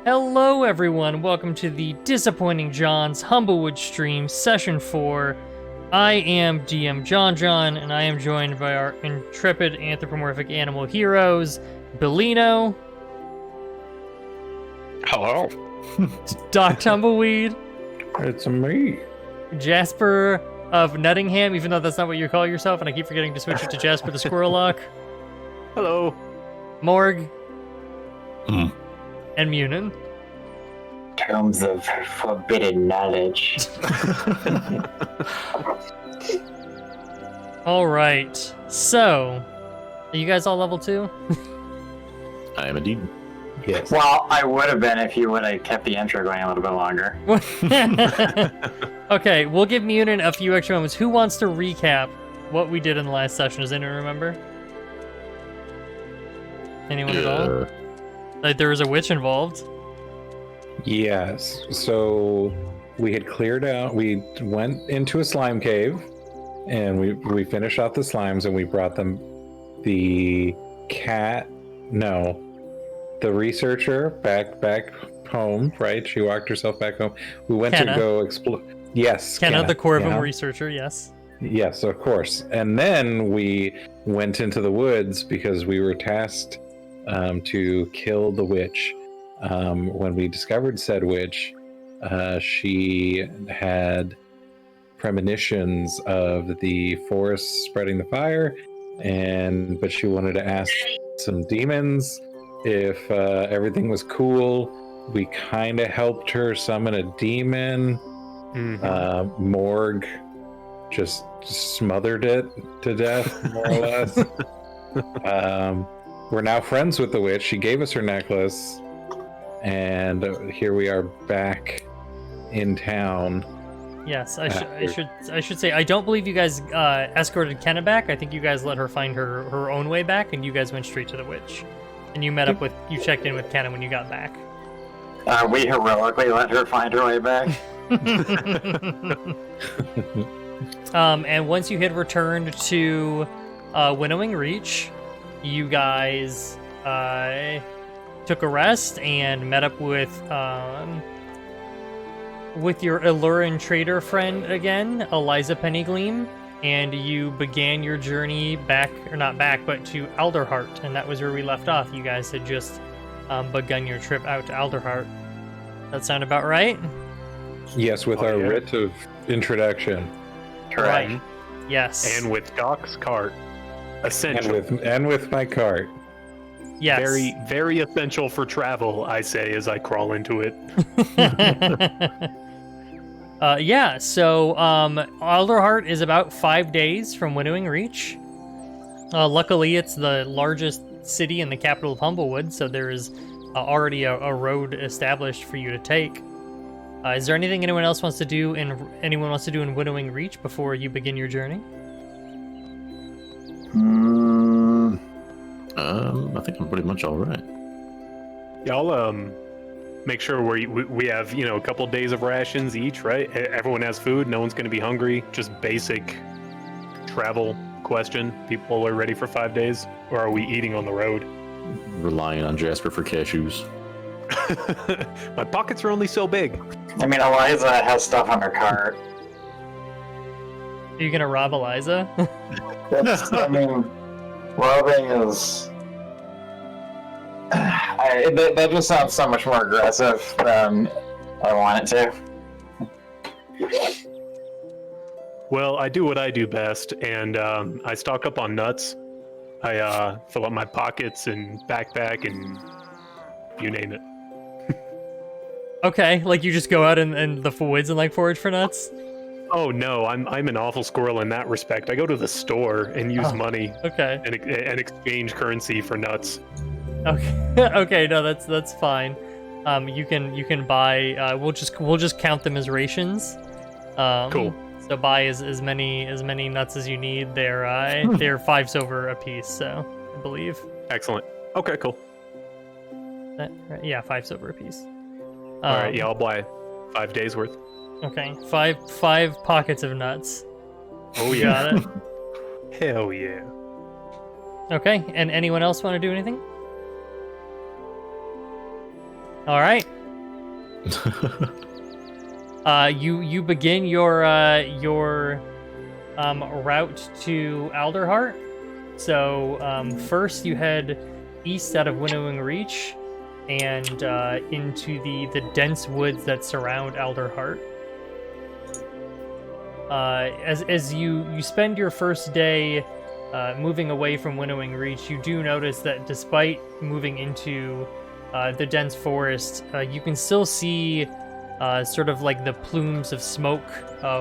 Hello everyone, welcome to the Disappointing John's Humblewood stream, session 4. I am DM John, and I am joined by our intrepid anthropomorphic animal heroes, Bellino. Hello. Doc Tumbleweed. It's me. Jasper of Nuttingham, even though that's not what you call yourself, and I keep forgetting to switch it to Jasper the Squirrellock. Hello. Morg. And Munin. Terms of forbidden knowledge. Alright, so, are you guys all level 2? I am indeed. Yes. Well, I would have been if you would have kept the intro going a little bit longer. Okay, we'll give Munin a few extra moments. Who wants to recap what we did in the last session? Does anyone remember? Anyone at all? Like there was a witch involved. Yes. So we had cleared out. We went into a slime cave, and we finished off the slimes, and we brought them the researcher back home. Right? She walked herself back home. We went Kenna. to go explore. Yes, Kenna, the Corvum yeah. researcher. Yes. Yes, of course. And then we went into the woods because we were tasked to kill the witch. When we discovered said witch, she had premonitions of the forest spreading the fire, but she wanted to ask some demons if everything was cool. We kind of helped her summon a demon. Morg just smothered it to death, more or less. We're now friends with the witch. She gave us her necklace, and here we are back in town. Yes, I should say I don't believe you guys escorted Kenna back. I think you guys let her find her own way back, and you guys went straight to the witch. And you checked in with Kenna when you got back. We heroically let her find her way back. And once you had returned to Winnowing Reach, you guys took a rest and met up with your Illurin trader friend again, Eliza Pennygleam, and you began your journey to Alderheart, and that was where we left off. You guys had just begun your trip out to Alderheart. That sound about right? Yes, with our writ of introduction. Correct. Right. Yes. And with Doc's cart. Essential. And with my cart. Yes. Very, very essential for travel, I say, as I crawl into it. So Alderheart is about 5 days from Winnowing Reach. Luckily, it's the largest city in the capital of Humblewood, so there is already a road established for you to take. Is there anything anyone wants to do in Winnowing Reach before you begin your journey? I think I'm pretty much all right. Y'all, make sure we have, a couple days of rations each, right? Everyone has food. No one's going to be hungry. Just basic travel question. People are ready for 5 days, or are we eating on the road? Relying on Jasper for cashews. My pockets are only so big. I mean, Eliza has stuff on her cart. Are you gonna rob Eliza? Robbing is... that just sounds so much more aggressive than I want it to. Well, I do what I do best, and I stock up on nuts. I fill up my pockets and backpack and you name it. Okay, like you just go out in the woods and forage for nuts? Oh no, I'm an awful squirrel in that respect. I go to the store and use money Okay. and exchange currency for nuts. Okay. Okay, no, that's fine. You can buy. We'll just count them as rations. Cool. So buy as many nuts as you need. They're 5 silver a piece. So I believe. Excellent. Okay, cool. Yeah, 5 silver a piece. All right, yeah, I'll buy 5 days worth. Okay, five pockets of nuts. Oh You yeah. got it. Hell yeah. Okay, and anyone else want to do anything? All right. You begin your route to Alderheart. So first you head east out of Winnowing Reach and into the dense woods that surround Alderheart. As you spend your first day moving away from Winnowing Reach, you do notice that despite moving into the dense forest, you can still see sort of like the plumes of smoke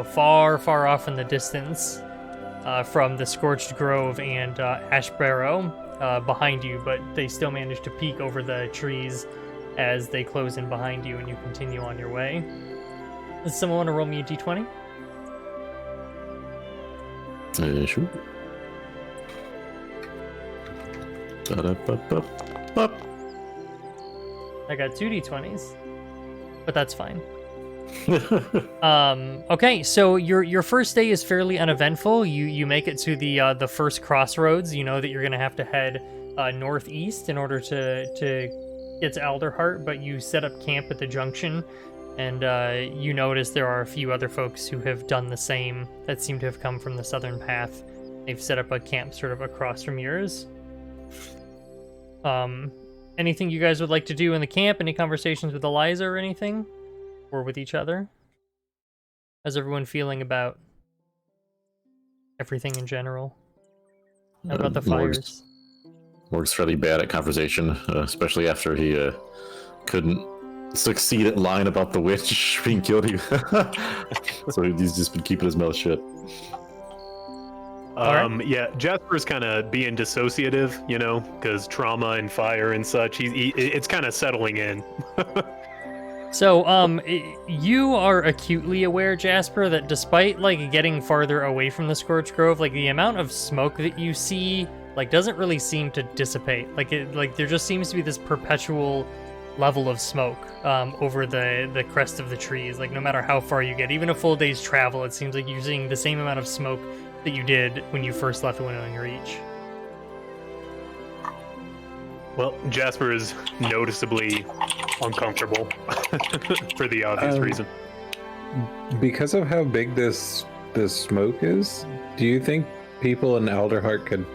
far, far off in the distance from the Scorched Grove and Ash Barrow behind you, but they still manage to peek over the trees as they close in behind you and you continue on your way. Does someone want to roll me a d20? Sure. Ba-da-ba-ba-ba. I got 2 d20s, but that's fine. Okay, so your first day is fairly uneventful. You make it to the first crossroads. You know that you're gonna have to head northeast in order to get to Alderheart, but you set up camp at the junction, and you notice there are a few other folks who have done the same that seem to have come from the southern path. They've set up a camp sort of across from yours. Anything you guys would like to do in the camp? Any conversations with Eliza or anything? Or with each other? How's everyone feeling about everything in general? How about the fires? Morg's fairly bad at conversation, especially after he couldn't succeed at lying about the witch being killed. So he's just been keeping his mouth shut. Yeah, Jasper's kind of being dissociative, you know, because trauma and fire and such. It's kind of settling in. So, you are acutely aware, Jasper, that despite, like, getting farther away from the Scorched Grove, like, the amount of smoke that you see, like, doesn't really seem to dissipate. Like, there just seems to be this perpetual level of smoke, over the crest of the trees. Like, no matter how far you get, even a full day's travel, it seems like you're seeing the same amount of smoke that you did when you first left Winnowing Reach. Well, Jasper is noticeably uncomfortable for the obvious reason. Because of how big this smoke is, do you think people in Alderheart could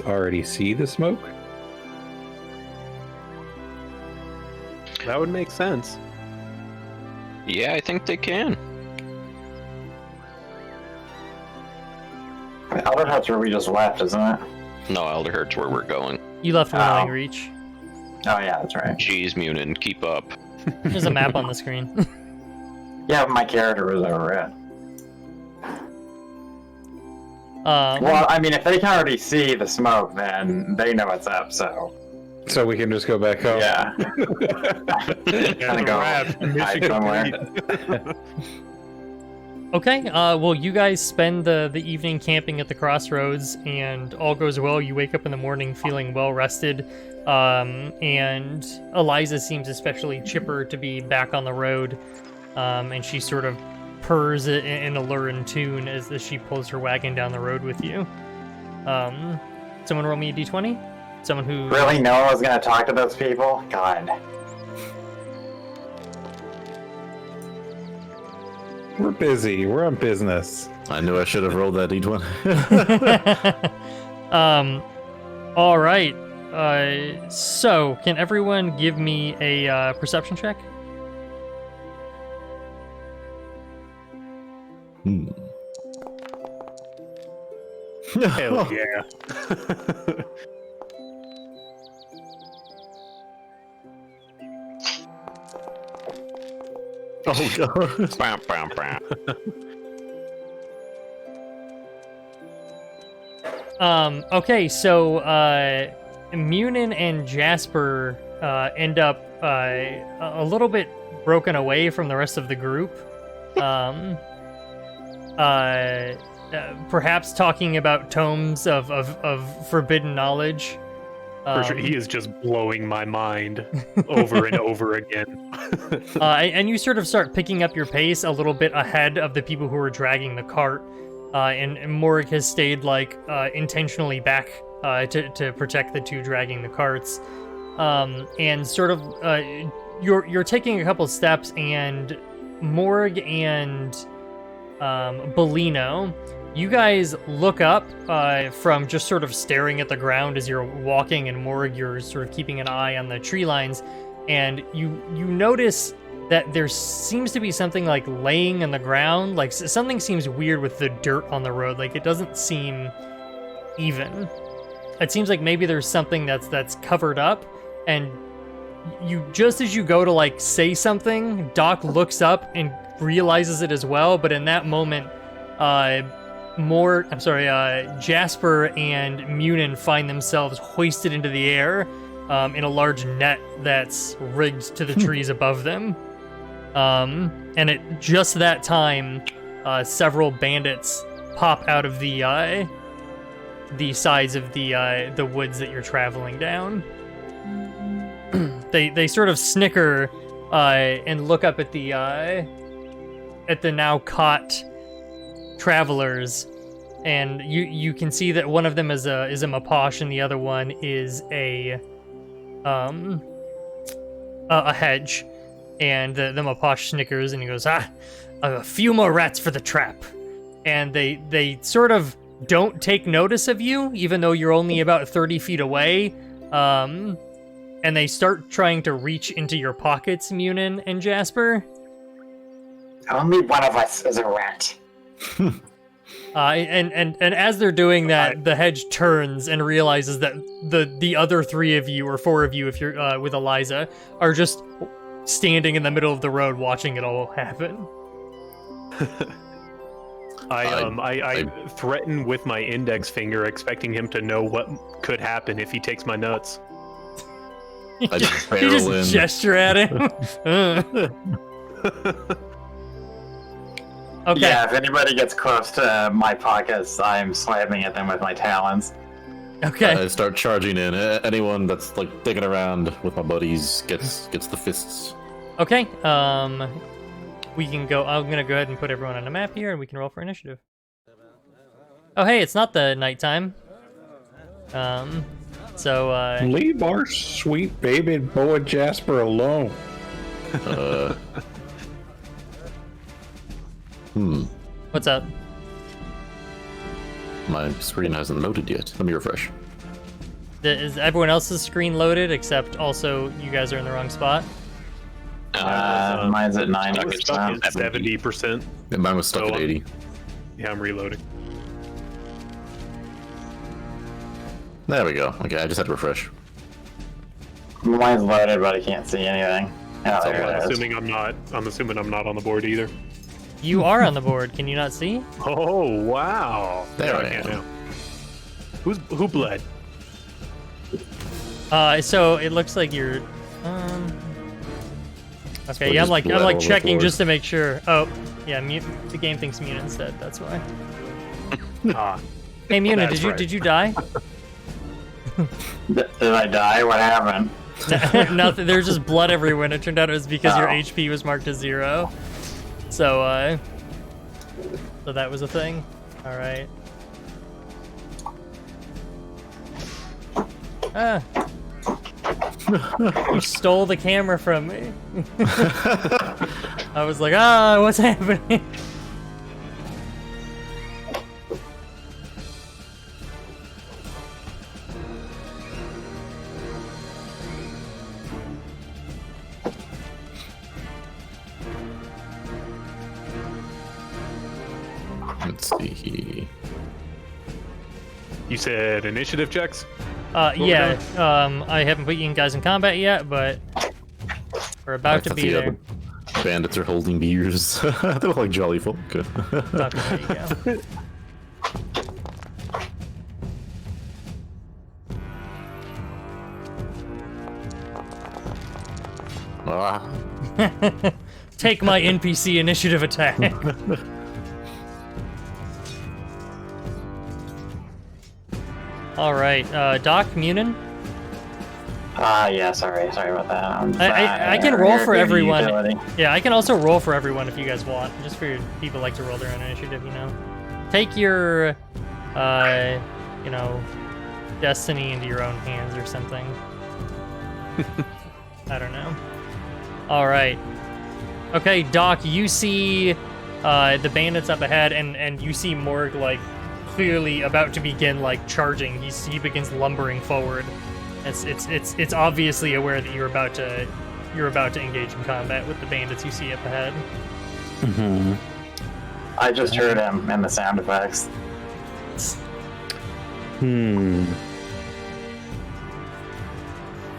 already see the smoke? That would make sense. Yeah, I think they can. Alderheart's where we just left, isn't it? No, Alderheart's where we're going. You left Winnowing Reach. Oh yeah, that's right. Jeez, Munin, keep up. There's a map on the screen. Yeah, my character was over it. Well, I mean, if they can already see the smoke, then they know what's up, so... So we can just go back home? Yeah. Kind of go hide somewhere. Okay, well, you guys spend the evening camping at the crossroads, and all goes well. You wake up in the morning feeling well-rested, and Eliza seems especially chipper to be back on the road, and she sort of purrs in a lurin tune as she pulls her wagon down the road with you. Someone roll me a d20? Someone who... Really? No one was going to talk to those people? God. We're busy. We're on business. I knew I should have rolled that d20. All right. So, can everyone give me a perception check? Hell yeah. Oh god. Bam, bam, bam. Okay, so Munin and Jasper end up a little bit broken away from the rest of the group. Perhaps talking about tomes of forbidden knowledge. For sure, he is just blowing my mind over and over again. And you sort of start picking up your pace a little bit ahead of the people who are dragging the cart. And Morg has stayed intentionally back to protect the two dragging the carts. And sort of you're taking a couple steps, and Morg and Bellino, you guys look up from just sort of staring at the ground as you're walking, and Morg, you're sort of keeping an eye on the tree lines, and you notice that there seems to be something like laying on the ground. Like something seems weird with the dirt on the road. Like it doesn't seem even. It seems like maybe there's something that's covered up, and you just as you go to like say something, Doc looks up and realizes it as well. But in that moment, Jasper and Munin find themselves hoisted into the air in a large net that's rigged to the trees above them. And at just that time, several bandits pop out of the sides of the woods that you're traveling down. They sort of snicker and look up at the now caught travelers, and you can see that one of them is a Maposh and the other one is a hedge. And the Maposh snickers and he goes, a few more rats for the trap. And they sort of don't take notice of you, even though you're only about 30 feet away. And they start trying to reach into your pockets, Munin and Jasper. Only one of us is a rat. And as they're doing that, the hedge turns and realizes that the other three of you, or four of you if you're with Eliza, are just standing in the middle of the road watching it all happen. I threaten with my index finger, expecting him to know what could happen if he takes my nuts. I just You barrel in. just gesture at him. Okay. Yeah, if anybody gets close to my pockets, I'm slamming at them with my talons. Okay. I start charging in. Anyone that's like digging around with my buddies gets the fists. Okay. We can go. I'm gonna go ahead and put everyone on a map here, and we can roll for initiative. Oh, hey, it's not the nighttime. So Leave our sweet baby boy Jasper alone. what's up? My screen hasn't loaded yet. Let me refresh. Is everyone else's screen loaded except also you guys are in the wrong spot? Mine's at I was stuck 90%. at 70%. Yeah, mine was stuck Oh, at 80. Yeah, I'm reloading. There we go. Okay, I just had to refresh. Mine's loaded, but I can't see anything. Oh, That's all there right. it is. I'm assuming I'm not on the board either. You are on the board. Can you not see? Oh wow! There I can am. now. Who bled? So it looks like you're. Okay, So yeah, I'm just like bled all over the checking board. just to make sure. Oh, yeah, the game thinks Munin's dead. That's why. Ah, Hey, Munin, That's right. did you die? Did I die? What happened? Nothing. There's just blood everywhere, and it turned out it was because your Oh. HP was marked as 0. So so that was a thing. All right. You stole the camera from me. I was like, what's happening? Let's see. you said initiative checks? Yeah. I haven't put you guys in combat yet, but we're about to thought be the there. other bandits are holding beers. They look like jolly folk. Okay, there you go. Ah, Take my NPC initiative attack. All right, Doc Munin. Yeah, sorry about that. I can roll for good everyone. utility. Yeah, I can also roll for everyone if you guys want. Just for people like to roll their own initiative, you know. Take your, you know, destiny into your own hands or something. I don't know. All right. Okay, Doc, you see the bandits up ahead, and you see Morg like clearly about to begin like charging. He begins lumbering forward. It's obviously aware that you're about to engage in combat with the bandits you see up ahead. Mm-hmm. I just heard him in the sound effects.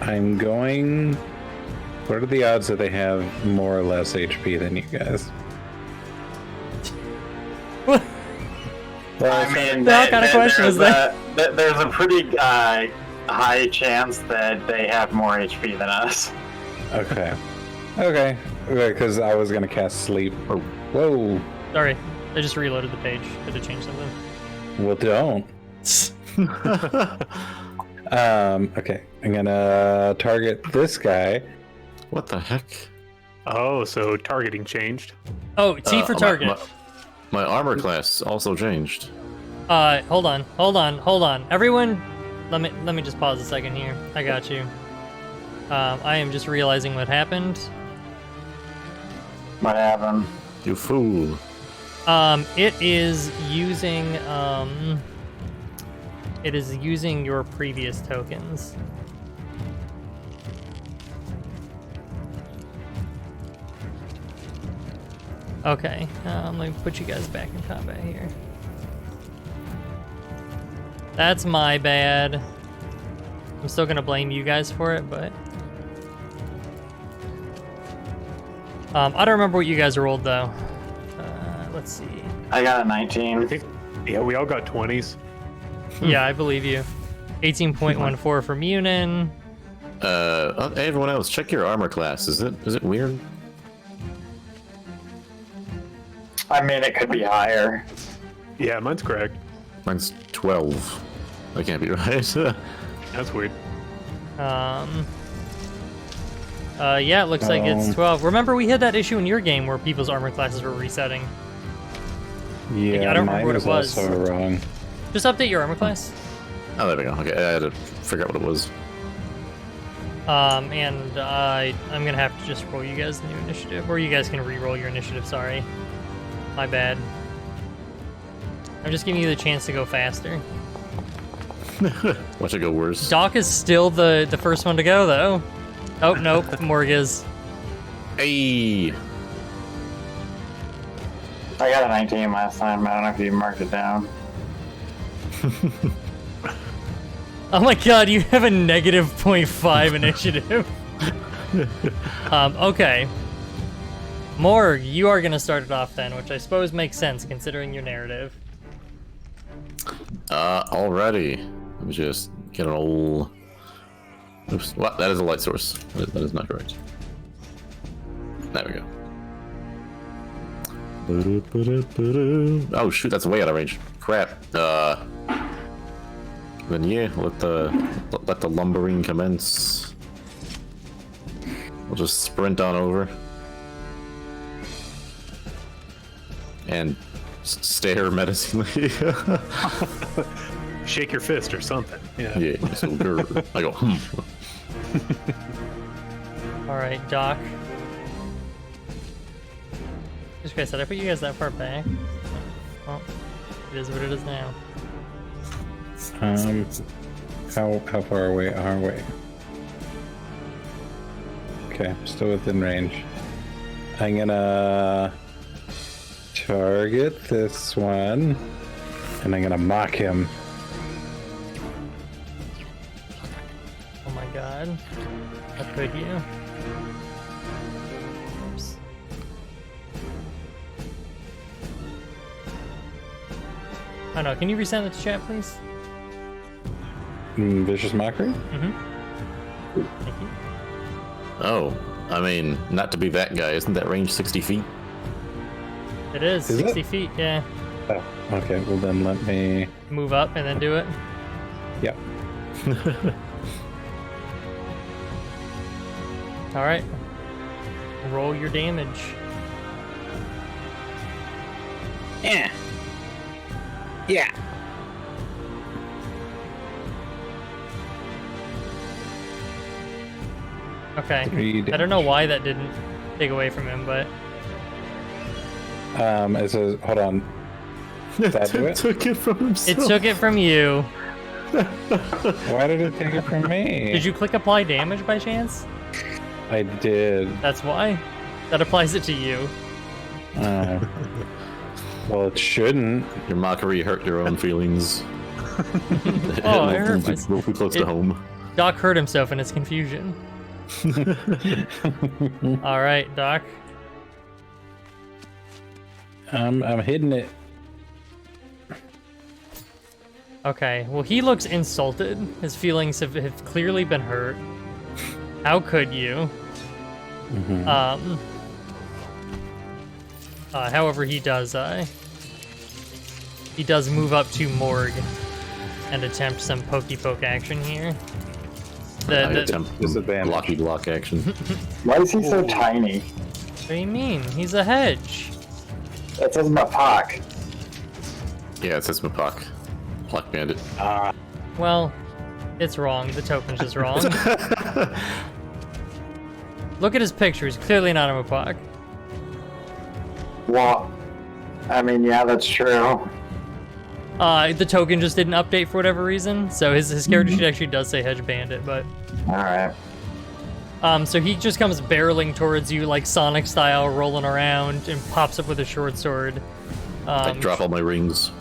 I'm going. What are the odds that they have more or less HP than you guys? What? Well, I mean, What kind of question is that? There's a pretty high chance that they have more HP than us. okay, because I was gonna cast sleep. Oh, whoa! Sorry, I just reloaded the page. Had to change something. Well, don't. Okay, I'm gonna target this guy. What the heck? Oh, so targeting changed. Oh, T for target. My armor class also changed. Hold on. Everyone, let me just pause a second here. I got you. I am just realizing what happened. What happened? You fool. It is using your previous tokens. Okay, let me put you guys back in combat here. That's my bad. I'm still gonna blame you guys for it, but I don't remember what you guys rolled though. Let's see. I got a 19. I think, yeah, we all got 20s. Yeah, I believe you. 18.14 for Munin. Hey, everyone else, check your armor class. Is it weird? I mean, it could be higher. Yeah, mine's correct. Mine's 12. That can't be right. That's weird. Yeah, it looks like it's 12. Remember, we had that issue in your game where people's armor classes were resetting. Yeah, I don't mine remember what it was. Also wrong. Just update your armor class. Oh, there we go. Okay, I had to figure out what it was. And I'm gonna have to just roll you guys the new initiative, or you guys can re-roll your initiative. Sorry, my bad. I'm just giving you the chance to go faster. Watch it go worse. Doc is still the first one to go though. Oh nope, Morg is. Hey! I got a 19 last time. I don't know if you marked it down. Oh my god, you have a negative 0.5 initiative. Okay. Morg, you are gonna start it off then, which I suppose makes sense considering your narrative. Alrighty. Let me just get an old... Oops, what? That is a light source. That is not correct. There we go. Oh shoot, that's way out of range. Crap. Then yeah, let the lumbering commence. We'll just sprint on over. And stare menacingly. Shake your fist or something. Yeah. Yeah, so grr. I go, Alright, Doc. Just guys, did I put you guys that far back? Well, it is what it is now. How far away are we? Okay, still within range. I'm gonna target this one, and I'm gonna mock him. Oh my god. How could you? Oops. Oh no, can you resend it to chat, please? Vicious mockery? Mm-hmm. Thank you. oh, I mean, not to be that guy, isn't that range 60 feet? It is, Is 60 it? feet, yeah. Oh, okay. Well then, let me. Move up and then do it. Yep. Alright. Roll your damage. Yeah. Yeah. Okay. 3 I don't know why that didn't take away from him, but It says, hold on. That do it? Took it from himself. it took it from you. Why did it take it from me? Did you click apply damage by chance? I did. That's why. That applies it to you. Well, it shouldn't. Your mockery hurt your own feelings. Oh, it hurt my- Real close to home. Doc hurt himself in his confusion. All right, Doc. I'm hitting it. Okay, well, he looks insulted. His feelings have clearly been hurt. How could you? However, he does move up to Morgue and attempt some pokey-poke action here. I attempt disadvantage. blocky block action. Why is he so tiny? What do you mean? He's a hedge. That says Mapak. Yeah, it says Mapak. Black Bandit. Well, it's wrong. The token's just wrong. Look at his picture. He's clearly not a Mapak. Well, I mean, yeah, that's true. The token just didn't update for whatever reason, so his character sheet actually does say Hedge Bandit, but... Alright. So he just comes barreling towards you like Sonic style, rolling around, and pops up with a short sword. I drop all my rings.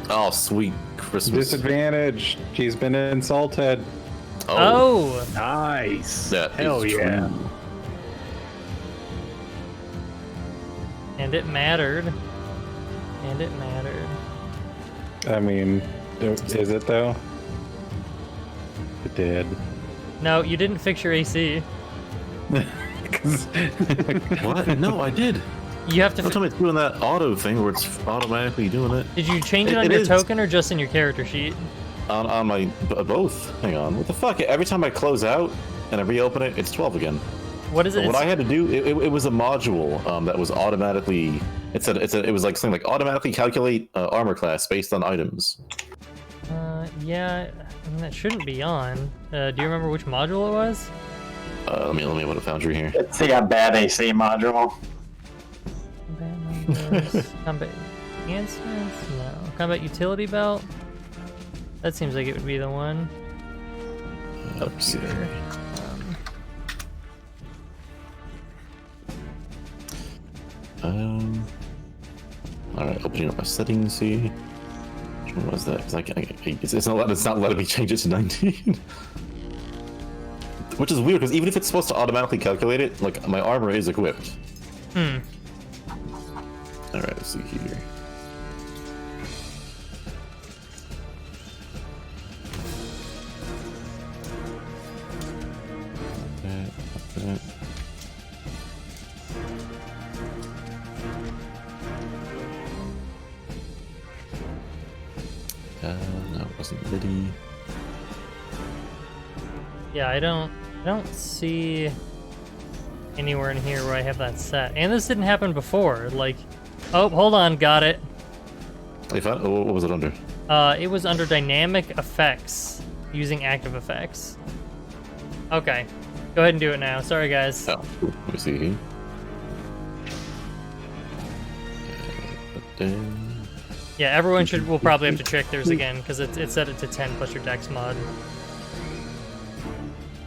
Oh, sweet Christmas. Disadvantage. He's been insulted. Oh! Nice. That Hell is yeah. true. And it mattered. And it mattered. I mean, is it though? It did. No, you didn't fix your AC. 'Cause- What? No, I did. You have to... Don't tell me it's doing that auto thing where it's automatically doing it. Did you change it It- on it your is. token or just in your character sheet? On my both. Hang on. What the fuck? Every time I close out and I reopen it, it's 12 again. What is it? But what It's- I had to do, it was a module that was automatically. It was like something like automatically calculate armor class based on items. Yeah, I mean, that shouldn't be on. Do you remember which module it was? Let me open a foundry here. It's the bad AC module. Combat numbers, combat enhancements? No. Combat utility belt? That seems like it would be the one. Let's see. All right, opening up my settings. See, which one was that? 'Cause it's not letting me change it to 19. Which is weird because even if it's supposed to automatically calculate it, like my armor is equipped. Hmm. All right, let's see here. That. No, it wasn't ready. Yeah, I don't see anywhere in here where I have that set. And this didn't happen before. Like, oh, hold on, got it. You found? What was it under? It was under dynamic effects, using active effects. Okay, go ahead and do it now. Sorry, guys. Oh, let me see here. Yeah, everyone will probably have to check theirs again because it's set it to 10 plus your dex mod.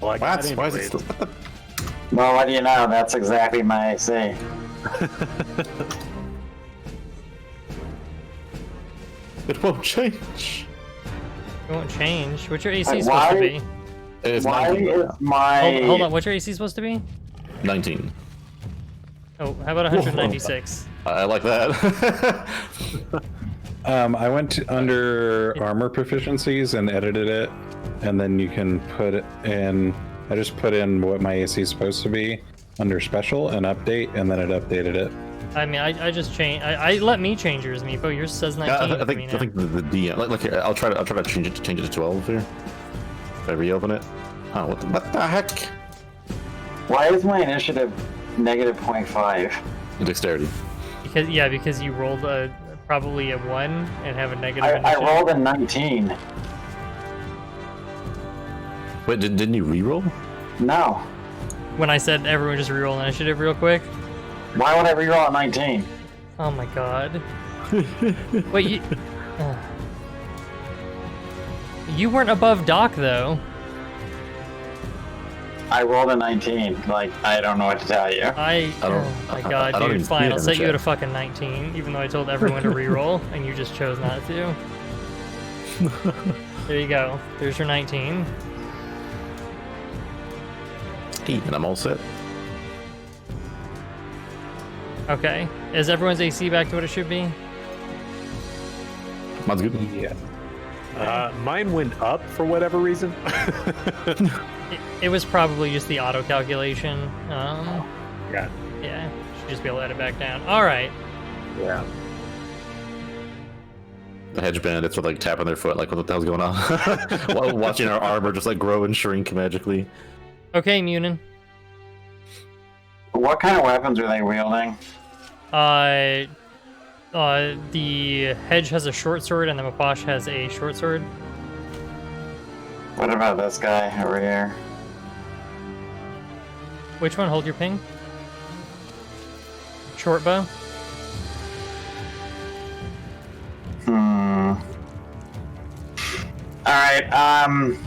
Well, I got Why is it anyways. still? Well, what do you know? That's exactly my AC. It won't change. It won't change. What's your AC Wait, supposed to why? be? It's Why 19. is my... Hold on, what's your AC supposed to be? 19. Oh, how about 196? I like that. I went under armor proficiencies and edited it, and then you can put it in. I just put in what my AC is supposed to be under special and update, and then it updated it. I mean, I just changed. I let me change yours, Meepo. Yours says 19. I for me now. think the DM. Like here, I'll try to change it to 12 here. If I reopen it. Oh, what the heck? Why is my initiative negative 0.5? Dexterity. Because you rolled probably a 1 and have a negative I initiative. rolled a 19. Wait, didn't you reroll? No. When I said everyone just reroll initiative real quick. Why would I reroll a 19? Oh my god. Wait, you... You weren't above Doc, though. I rolled a 19. Like, I don't know what to tell you. Oh my god, I don't dude, even fine. see it I'll in the set you at chat. a fucking 19, even though I told everyone to reroll, and you just chose not to. There you go. There's your 19. And I'm all set. Okay. Is everyone's AC back to what it should be? Mine's good. Yeah. Mine went up for whatever reason. It was probably just the auto calculation. Yeah. Yeah. Should just be able to add it back down. All right. Yeah. The hedge bandits were like tapping their foot, like what the hell's going on? While watching our armor just like grow and shrink magically. Okay, Munin. What kind of weapons are they wielding? The hedge has a short sword, and the Mapash has a short sword. What about this guy over here? Which one? Hold your ping. Short bow. Alright,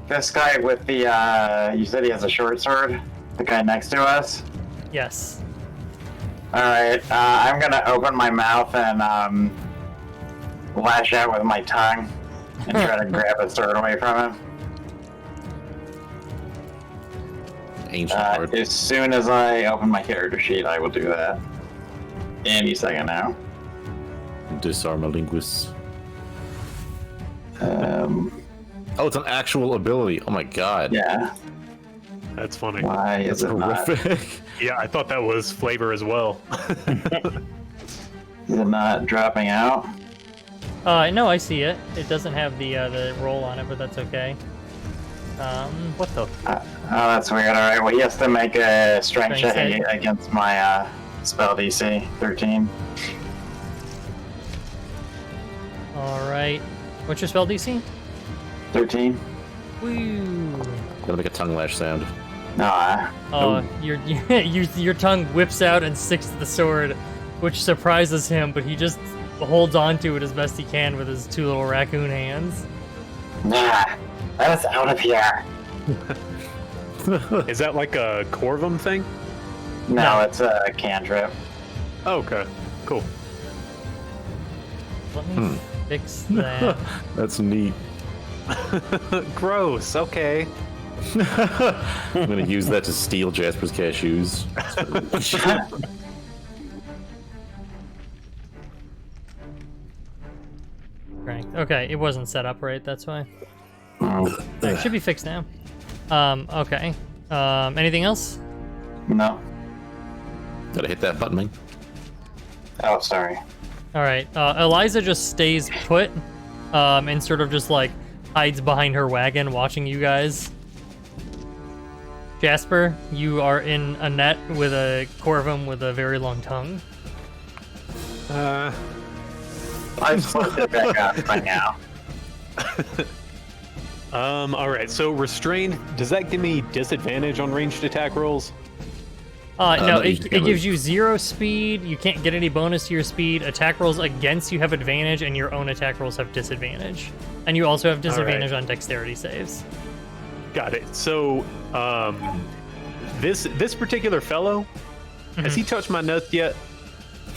this guy with the, you said he has a short sword? The guy next to us? Yes. Alright, I'm gonna open my mouth and, lash out with my tongue and try to grab a sword away from him. Ancient art. As soon as I open my character sheet, I will do that. Any second now. Disarm a linguist. Um, Oh, it's an actual ability. Oh my god. yeah. That's funny. Why is That's it not? horrific. Yeah, I thought that was flavor as well. Is it not dropping out? No, I see it. It doesn't have the roll on it, but that's okay. What the? Oh, that's weird. Alright, well, he has to make a strength Strength check save. against my spell DC. 13. All right. What's your spell DC? 13? Woo. Gotta make a tongue lash sound. No, Your tongue whips out and sticks to the sword, which surprises him, but he just holds on to it as best he can with his two little raccoon hands. nah. Let us out of here. Is that like a Corvum thing? No, it's a cantrip. Oh, okay, cool. Let me fix that. That's neat. Gross. Okay. I'm gonna use that to steal Jasper's cashews. Right. Okay, it wasn't set up right, that's why. Oh, It should be fixed now. Okay. Anything else? no. Gotta hit that button, man. Oh, sorry. All right. Eliza just stays put, and sort of just like hides behind her wagon, watching you guys. Jasper, you are in a net with a Corvum with a very long tongue. I've flipped it back up by now. All right. So restrained. Does that give me disadvantage on ranged attack rolls? No, no, you it can't gives you 0 speed. You can't get any bonus to your speed. Attack rolls against you have advantage, and your own attack rolls have disadvantage. And you also have disadvantage on dexterity saves. Got it. So, this particular fellow, has he touched my nuts yet?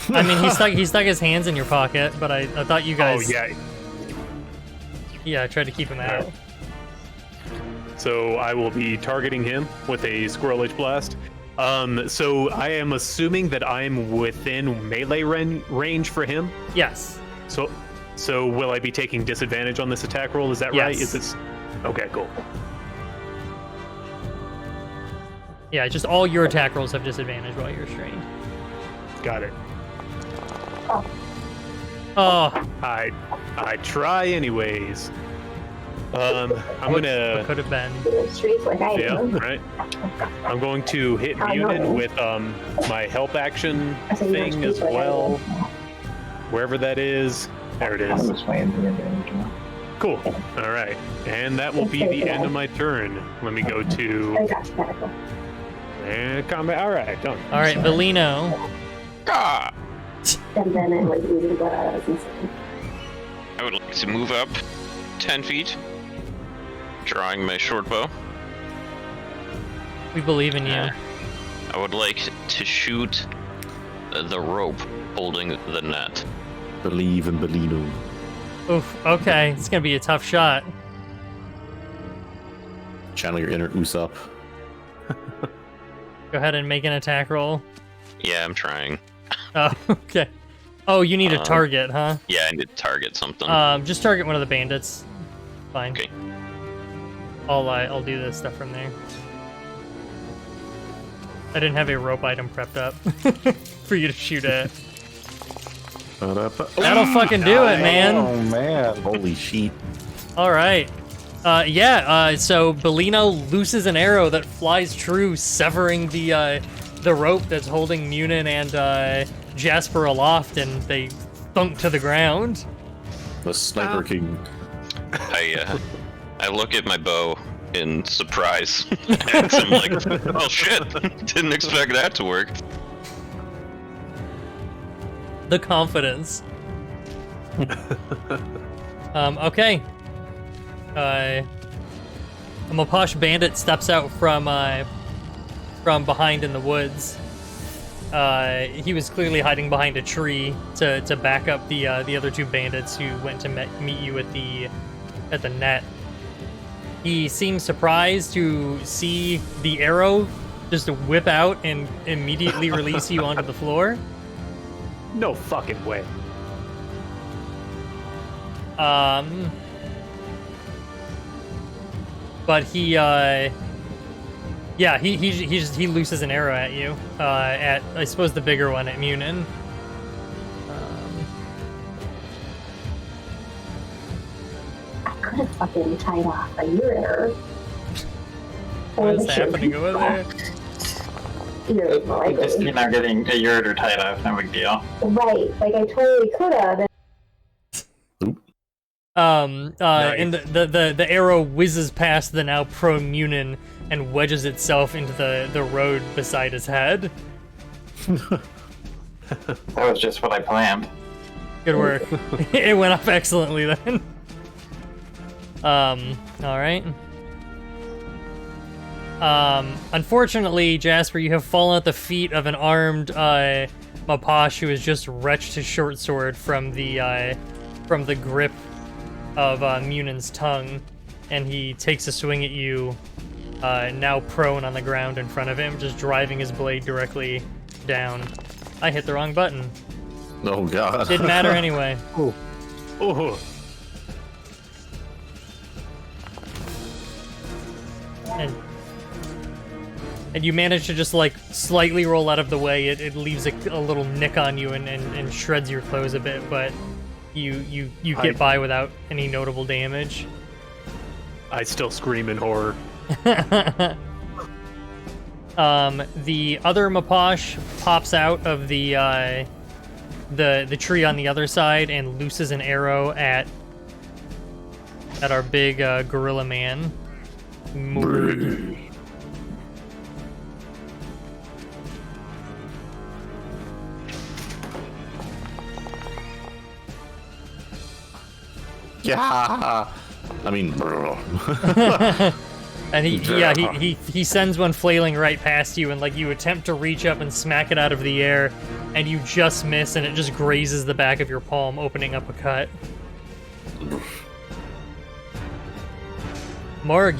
I mean, he stuck his hands in your pocket, but I thought you guys. Oh yeah. Yeah, I tried to keep him out. So I will be targeting him with a Squirrel Edge Blast. So I am assuming that I'm within melee range for him. Yes. So will I be taking disadvantage on this attack roll? Is that right? Yes. Is this? Okay, cool. Yeah, just all your attack rolls have disadvantage while you're restrained. Got it. Oh, I try anyways. I'm what gonna. could have been. Streets like I Yeah, do. right. I'm going to hit Munin with my help action I said, you're thing as streets like I well. do. Wherever that is. There it I is. was playing the advantage. Cool. All right. And that will be the end of my turn. Let me go to I got you. and combat. All right, done. All right, Bellino. Ah! And then it was easy to go out. That was insane. I would like to move up 10 feet, drawing my short bow. We believe in you. I would like to shoot the rope holding the net. Believe in Bellino. Oof. Okay, it's gonna be a tough shot. Channel your inner Usopp. Go ahead and make an attack roll. Yeah, I'm trying. Oh, okay. Oh, you need a target, huh? Yeah, I need to target something. Just target one of the bandits. Fine. Okay. I'll do this stuff from there. I didn't have a rope item prepped up for you to shoot at. That'll fucking do it, man. Oh man! Holy sheet. All right. So Bellino looses an arrow that flies true, severing the rope that's holding Munin and Jasper aloft, and they thunk to the ground. The Sniper King. I look at my bow in surprise. And I'm like, oh shit, didn't expect that to work. The confidence. Okay. A Mapash bandit steps out from behind in the woods. He was clearly hiding behind a tree to back up the other two bandits who went to meet you at the net. He seems surprised to see the arrow just whip out and immediately release you onto the floor. No fucking way. But he looses an arrow at you. At I suppose the bigger one at Munin. I could have fucking tied off a ureter. What is happening over there? Just, getting a ureter tied off, no big deal. Right, like I totally could have. Nice. And the arrow whizzes past the now prone Munin and wedges itself into the road beside his head. That was just what I planned. Good work. It went off excellently then. All right. Unfortunately, Jasper, you have fallen at the feet of an armed Mapash who has just wrenched his short sword from the grip of Munin's tongue, and he takes a swing at you, now prone on the ground in front of him, just driving his blade directly down. I hit the wrong button. Oh god. Didn't matter anyway. Ooh. Ooh. And you manage to just like slightly roll out of the way. It leaves a little nick on you and shreds your clothes a bit, but you get by without any notable damage. I still scream in horror. The other Mapash pops out of the tree on the other side and looses an arrow at our big gorilla man. Mord. Yeah. I mean, and he sends one flailing right past you, and like you attempt to reach up and smack it out of the air, and you just miss, and it just grazes the back of your palm, opening up a cut. Morg.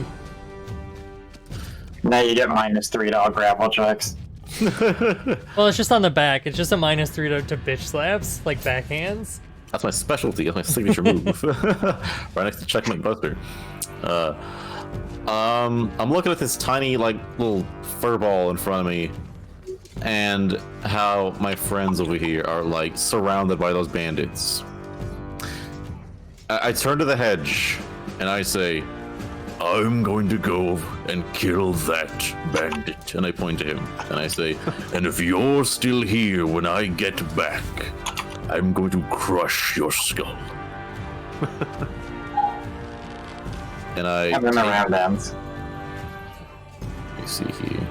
Now you get -3 to all grapple checks. Well, it's just on the back. It's just a -3 to bitch slaps, like backhands. that's my specialty. That's my signature move. Right next to Checkmate Buster. I'm looking at this tiny, like, little fur ball in front of me, and how my friends over here are, like, surrounded by those bandits. I turn to the hedge, and I say, I'm going to go and kill that bandit. And I point to him, and I say, and if you're still here when I get back, I'm going to crush your skull. And I remember how dams. Let me see here.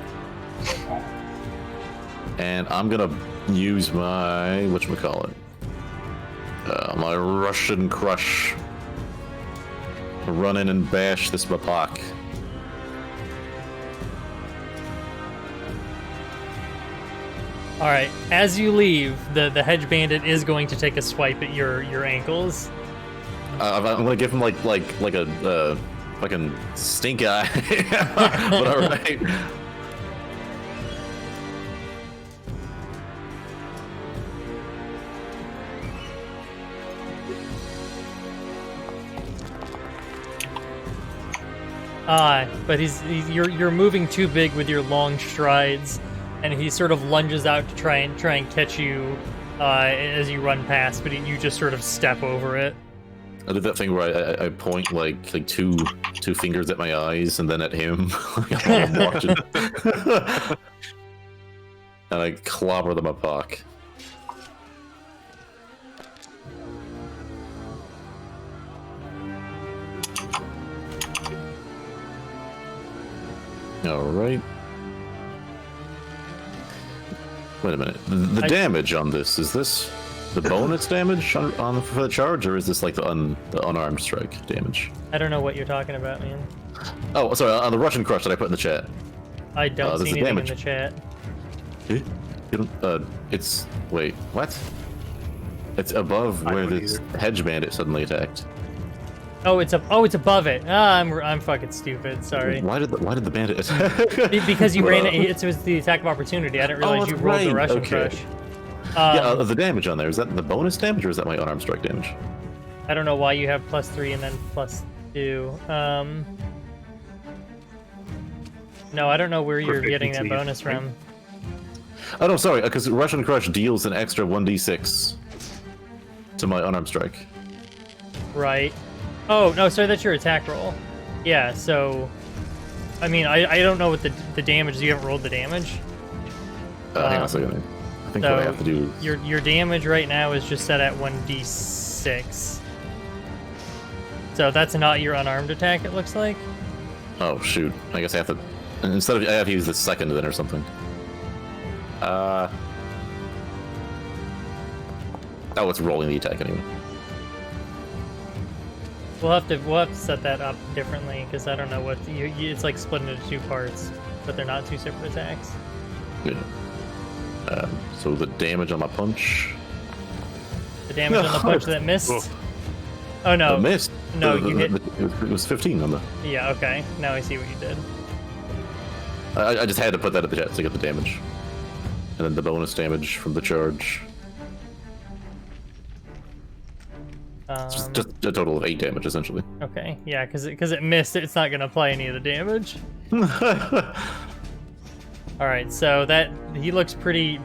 And I'm gonna use my whatchamacallit? My Russian crush. Run in and bash this Mapak. All right. As you leave, the hedge bandit is going to take a swipe at your ankles. I'm gonna give him like a fucking stink eye. But all right. But you're moving too big with your long strides, and he sort of lunges out to try and catch you as you run past, but you just sort of step over it. I did that thing where I point like two fingers at my eyes and then at him. I'm watching. And I clobber them Mapak. All right. Wait a minute. The damage on this, is this the bonus damage on for the charge, or is this like the unarmed strike damage? I don't know what you're talking about, man. Oh, sorry. On the Russian crush that I put in the chat. I don't see anything in the chat. It's wait, what? It's above where this hedge bandit suddenly attacked. Oh, it's above it. I'm fucking stupid. Sorry. Why did the bandit attack? Because you ran it. It was the attack of opportunity. I didn't realize you rolled the Russian crush. The damage on there, is that the bonus damage or is that my unarmed strike damage? I don't know why you have +3 and then +2. No, I don't know where you're getting that bonus from. Oh no, sorry, because Russian crush deals an extra 1d6 to my unarmed strike. Right. Oh, no, sorry, that's your attack roll. Yeah, so... I mean, I don't know what the damage is. You haven't rolled the damage? Hang on a second. I think what I have to do... Your damage right now is just set at 1d6. So that's not your unarmed attack, it looks like? Oh, shoot. I guess I have to... Instead of... I have to use the second then or something. Oh, it's rolling the attack anyway. We'll have to set that up differently because I don't know what it's like split into 2 parts, but they're not 2 separate attacks. Yeah. So the damage on my punch. The damage on the punch that missed. Oh no! Missed. No, you hit. It was 15 on the. Yeah. Okay. Now I see what you did. I just had to put that at the jet to get the damage, and then the bonus damage from the charge. Just a total of 8 damage, essentially. Okay, yeah, because it missed, it's not gonna apply any of the damage. All right, so that he looks pretty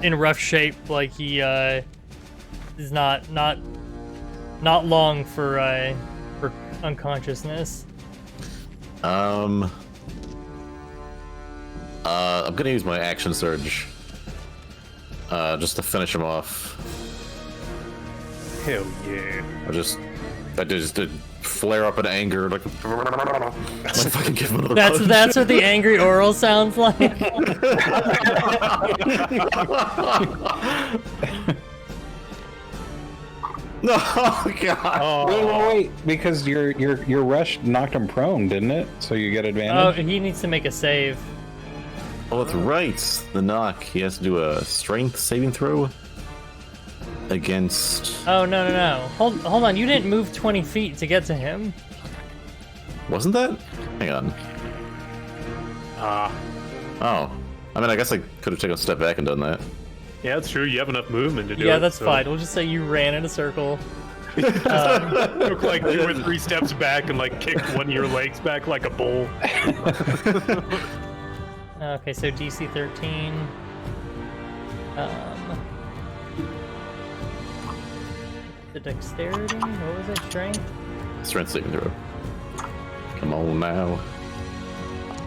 in rough shape. Like he is not long for unconsciousness. I'm gonna use my action surge just to finish him off. Hell yeah. I just did flare up in anger, like fucking give him another punch. That's what the angry oral sounds like. No, God. Oh. Wait, because your rush knocked him prone, didn't it? So you get Oh, advantage. he needs to make a save. Oh, that's right. The knock. He has to do a strength saving throw against. Oh no! Hold on. You didn't move 20 feet to get to him. Wasn't that? Hang on. Oh. I mean, I guess I could have taken a step back and done that. Yeah, that's true. You have enough movement to do it. Yeah, that's fine. We'll just say you ran in a circle. Took like 2 or 3 steps back and like kicked one of your legs back like a bull. Okay, so DC 13. The dexterity? What was it? Strength? Strength saving throw. Come on now.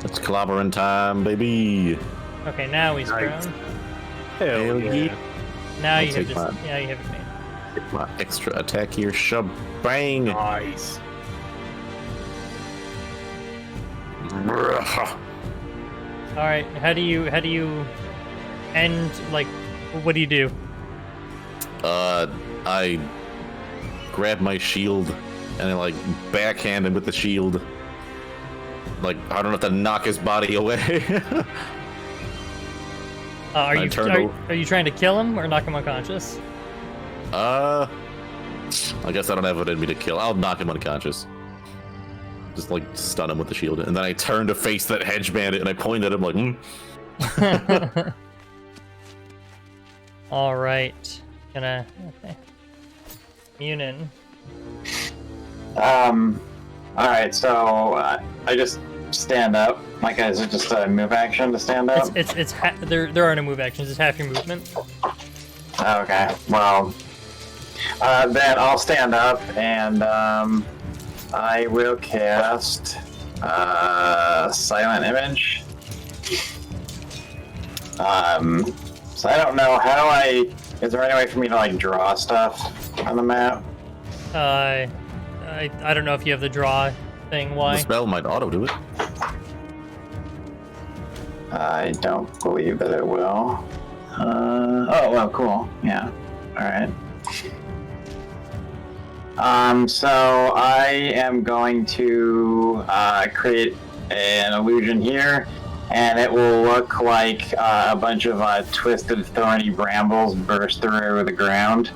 It's clobbering time, baby. Okay, now he's Nice. prone. Hell yeah. Now I'll you have take this. mine. Yeah, you have it made. My extra attack here, shabang. Nice. All right. How do you end? Like, what do you do? I grab my shield and I like backhand him with the shield. Like, I don't have to knock his body away. Are I you turned are you trying to kill him or knock him unconscious? I guess I don't have it in me to kill. I'll knock him unconscious. Just like stun him with the shield. And then I turn to face that hedge bandit and I point at him like, All right. Okay. Munin. Alright, so I just stand up. Like, is it just a move action to stand up? There are no move actions. It's half your movement. Okay, well, then I'll stand up and I will cast Silent Image. So I don't know, how do I... Is there any way for me to, like, draw stuff on the map? I don't know if you have the draw thing. Why? the spell might auto do it. I don't believe that it will. Oh, well, cool. Yeah. Alright. So I am going to create an illusion here, and it will look like a bunch of twisted, thorny brambles burst through the ground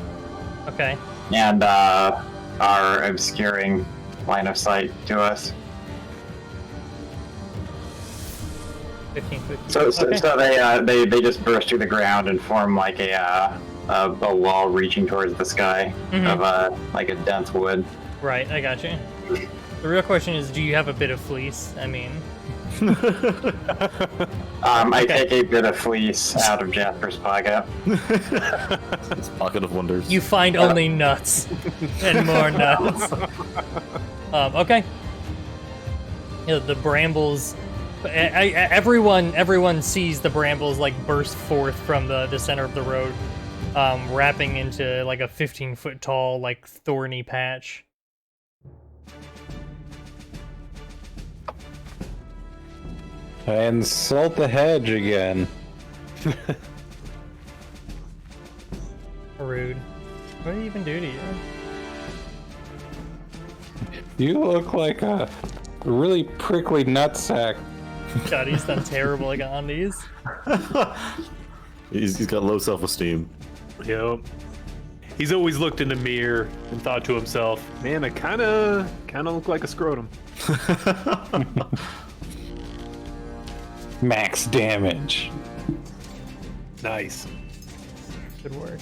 Okay. and are obscuring line of sight to us. 15 foot. So Okay. they just burst through the ground and form like a wall reaching towards the sky of like a dense wood. Right, I got you. The real question is, do you have a bit of fleece? I mean, I take a bit of fleece out of Jasper's pocket. It's pocket of wonders. you find only nuts and more nuts. Okay. The brambles. Everyone sees the brambles like burst forth from the center of the road, wrapping into like a 15-foot tall, like thorny patch. I insult the hedge again. Rude. What did he even do to you? You look like a really prickly nutsack. God, he's done terrible like on these. He's got low self-esteem. Yep. He's always looked in the mirror and thought to himself, "Man, I kind of look like a scrotum." Max damage. Nice. Good work.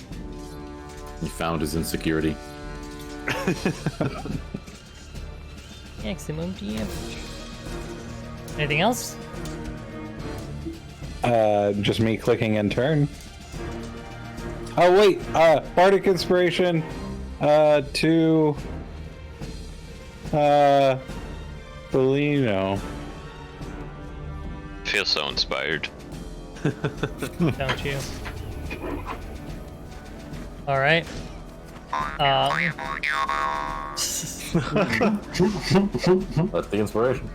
He found his insecurity. Maximum damage. Anything else? Just me clicking in turn. Oh wait, Bardic Inspiration, to, Bellino. Feel so inspired. Don't you? All right. That's the inspiration.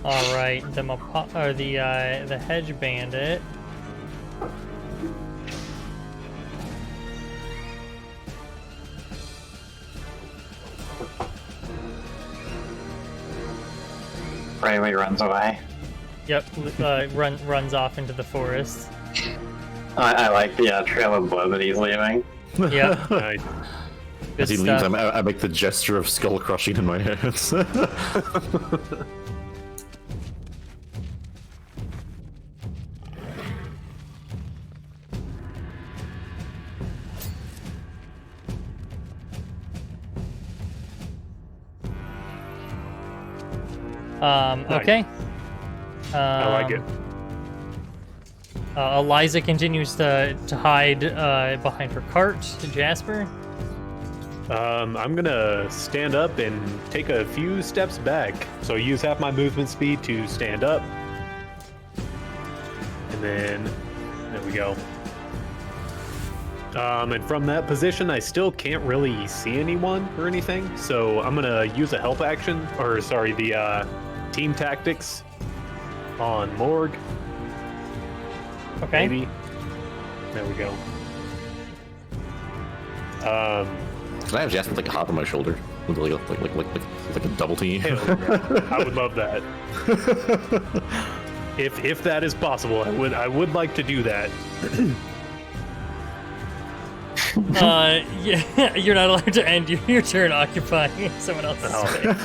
All right. The hedge bandit. Riley runs away. Yep. Runs off into the forest. I like the trail of blood that he's leaving. Yep. Nice. Good As he stuff. leaves, I make the gesture of skull crushing in my hands. Okay. I like it. Eliza continues to hide behind her cart. Jasper. I'm gonna stand up and take a few steps back. So use half my movement speed to stand up. And then, there we go. And from that position, I still can't really see anyone or anything. So I'm gonna use a help action, or sorry, the team tactics on Morg. Okay. Maybe. There we go. Can I have Jasper like hop on my shoulder with like a double team? Hell yeah. I would love that. If that is possible, I would like to do that. Yeah, you're not allowed to end your turn occupying someone else's space.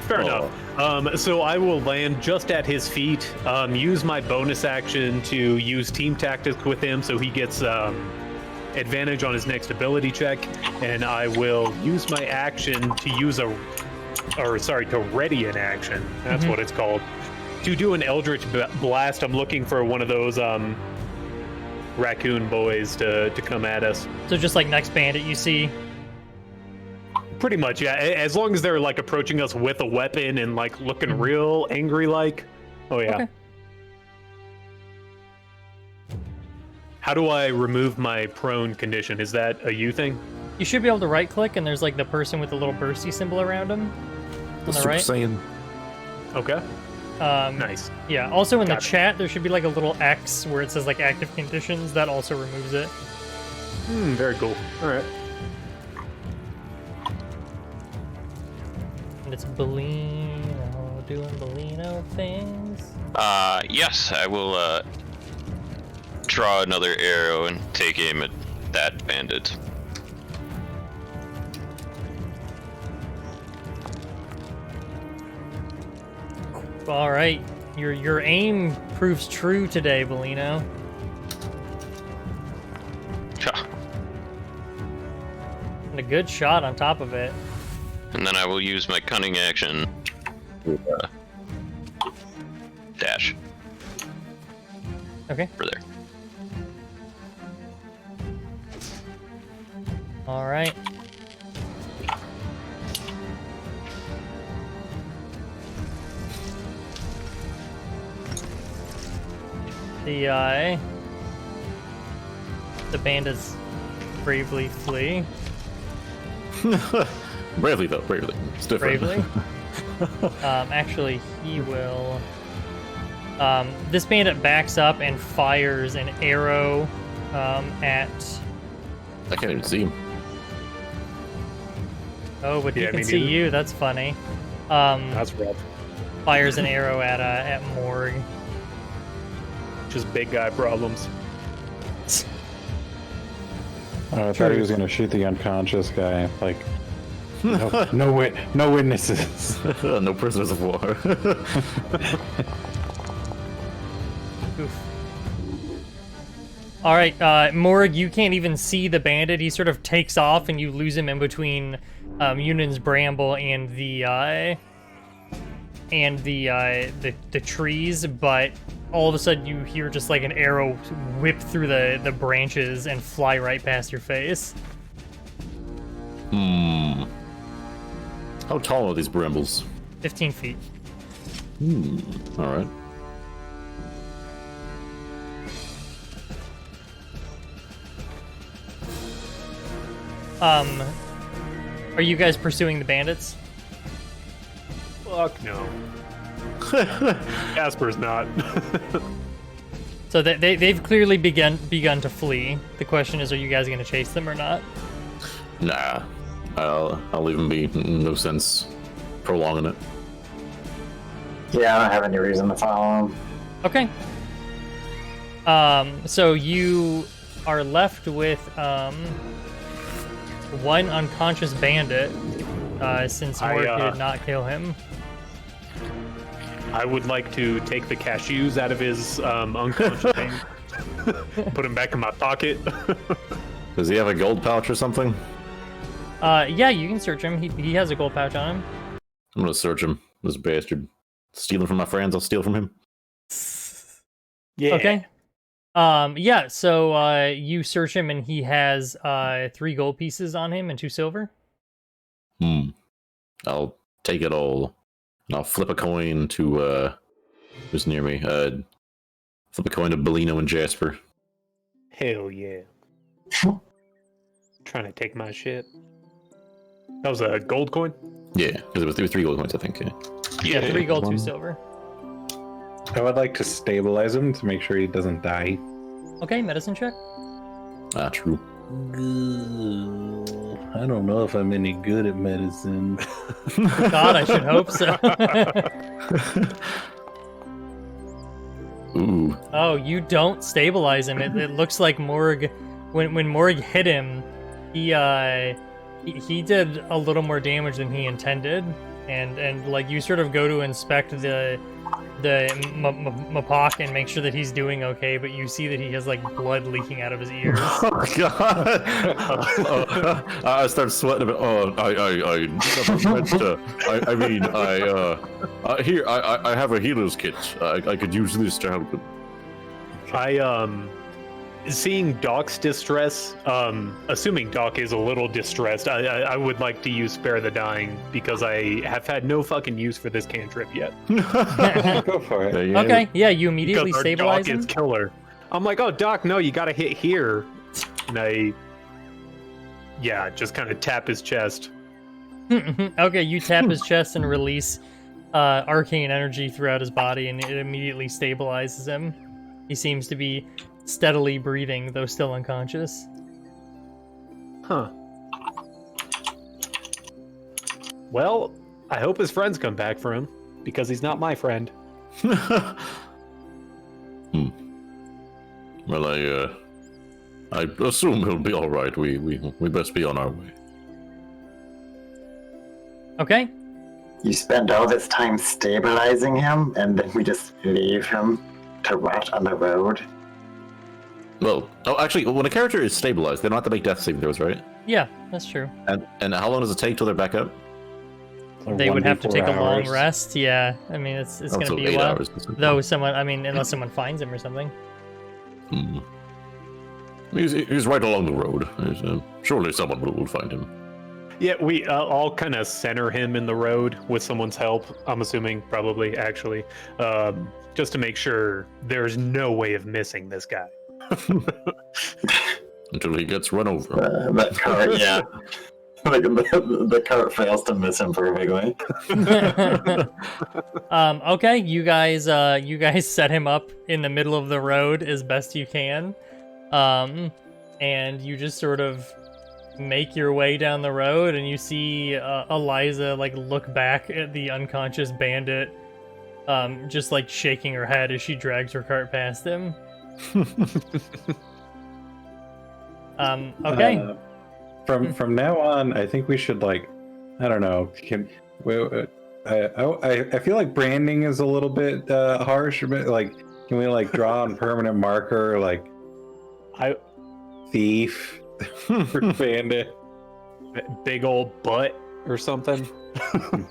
Fair enough. So I will land just at his feet, use my bonus action to use team tactics with him so he gets advantage on his next ability check, and I will use my action to use to ready an action. That's what it's called. To do an Eldritch Blast, I'm looking for one of those raccoon boys to come at us. So just like next bandit you see. Pretty much, yeah. As long as they're like approaching us with a weapon and like looking real angry like. Oh yeah. Okay. How do I remove my prone condition? Is that a you thing? You should be able to right click and there's like the person with the little bursty symbol around him. On the Super right. Saiyan. Okay. Nice. Yeah, also in the Got it. chat there should be like a little X where it says like active conditions. That also removes it. Very cool. All right. And it's Bellino doing Bellino things. Yes, I will draw another arrow and take aim at that bandit. All right, your aim proves true today, Bellino. Ha. And a good shot on top of it. And then I will use my cunning action to dash Okay. for there. All right. The bandits bravely flee. Bravely though, bravely. It's different. Bravely. Actually, he will. This bandit backs up and fires an arrow at. I can't even see him. Oh, but Yeah, he can me see neither. you. That's funny. That's rough. Fires an arrow at Morg. Just big guy problems. I thought he was going to shoot the unconscious guy. Like, no witnesses. No prisoners of war. Oof. All right, Morg, you can't even see the bandit. He sort of takes off, and you lose him in between Union's bramble and the trees. But all of a sudden, you hear just like an arrow whip through the branches and fly right past your face. How tall are these brambles? 15 feet. All right. Are you guys pursuing the bandits? Fuck no. Casper's not. So they've clearly begun to flee. The question is, are you guys going to chase them or not? Nah. I'll leave him be. No sense prolonging it. Yeah, I don't have any reason to follow him. Okay. So you are left with one unconscious bandit, since Morg did not kill him. I would like to take the cashews out of his unconscious hand. Put him back in my pocket. Does he have a gold pouch or something? Yeah, you can search him. He has a gold pouch on him. I'm gonna search him. This bastard. Stealing from my friends, I'll steal from him. Yeah. Okay. Yeah, so you search him and he has 3 gold pieces on him and 2 silver. I'll take it all. And I'll flip a coin to who's near me. Flip a coin to Bellino and Jasper. Hell yeah. Trying to take my shit. That was a gold coin? Yeah, because it was 3 gold coins, I think. Yeah. Yeah, 3 gold, 2 silver. I would like to stabilize him to make sure he doesn't die. Okay, medicine check. Ah, true. I don't know if I'm any good at medicine. God, I should hope so. Ooh. Oh, you don't stabilize him. It looks like Morg, when Morg hit him, he did a little more damage than he intended, and like you sort of go to inspect the Mapok and make sure that he's doing okay, but you see that he has like blood leaking out of his ears. Oh god! I start sweating a bit. Oh, I never meant to. Here, I have a healer's kit. I could use this to help him. Seeing Doc's distress, assuming Doc is a little distressed, I would like to use Spare the Dying because I have had no fucking use for this cantrip yet. Go for it. Okay, yeah, you immediately Because our stabilize Doc him. is killer. I'm like, oh, Doc, no, you gotta hit here. And just kind of tap his chest. Okay, you tap his chest and release arcane energy throughout his body, and it immediately stabilizes him. He seems to be steadily breathing, though still unconscious. Huh. Well, I hope his friends come back for him, because he's not my friend. Well, I assume he'll be all right. We best be on our way. Okay. You spend all this time stabilizing him, and then we just leave him to rot on the road? Well, actually, when a character is stabilized, they don't have to make death saving throws, right? Yeah, that's true. And how long does it take till they're back up? They would have to 1d4 take a long hours. rest. Yeah, I mean it's Oh, gonna so be a 8 while. hours. Though unless someone finds him or something. Hmm. He's right along the road. Surely someone will find him. Yeah, we all kind of center him in the road with someone's help, I'm assuming, probably, actually. Just to make sure there's no way of missing this guy. Until he gets run over. That cart, yeah. Like the cart fails to miss him perfectly. Okay, you guys set him up in the middle of the road as best you can, and you just sort of make your way down the road, and you see Eliza like look back at the unconscious bandit, just like shaking her head as she drags her cart past him. Okay. From now on, I think we should I don't know. I feel like branding is a little bit harsh. But can we draw on permanent marker thief for bandit? Big old butt or something. I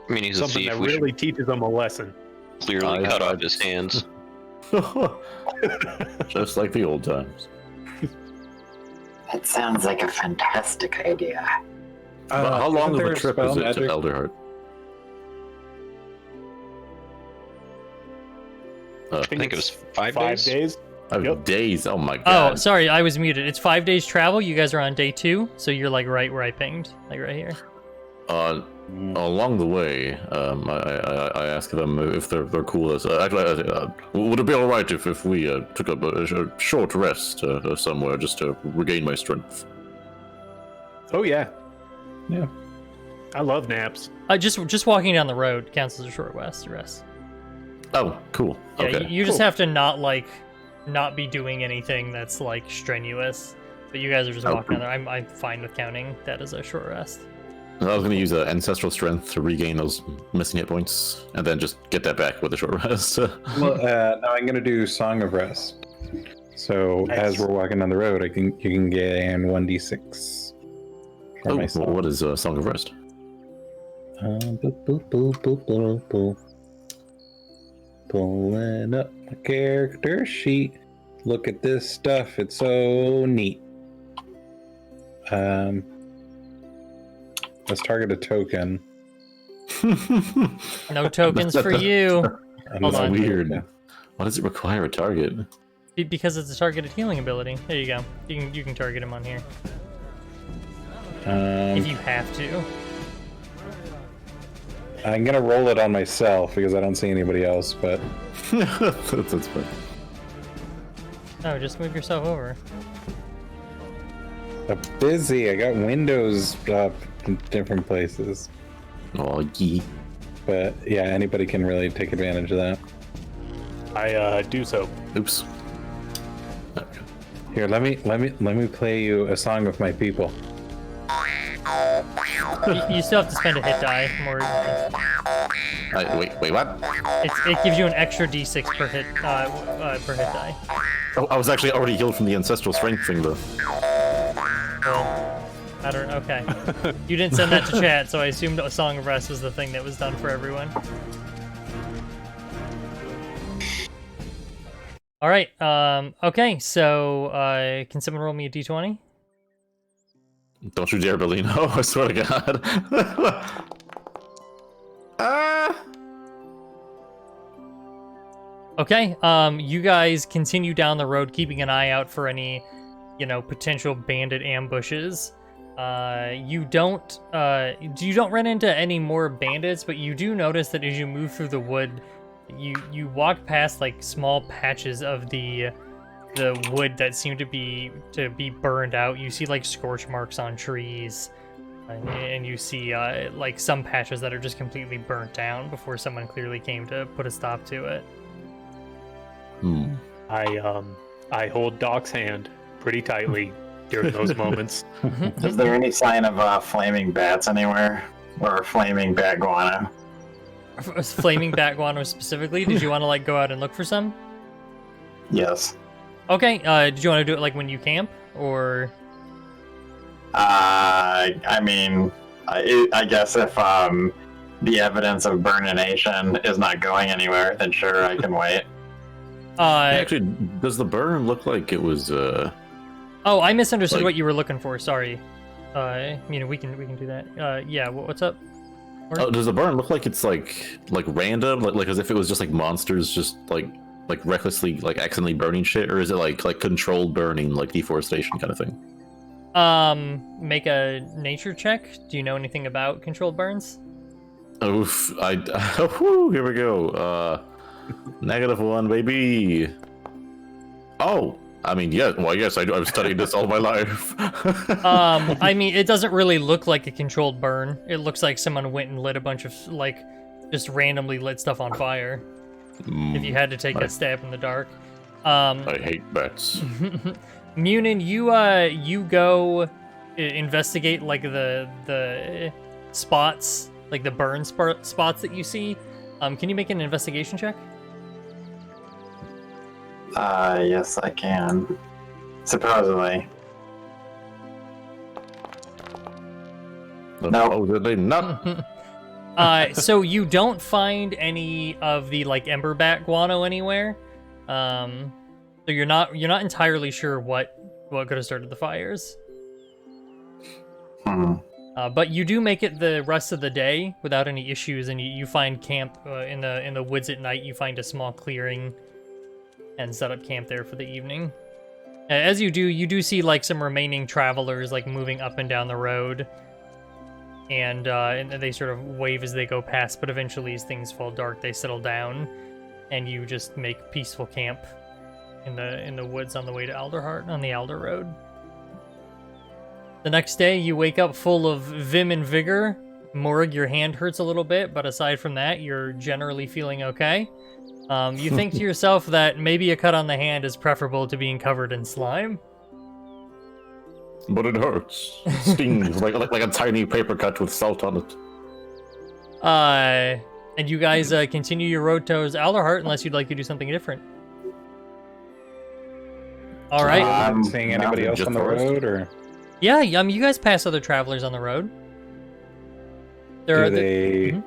mean, he's a Something thief. that We really teaches him a lesson. should clearly cut off his hands. Just like the old times. That sounds like a fantastic idea. How long isn't of there a trip spell is it magic? to Alderheart? I think it was 5 5 days. days. 5 Yep. days. Oh my Oh, god. sorry, I was muted. It's 5 days travel. You guys are on day 2, so you're like right where I pinged, like right here. Along the way, I asked them if they're cool as. Would it be all right if we took a short rest somewhere just to regain my strength? Oh yeah, Yeah. I love naps. Just walking down the road counts as a short rest. Oh, cool. Yeah, Okay. you just have to not be doing anything that's like strenuous. But you guys are just Oh, walking down there. I'm fine with counting that as a short rest. I was going to use ancestral strength to regain those missing hit points, and then just get that back with a short rest. Well, now I'm gonna do Song of Rest. So as we're walking down the road, you can gain 1d6 for Oh, myself. what is Song of Rest? Pulling up my character sheet. Look at this stuff. It's so neat. Let's target a token. No tokens for you. Hold That's on. weird. Why does it require a target? Because it's a targeted healing ability. There you go. You can target him on here if you have to. I'm gonna roll it on myself because I don't see anybody else. But That's fine. No, just move yourself over. I'm busy. I got windows up in different places. Oh, yee. But yeah, anybody can really take advantage of that. I do so. Oops. Okay. Here, let me play you a song of my people. You still have to spend a hit die. Wait, what? It gives you an extra d6 per hit die. Oh, I was actually already healed from the ancestral strength thing, though. Well, I don't. Okay. You didn't send that to chat, so I assumed a Song of Rest was the thing that was done for everyone. All right. Okay. So, can someone roll me a d20? Don't you dare, Bellino. I swear to God. Okay. You guys continue down the road, keeping an eye out for any, potential bandit ambushes. You don't run into any more bandits, but you do notice that as you move through the wood, you walk past like small patches of the wood that seem to be burned out. You see like scorch marks on trees, and you see like some patches that are just completely burnt down before someone clearly came to put a stop to it. I hold Doc's hand pretty tightly during those moments. Is there any sign of flaming bats anywhere? Or flaming bat guano? Flaming bat guano specifically? Did you want to like go out and look for some? Yes. Okay, did you want to do it like when you camp, or? I guess if the evidence of burnination is not going anywhere, then sure, I can wait. Actually, does the burn look like it was? Oh, I misunderstood what you were looking for. Sorry. We can do that. Yeah. What's up? Oh, does the burn look like it's like random, like as if it was just like monsters just like recklessly like accidentally burning shit, or is it like controlled burning, like deforestation kind of thing? Make a nature check. Do you know anything about controlled burns? Oof! Here we go. -1, baby. Oh, I mean, yeah. Well, yes, I do. I've studied this all my life. It doesn't really look like a controlled burn. It looks like someone went and lit a bunch of just randomly lit stuff on fire. If you had to take a stab in the dark. I hate bats. Munin, you go investigate like the spots, like the burn spots that you see. Can you make an investigation check? Yes, I can. Supposedly. No. Oh, did they not? So you don't find any of the like ember bat guano anywhere. So you're not entirely sure what could have started the fires. But you do make it the rest of the day without any issues, and you find camp in the woods at night. You find a small clearing and set up camp there for the evening. As you do see like some remaining travelers like moving up and down the road, and they sort of wave as they go past. But eventually, as things fall dark, they settle down, and you just make peaceful camp in the woods on the way to Alderheart on the Alder Road. The next day, you wake up full of vim and vigor. Morg, your hand hurts a little bit, but aside from that, you're generally feeling okay. You think to yourself that maybe a cut on the hand is preferable to being covered in slime. But it hurts. It stings like a tiny paper cut with salt on it. And you guys continue your road towards Alderheart unless you'd like to do something different. All right. Seeing anybody else on the road, or? Yeah, you guys pass other travelers on the road. Do they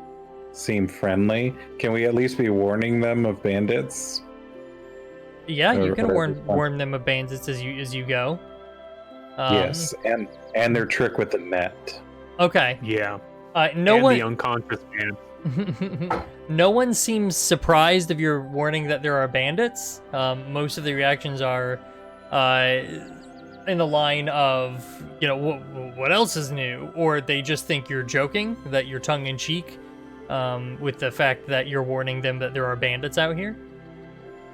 seem friendly? Can we at least be warning them of bandits? Yeah, you can warn them of bandits as you go. Yes, and their trick with the net. Okay. Yeah. The unconscious man. No one seems surprised of your warning that there are bandits. Most of the reactions are in the line of, what else is new? Or they just think you're joking, that you're tongue-in-cheek, with the fact that you're warning them that there are bandits out here.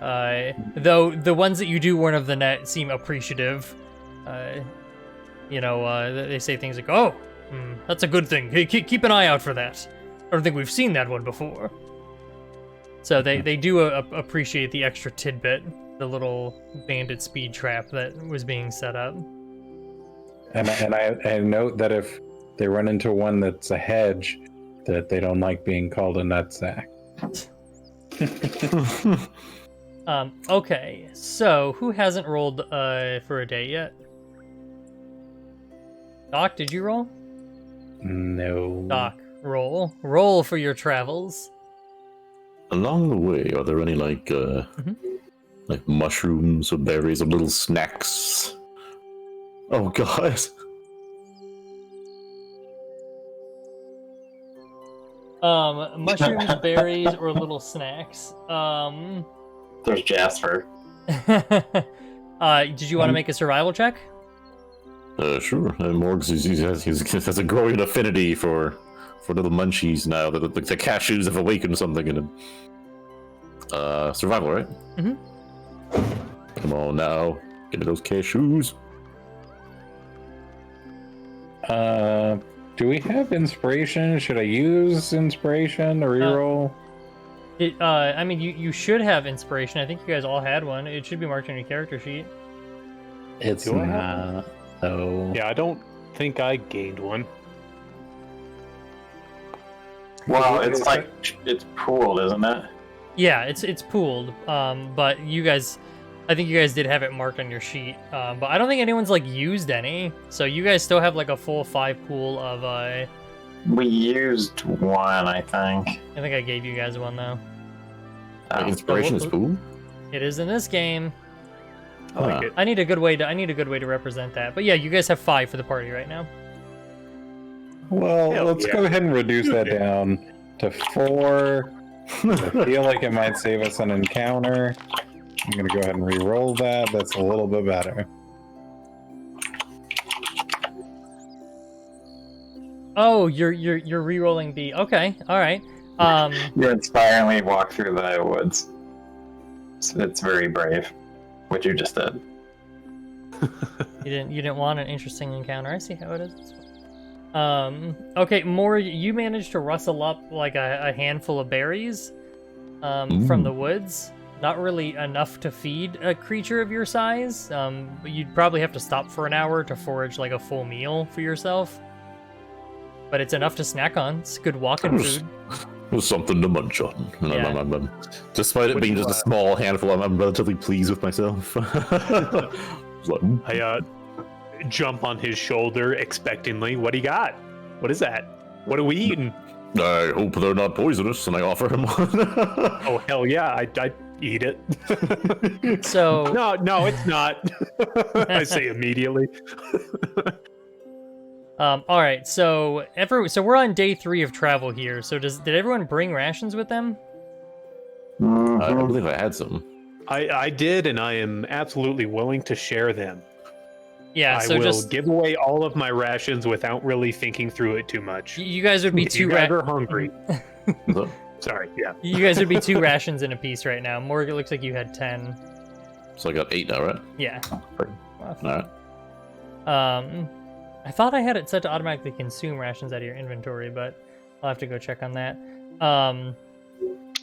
Though the ones that you do warn of the net seem appreciative. They say things like, "Oh, that's a good thing. Hey, keep an eye out for that. I don't think we've seen that one before." So they do appreciate the extra tidbit, the little bandit speed trap that was being set up. And I note that if they run into one that's a hedge, that they don't like being called a nutsack. Okay, so who hasn't rolled for a day yet? Doc, did you roll? No. Doc, roll. Roll for your travels. Along the way, are there any like mushrooms or berries or little snacks? Oh god. Mushrooms, berries, or little snacks. There's Jasper. Did you want to make a survival check? Sure. Morgs has a growing affinity for little munchies now that the cashews have awakened something in him. Survival, right? Come on now, get me those cashews. Do we have inspiration? Should I use inspiration or reroll? I mean, you should have inspiration. I think you guys all had one. It should be marked on your character sheet. It's Do I have not, though. Yeah, I don't think I gained one. Well, it's like it's pooled, isn't it? Yeah, it's pooled. But I think you guys did have it marked on your sheet. But I don't think anyone's like used any. So you guys still have like a full 5 pool of. We used one, I think. I think I gave you guys one though. Inspiration is cool. It is in this game. I like it. I need a good way to represent that. But yeah, you guys have 5 for the party right now. Well, Hell let's yeah. go ahead and reduce that down to 4. I feel like it might save us an encounter. I'm gonna go ahead and re-roll that. That's a little bit better. Oh, you're re-rolling the. Okay, all right. You inspiringly walk through the woods. So it's very brave, what you just did. You didn't want an interesting encounter. I see how it is. Okay, Maury, you managed to rustle up like a handful of berries from the woods. Not really enough to feed a creature of your size. But you'd probably have to stop for an hour to forage like a full meal for yourself. But it's enough to snack on. It's good walking food. There's something to munch on. And Yeah. Despite it being just a small handful, I'm relatively pleased with myself. It's like, I jump on his shoulder expectantly. What do you got? What is that? What are we eating? I hope they're not poisonous, and I offer him one. Oh hell yeah! I eat it. So No, it's not. I say immediately. all right, so we're on day 3 of travel here. So did everyone bring rations with them? I don't believe I had some. I did, and I am absolutely willing to share them. Yeah, I so will just give away all of my rations without really thinking through it too much. you guys would be If you guys are hungry. Sorry, yeah. You guys would be 2 rations in a piece right now. Morgan, it looks like you had 10. So I got 8 now, right? Yeah. Alright. I thought I had it set to automatically consume rations out of your inventory, but I'll have to go check on that.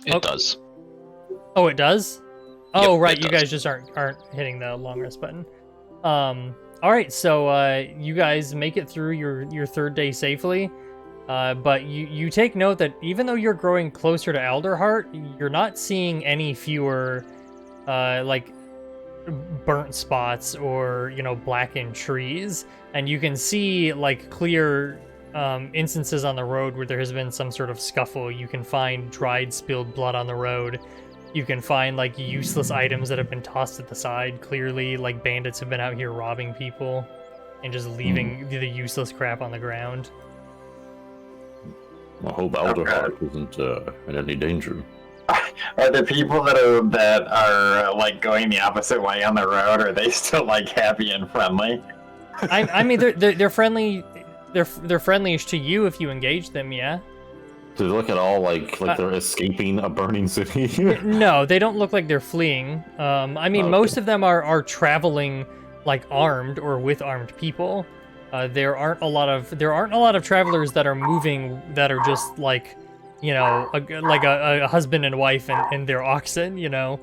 It does. Oh, it does? Oh, Yep, right. it You does. guys just aren't hitting the long rest button. All right. So you guys make it through your 3rd day safely. But you take note that even though you're growing closer to Alderheart, you're not seeing any fewer like burnt spots or blackened trees, and you can see like clear instances on the road where there has been some sort of scuffle. You can find dried spilled blood on the road. You can find like useless items that have been tossed at the side. Clearly, like bandits have been out here robbing people and just leaving the useless crap on the ground. I hope Alderheart isn't in any danger. Are the people that are like going the opposite way on the road? Are they still like happy and friendly? I mean, they're friendly. They're friendly-ish to you if you engage them. Yeah. Do they look at all like they're escaping a burning city? No, they don't look like they're fleeing. I mean, most of them are traveling like armed or with armed people. There aren't a lot of travelers that are moving that are just like, you know, a husband and wife and their oxen. You know,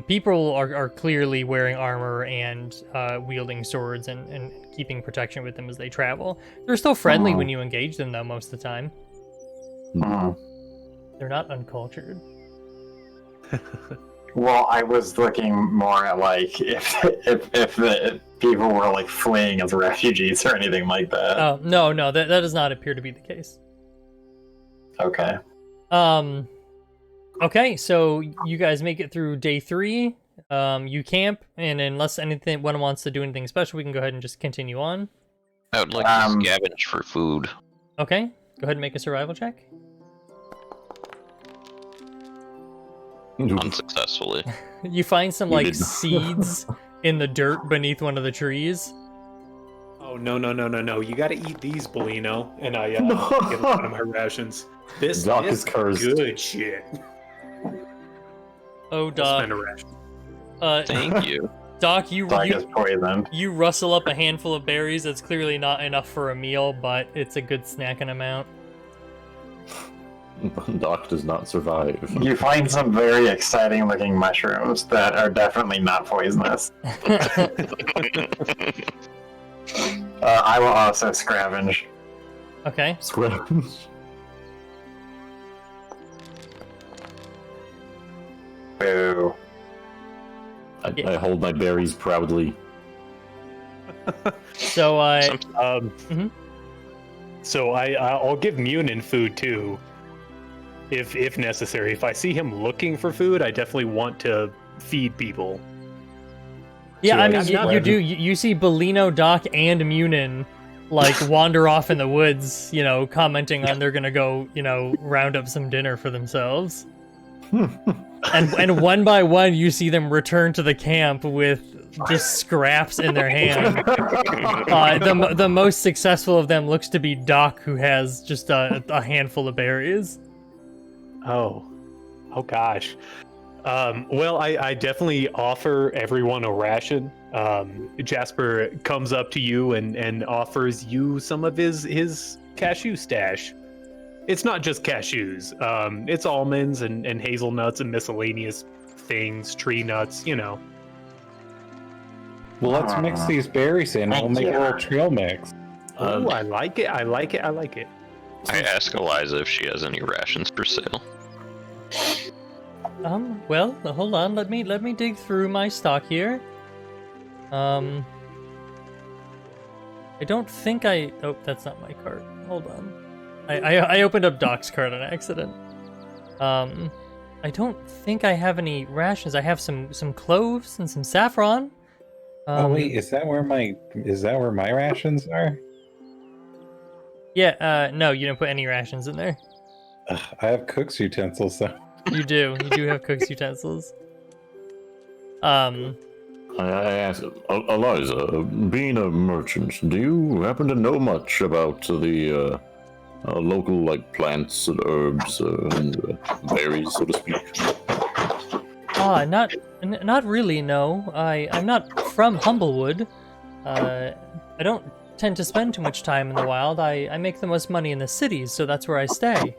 people are clearly wearing armor and wielding swords and keeping protection with them as they travel. They're still friendly when you engage them, though, most of the time. They're not uncultured. Well, I was looking more at like if the people were like fleeing as refugees or anything like that. Oh no, that does not appear to be the case. Okay. Okay, so you guys make it through day 3. You camp, and unless one wants to do anything special, we can go ahead and just continue on. I would like to scavenge for food. Okay, go ahead and make a survival check. Unsuccessfully. You find some like seeds in the dirt beneath one of the trees. Oh no! You got to eat these, Bolino, and I get one of my rations. This Doc is is cursed. good shit. Oh, I'll Doc. spend a ration. Thank you. Doc, you poison. You rustle up a handful of berries. That's clearly not enough for a meal, but it's a good snacking amount. Doc does not survive. You find some very exciting looking mushrooms that are definitely not poisonous. I will also scavenge. Okay. Scavenge. Boo. I hold my berries proudly. So So I'll give Munin food too, if necessary. If I see him looking for food, I definitely want to feed people. yeah, So, I like, mean, you do. You see Bolino, Doc, and Munin like wander off in the woods, you know, commenting on they're gonna go, you know, round up some dinner for themselves. and one by one, you see them return to the camp with just scraps in their hand. The most successful of them looks to be Doc, who has just a handful of berries. Oh gosh. Well, I definitely offer everyone a ration. Jasper comes up to you and offers you some of his cashew stash. It's not just cashews. It's almonds and hazelnuts and miscellaneous things, tree nuts, you know. Well, let's mix these berries in. We'll make a little trail mix. Oh, I like it. I ask Eliza if she has any rations for sale. Well, hold on. Let me dig through my stock here. I don't think oh, that's not my cart. Hold on. I opened up Doc's cart on accident. I don't think I have any rations. I have some cloves and some saffron. Oh wait, is that where my rations are? Yeah, no, you didn't put any rations in there. I have cook's utensils, so. You do have cook's utensils. I asked Eliza, being a merchant, do you happen to know much about the local like plants and herbs and berries, so to speak? Not really. No, I'm not from Humblewood. I don't tend to spend too much time in the wild. I make the most money in the cities, so that's where I stay.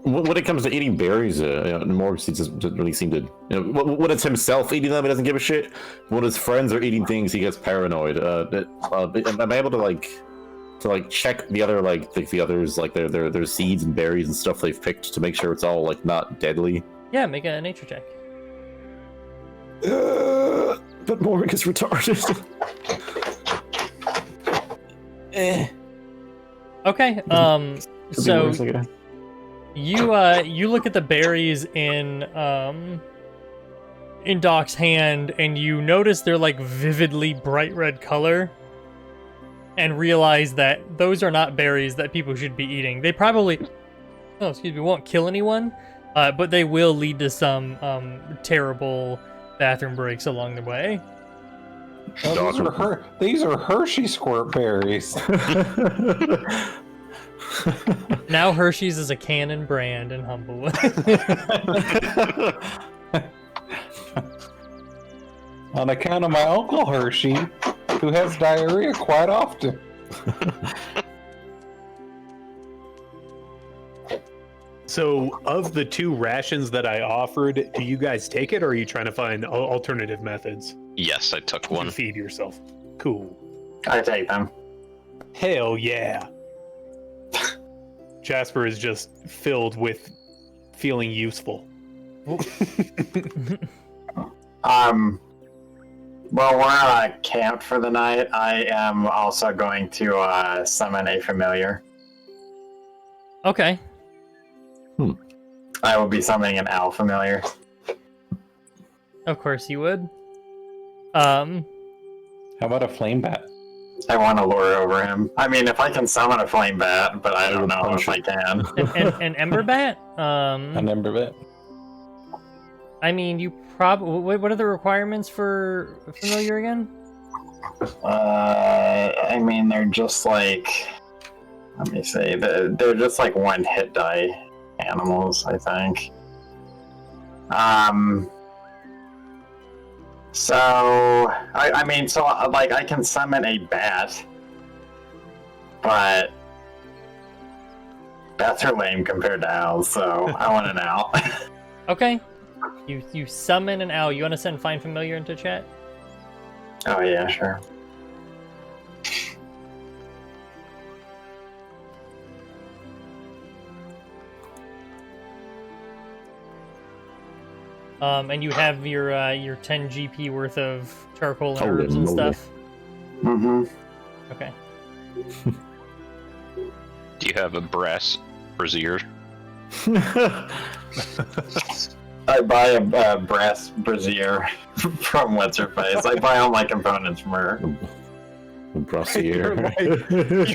When it comes to eating berries, Morg doesn't really seem to. When it's himself eating them, he doesn't give a shit. When his friends are eating things, he gets paranoid. Am I able to check the other the others their seeds and berries and stuff they've picked to make sure it's all like not deadly? Yeah, make a nature check. But Morg is retarded. Okay. So you look at the berries in Doc's hand, and you notice they're like vividly bright red color, and realize that those are not berries that people should be eating. They probably, won't kill anyone, but they will lead to some terrible bathroom breaks along the way. Oh, these are Hershey squirt berries. Now Hershey's is a canon brand in Humblewood. On account of my Uncle Hershey, who has diarrhea quite often. So, of the 2 rations that I offered, do you guys take it, or are you trying to find alternative methods Yes, I took to one. feed yourself? Cool. I take them. Hell yeah. Jasper is just filled with feeling useful. Well, we're camped for the night. I am also going to summon a familiar. Okay. I will be summoning an owl familiar. Of course you would. How about a flame bat? I want to lure over him. I mean, if I can summon a flame bat, but I don't know if I can. An ember bat? An ember bat? I mean, you probably. What are the requirements for familiar again? I mean, they're just like. Let me see. They're just like 1 hit die animals, I think. So I mean, so like I can summon a bat, but bats are lame compared to owls. So I want an owl. Okay. You summon an owl. You want to send Find Familiar into chat? Oh yeah, sure. And you have your 10 GP worth of charcoal and Holy herbs and moly. stuff. Mm-hmm. Okay. Do you have a brass brazier? I buy a brass brazier from What's Her Face. I buy all my components from her. Brassiere.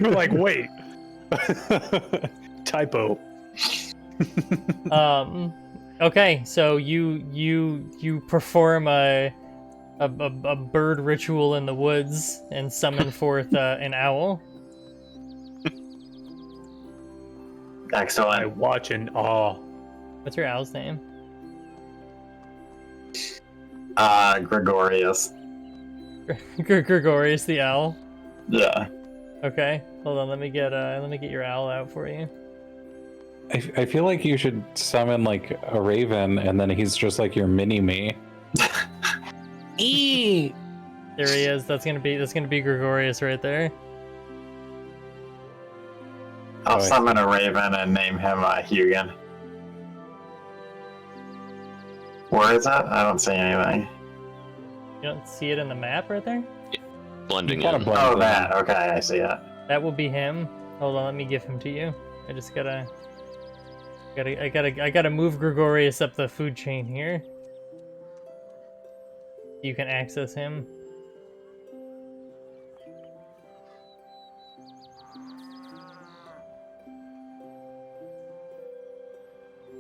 You're like, wait. Typo. Okay, so you perform a bird ritual in the woods and summon forth an owl. I Excellent. watch in awe. What's your owl's name? Gregorius. Gregorius the owl. Yeah. Okay, hold on. Let me get your owl out for you. I feel like you should summon like a raven, and then he's just like your mini me. There he is. That's gonna be Gregorius right there. I'll Oh, I summon a raven and name him Hugin. Where is that? I don't see anything. You don't see it in the map right there? Blending Kind in. of blends Oh, in. that. Okay, I see it. That will be him. Hold on, let me give him to you. I just gotta move Gregorius up the food chain here. You can access him.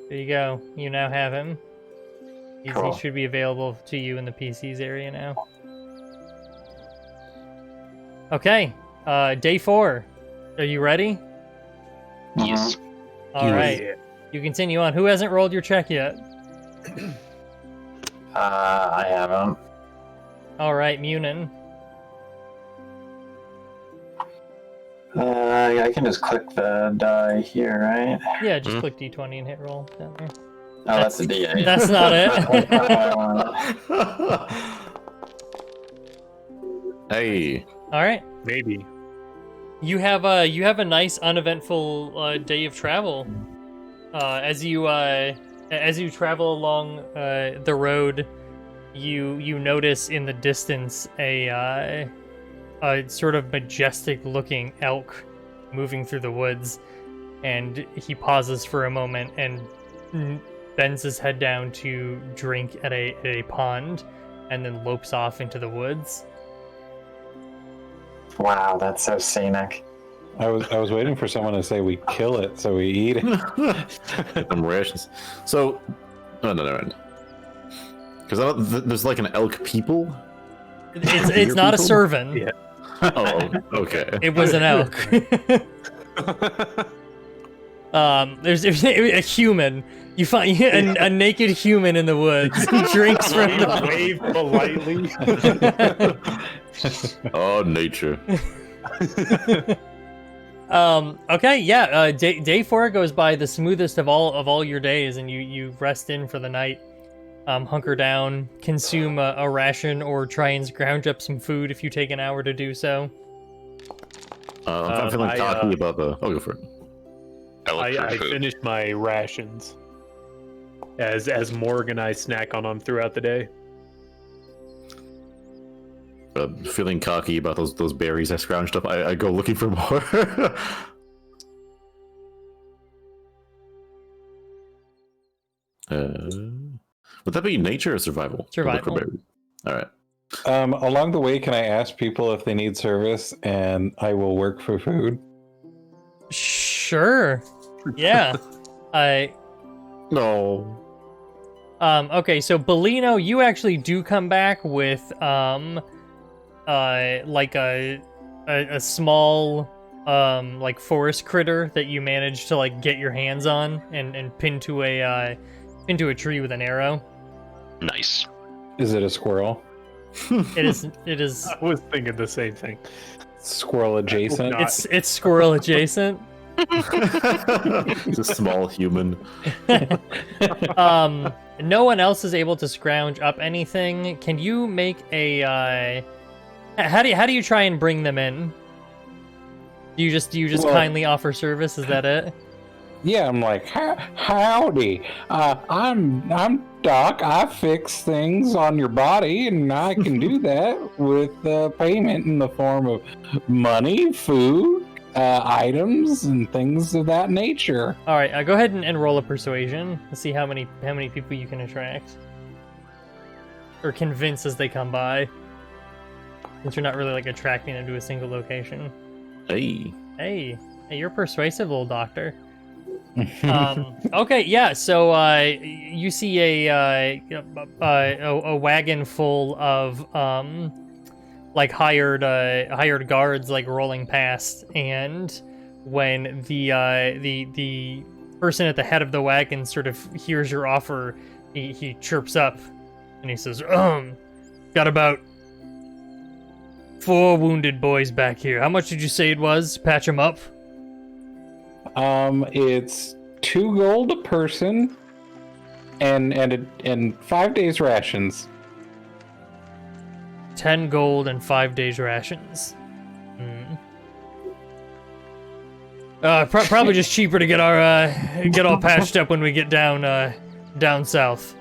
There you go. You now have him. Cool. He should be available to you in the PCs area now. Okay. Day 4. Are you ready? Yes. All right. You continue on. Who hasn't rolled your check yet? I haven't. All right, Munin. I can just click the die here, right? Yeah, just click D20 and hit roll down there. Oh, that's a D8. That's not it. Hey. All right. Maybe. You have a nice uneventful day of travel. As you travel along the road, you notice in the distance a sort of majestic looking elk moving through the woods, and he pauses for a moment and bends his head down to drink at a pond, and then lopes off into the woods. Wow, that's so scenic. I was waiting for someone to say we kill it, so we eat it. Them rations. So, no. Because there's like an elk people. It's not a servant. Yeah. Oh, okay. It was an elk. There's a human. You find a naked human in the woods. He drinks from the Wave politely. Oh, nature. Okay, yeah. Day 4 goes by the smoothest of all your days, and you rest in for the night. Hunker down, consume a ration, or try and scrounge up some food if you take an hour to do so. I'm feeling cocky about the. I'll go for it. I finished my rations. As Morg and I snack on them throughout the day. Feeling cocky about those berries I scrounged up. I go looking for more. Would that be nature or survival? Survival. Look for berries. All right. Along the way, can I ask people if they need service, and I will work for food? Sure. Yeah. No. Okay, so Bellino, you actually do come back with like a small like forest critter that you managed to like get your hands on and pin to a tree with an arrow. Nice. Is it a squirrel? It is I was thinking the same thing. Squirrel adjacent? it's squirrel adjacent. It's a small human. No one else is able to scrounge up anything. Can you make a how do you try and bring them in? Do you just Well, kindly offer service? Is that it? Yeah, I'm like, howdy. I'm Doc. I fix things on your body, and I can do that with payment in the form of money, food, items, and things of that nature. All right, go ahead and roll a persuasion. Let's see how many people you can attract or convince as they come by. Since you're not really like attracting them to a single location. Hey, you're persuasive, little doctor. Okay, yeah. So you see a wagon full of like hired guards like rolling past, and when the person at the head of the wagon sort of hears your offer, he chirps up and he says, got about 4 wounded boys back here. How much did you say it was? Patch them up. It's 2 gold a person, and 5 days rations. 10 gold and 5 days rations. Probably just cheaper to get our get all patched up when we get down south.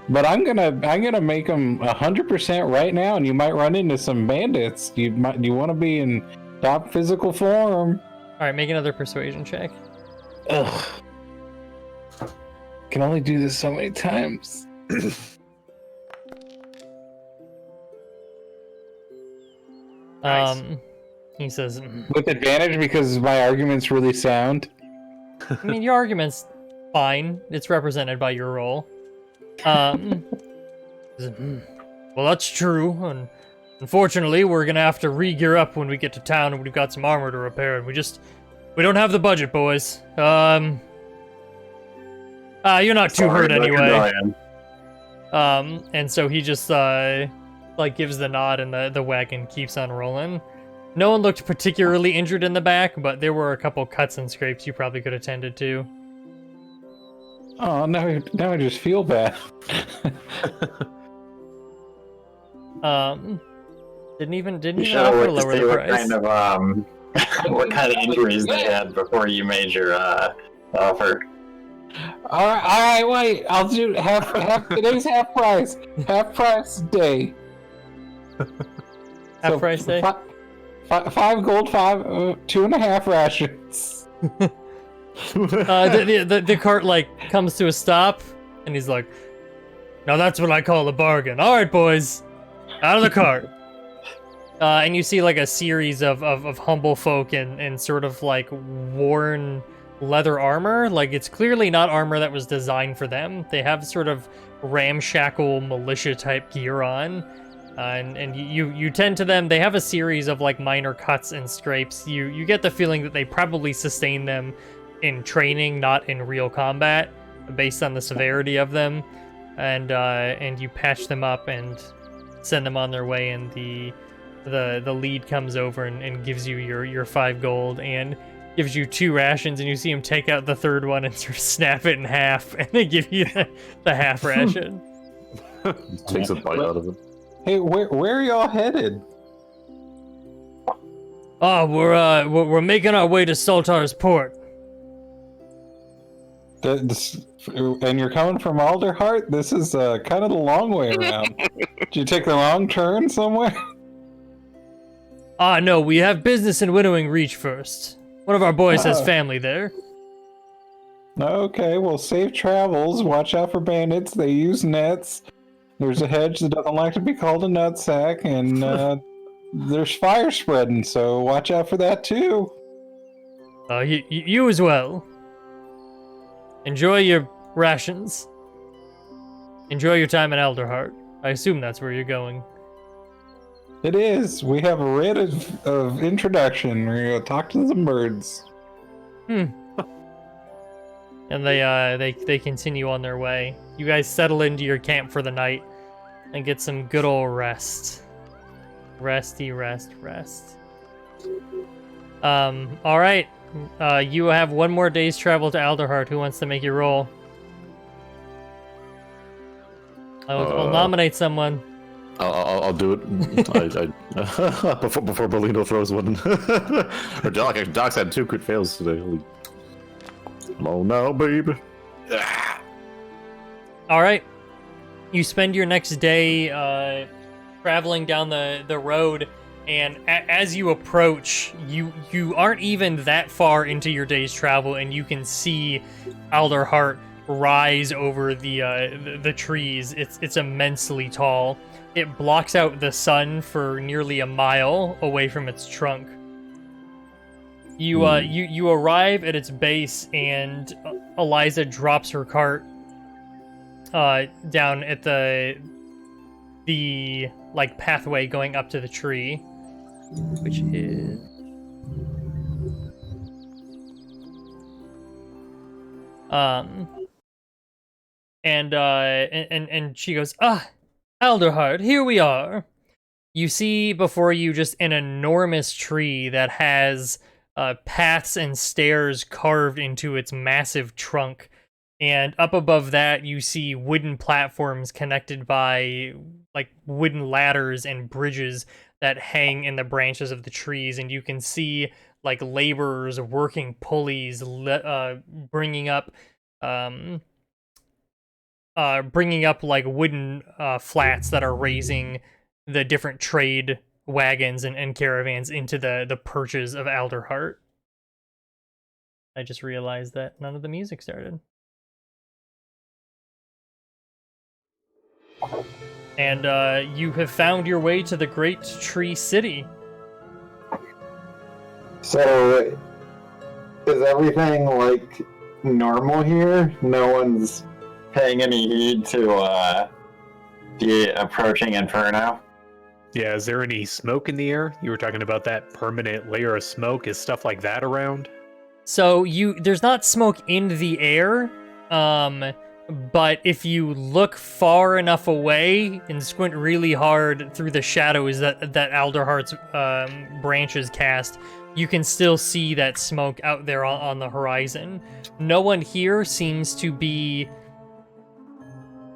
But I'm gonna make them 100% right now, and you might run into some bandits. You want to be in top physical form. All right, make another persuasion check. Ugh. Can only do this so many times. Nice. He says, With advantage because my argument's really sound. I mean, your argument's fine. It's represented by your role. Well, that's true, and unfortunately, we're gonna have to re-gear up when we get to town, and we've got some armor to repair, and we don't have the budget, boys. You're not too hurt anyway. And so he just like gives the nod, and the wagon keeps on rolling. No one looked particularly injured in the back, but there were a couple cuts and scrapes you probably could have tended to. Oh, now I just feel bad. Didn't even You offer to should lower see the what price. kind of what kind of injuries they had before you made your offer. All right, wait. I'll do half. Today's half price. Half price day. Half price day? 5 gold, 2.5 rations. The cart like comes to a stop, and he's like, "Now that's what I call a bargain." All right, boys, out of the cart. And you see like a series of humble folk in sort of like worn leather armor. Like it's clearly not armor that was designed for them. They have sort of ramshackle militia type gear on, And you tend to them. They have a series of like minor cuts and scrapes. You get the feeling that they probably sustain them in training, not in real combat, based on the severity of them. And you patch them up and send them on their way. And the lead comes over and gives you your 5 gold and gives you 2 rations. And you see him take out the 3rd one and sort of snap it in half, and they give you the half ration. Takes a bite out of it. Hey, where are y'all headed? Oh, we're making our way to Saltar's port. And you're coming from Alderheart? This is kind of the long way around. Did you take the wrong turn somewhere? No, we have business in Winnowing Reach first. One of our boys has family there. Okay, well, safe travels. Watch out for bandits. They use nets. There's a hedge that doesn't like to be called a nutsack, and there's fire spreading, so watch out for that too. You as well. Enjoy your rations. Enjoy your time in Alderheart. I assume that's where you're going. It is. We have a writ of introduction. We're going to talk to some birds. And they continue on their way. You guys settle into your camp for the night and get some good old rest. Rest. All right. You have 1 more day's travel to Alderheart. Who wants to make your roll? I'll nominate someone. I'll do it. Before Bolino throws one. Or Doc's had 2 crit fails today. Oh no, baby. All right. You spend your next day traveling down the road, and as you approach, you aren't even that far into your day's travel, and you can see Alderheart rise over the trees. It's immensely tall. It blocks out the sun for nearly a mile away from its trunk. You arrive at its base, and Eliza drops her cart down at the like pathway going up to the tree, which is and she goes, Alderheart, here we are. You see before you just an enormous tree that has paths and stairs carved into its massive trunk. And up above that, you see wooden platforms connected by like wooden ladders and bridges that hang in the branches of the trees. And you can see like laborers working pulleys, bringing up like wooden flats that are raising the different trade wagons and caravans into the perches of Alderheart. I just realized that none of the music started. And you have found your way to the Great Tree City. So, is everything like normal here? No one's paying any heed to the approaching inferno? Yeah, is there any smoke in the air? You were talking about that permanent layer of smoke. Is stuff like that around? So there's not smoke in the air, but if you look far enough away and squint really hard through the shadows that Alderheart's branches cast, you can still see that smoke out there on the horizon. No one here seems to be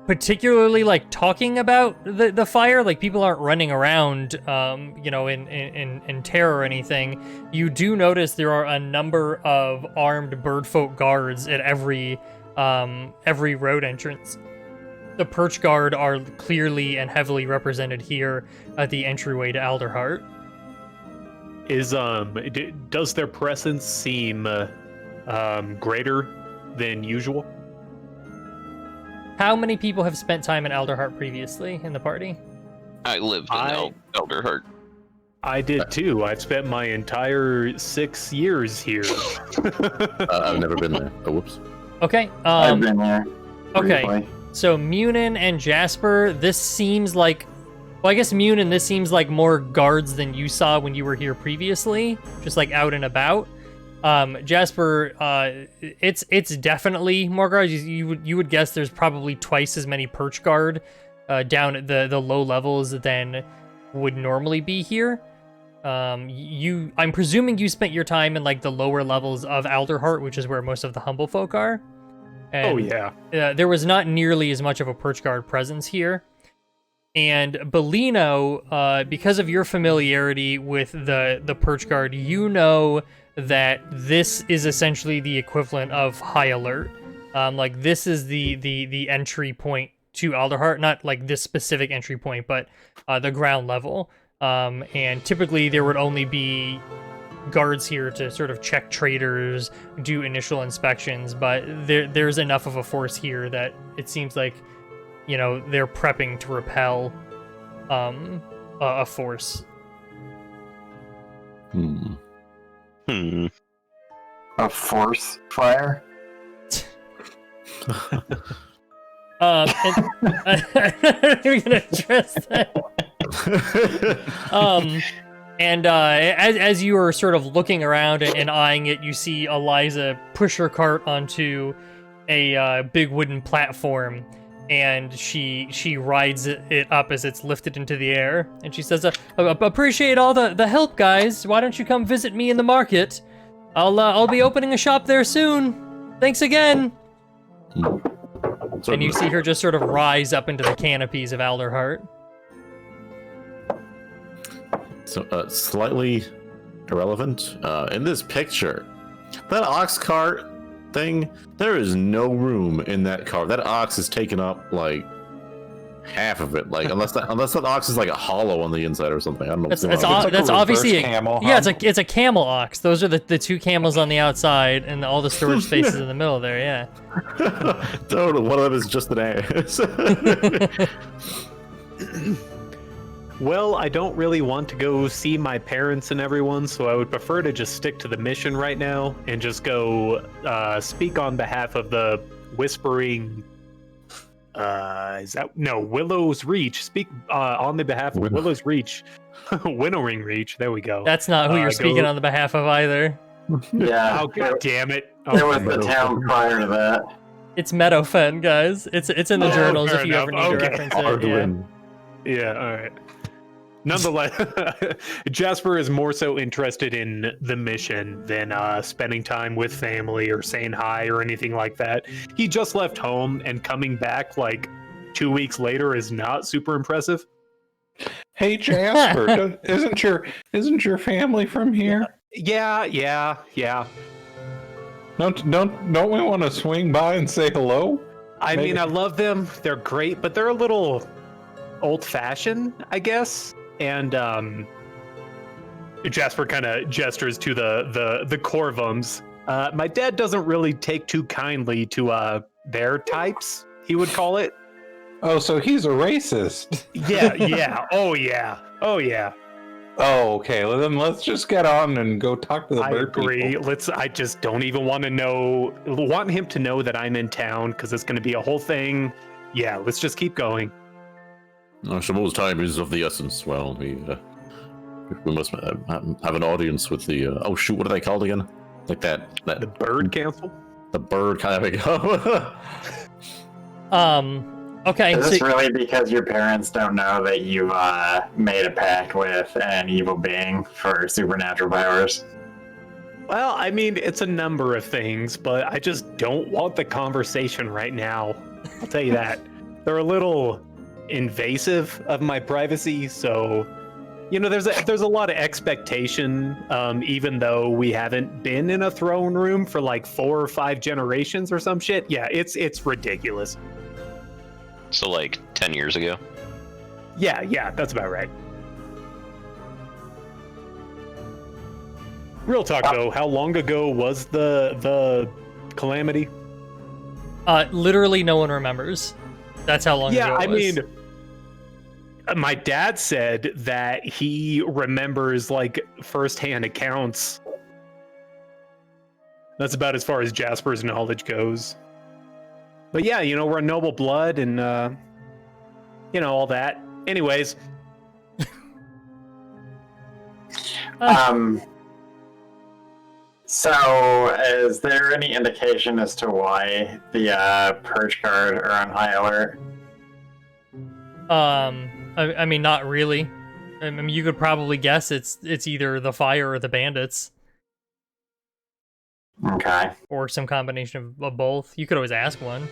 particularly like talking about the fire. Like people aren't running around in terror or anything. You do notice there are a number of armed birdfolk guards at every road entrance. The perch guard are clearly and heavily represented here at the entryway to Alderheart. Does their presence seem greater than usual? How many people have spent time in Alderheart previously in the party? I lived in Alderheart. I did too. I've spent my entire 6 years here. I've never been there. Oh, whoops. Okay. I've been there. Okay. Briefly. So Munin and Jasper, this seems like Well, I guess Mune, and this seems like more guards than you saw when you were here previously, just like out and about. Jasper, it's definitely more guards. You would guess there's probably twice as many perch guard down at the low levels than would normally be here. I'm presuming you spent your time in like the lower levels of Alderheart, which is where most of the humble folk are. And, Oh yeah. there was not nearly as much of a perch guard presence here. And Bellino, because of your familiarity with the perch guard, you know that this is essentially the equivalent of high alert. Like this is the entry point to Alderheart, not like this specific entry point, but the ground level. And typically there would only be guards here to sort of check traders, do initial inspections, but there's enough of a force here that it seems like, you know, they're prepping to repel a force. A force fire? And I'm gonna address that. As you are sort of looking around and eyeing it, you see Eliza push her cart onto a big wooden platform, and she rides it up as it's lifted into the air, and she says, "Appreciate all the help, guys. Why don't you come visit me in the market? I'll be opening a shop there soon. Thanks again." And you see her just sort of rise up into the canopies of Alderheart. So, slightly irrelevant. In this picture, that ox cart thing, there is no room in that cart. That ox is taking up like half of it. Like unless that ox is like a hollow on the inside or something. I don't know. That's obviously a camel. Yeah, it's a camel ox. Those are the two camels on the outside and all the storage spaces in the middle there. Yeah. Totally. One of them is just an ass. Well, I don't really want to go see my parents and everyone, so I would prefer to just stick to the mission right now and just go speak on behalf of the Whispering. Willow's Reach? Speak on the behalf of Willow's Reach. Winnowing Reach. There we go. That's not who you're speaking on the behalf of either. Yeah. Oh, god damn it. There was the town prior to that. It's Meadowfen, guys. It's in the journals if you ever need to reference it. Yeah, alright. Nonetheless, Jasper is more so interested in the mission than spending time with family or saying hi or anything like that. He just left home, and coming back like 2 weeks later is not super impressive. Hey Jasper, isn't your family from here? Yeah. Don't we want to swing by and say hello? I mean, I love them. They're great, but they're a little old-fashioned, I guess. And Jasper kind of gestures to the Corvums. My dad doesn't really take too kindly to their types, he would call it. Oh, so he's a racist. Yeah. Oh, yeah. Oh, okay. Well, then let's just get on and go talk to the bird people. I just don't even want him to know that I'm in town, because it's going to be a whole thing. Yeah, let's just keep going. Shamu's time is of the essence. Well, we must have an audience with the. Oh shoot! What are they called again? Like that. The bird council. The bird kind of go. Okay. Is this really because your parents don't know that you've made a pact with an evil being for supernatural powers? Well, I mean, it's a number of things, but I just don't want the conversation right now. I'll tell you that. They're a little invasive of my privacy, so there's a lot of expectation, even though we haven't been in a throne room for like 4 or 5 generations or some shit. Yeah, it's ridiculous. So like 10 years ago? Yeah, that's about right. Real talk though, how long ago was the calamity? Literally no one remembers. That's how long ago it was. Yeah, I mean, my dad said that he remembers like firsthand accounts. That's about as far as Jasper's knowledge goes. But yeah, we're a noble blood and all that. Anyways, So, is there any indication as to why the purge guard are on high alert? I mean, not really. I mean, you could probably guess it's either the fire or the bandits, Okay. or some combination of both. You could always ask one.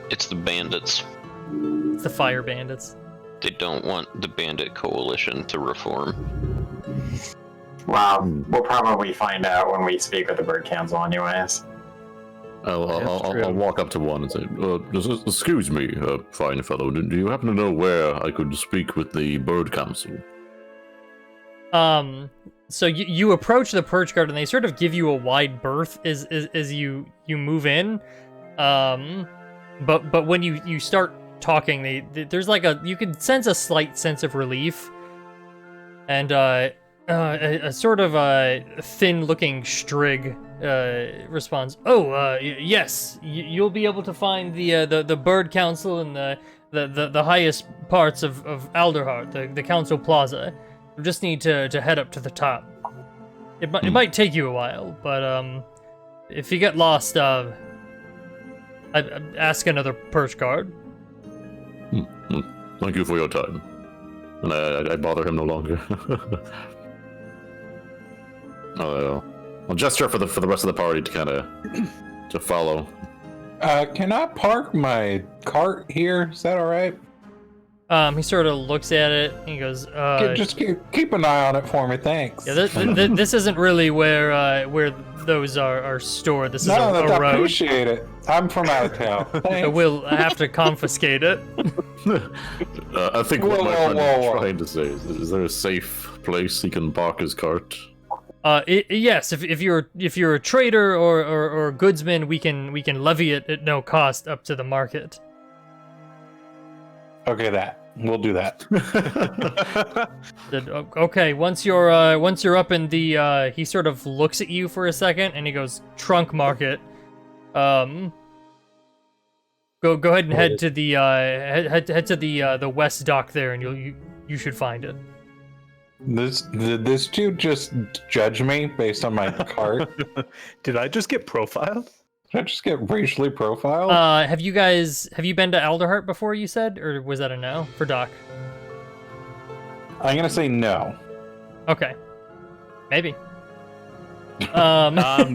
It's the bandits. It's the fire bandits. They don't want the bandit coalition to reform. Well, we'll probably find out when we speak with the Bird Council anyways. I'll walk up to one and say, excuse me, fine fellow, do you happen to know where I could speak with the Bird Council? So you approach the perch guard and they sort of give you a wide berth as you move in. But when you start talking, there's like you can sense a slight sense of relief, and a sort of a thin-looking Strig responds. Oh, yes, you'll be able to find the Bird Council in the highest parts of Alderheart, the Council Plaza. You just need to head up to the top. It might take you a while, but if you get lost, I'd ask another perch guard. Thank you for your time. And I bother him no longer. I'll gesture for the rest of the party to kind of to follow. Can I park my cart here? Is that all right? He sort of looks at it and he goes, Just keep an eye on it for me, thanks. Yeah, this isn't really where those are stored. This is a I road. appreciate it. I'm from out of town. So Thanks. we'll have to confiscate it. I think what my friend is trying to say is there a safe place he can park his cart? Yes, if you're a trader or a goodsman, we can levy it at no cost up to the market. Okay, we'll do that. Okay, once you're up in the he sort of looks at you for a second and he goes, trunk market. Go ahead and head to the head to the west dock there, and you should find it. Did this dude just judge me based on my cart? Did I just get profiled? Did I just get racially profiled? Have you been to Alderheart before, you said, or was that a no for Doc? I'm gonna say no. Okay, maybe. Don't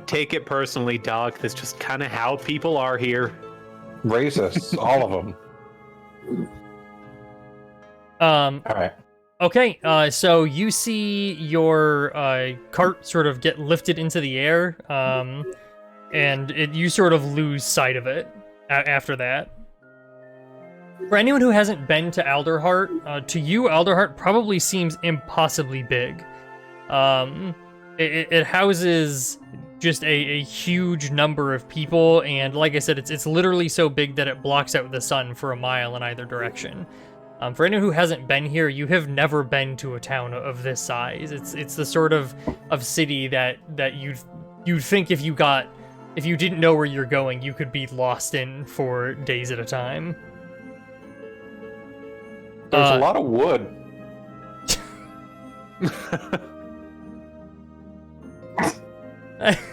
take it personally, Doc. That's just kind of how people are here. Racists, all of them. All right. Okay, so you see your cart sort of get lifted into the air, and you sort of lose sight of it after that. For anyone who hasn't been to Alderheart, to you, Alderheart probably seems impossibly big. It houses just a huge number of people, and like I said, it's literally so big that it blocks out the sun for a mile in either direction. For anyone who hasn't been here, you have never been to a town of this size. It's the sort of city that you'd think if you didn't know where you're going, you could be lost in for days at a time. There's a lot of wood.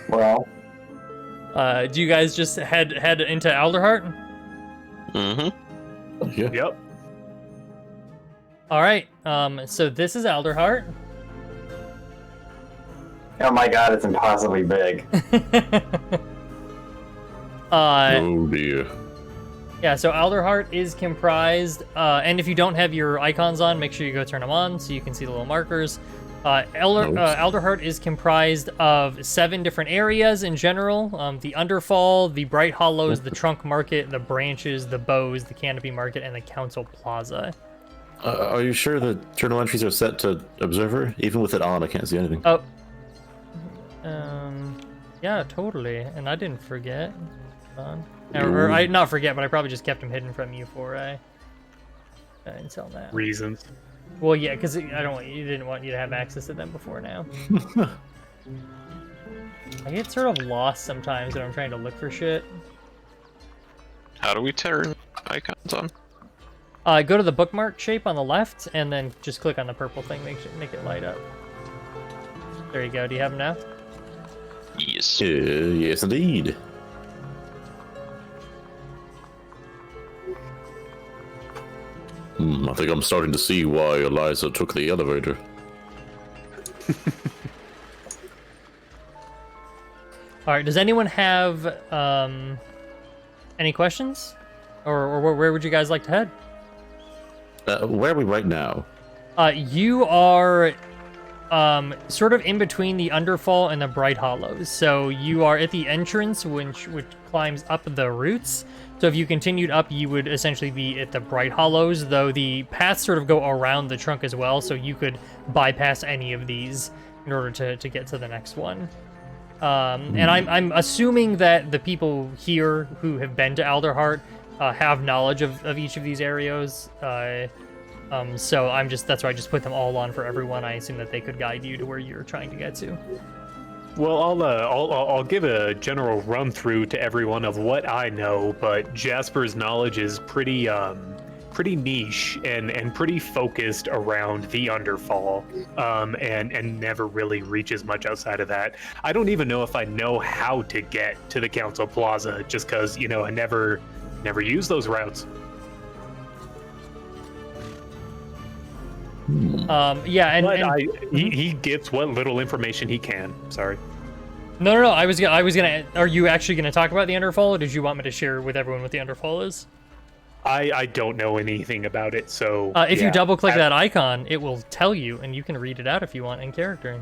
Well, do you guys just head into Alderheart? Mm-hmm. Yeah. Yep. All right. So this is Alderheart. oh my god, it's impossibly big. Oh dear. Yeah, so Alderheart is comprised, and if you don't have your icons on, make sure you go turn them on so you can see the little markers. Alderheart is comprised of 7 different areas in general. The Underfall, the Bright Hollows, the Trunk Market, the Branches, the Bows, the Canopy Market, and the Council Plaza. Are you sure the journal entries are set to Observer? Even with it on, I can't see anything. Oh. Yeah, totally. And I didn't forget. Or I not forget, but I probably just kept them hidden from you for until now. Reasons. Well, yeah, because I didn't want you to have access to them before now. I get sort of lost sometimes when I'm trying to look for shit. How do we turn icons on? Go to the bookmark shape on the left, and then just click on the purple thing. Make it light up. There you go. Do you have them now? Yes. Yes, indeed. I think I'm starting to see why Eliza took the elevator. All right. Does anyone have any questions, or where would you guys like to head? Where are we right now? You are sort of in between the Underfall and the Bright Hollows. So you are at the entrance, which climbs up the roots. So if you continued up, you would essentially be at the Bright Hollows, though the paths sort of go around the trunk as well, so you could bypass any of these in order to get to the next one. And I'm assuming that the people here who have been to Alderheart have knowledge of each of these areas. So that's why I just put them all on for everyone. I assume that they could guide you to where you're trying to get to. Well, I'll give a general run through to everyone of what I know, but Jasper's knowledge is pretty niche and pretty focused around the Underfall, and never really reaches much outside of that. I don't even know if I know how to get to the Council Plaza, just because I never use those routes. Yeah, But he gets what little information he can. Sorry. No. I was gonna. Are you actually gonna talk about the Underfall, or did you want me to share with everyone what the Underfall is? I don't know anything about it, so if you double click that icon, it will tell you, and you can read it out if you want in character.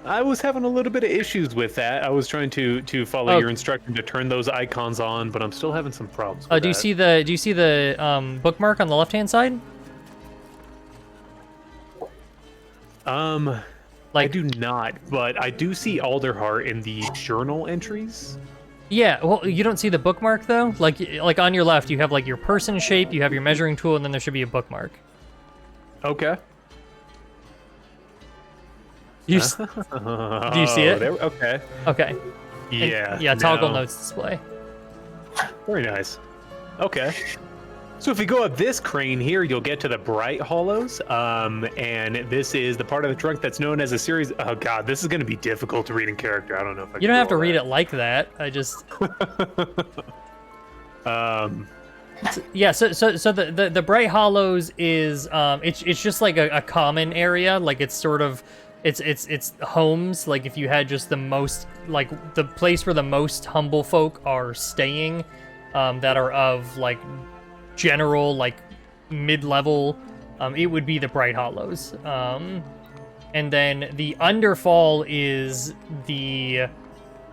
I was having a little bit of issues with that. I was trying to follow your instruction to turn those icons on, but I'm still having some problems with do you see the bookmark on the left hand side? I do not, but I do see Alderheart in the journal entries. Yeah, well, you don't see the bookmark though. Like on your left, you have like your person shape, you have your measuring tool, and then there should be a bookmark. Okay. Do you see it? Okay. Okay. Yeah. Yeah. Toggle notes display. Very nice. Okay. So if we go up this crane here, you'll get to the Bright Hollows, and this is the part of the trunk that's known as a series. Oh god, this is going to be difficult to read in character. I don't know if I. You don't have to read it like that. I just. Yeah. So the Bright Hollows is it's just like a common area. Like it's sort of it's homes. Like if you had just the most like the place where the most humble folk are staying, that are of like general like mid-level, it would be the Bright Hollows, and then the Underfall is the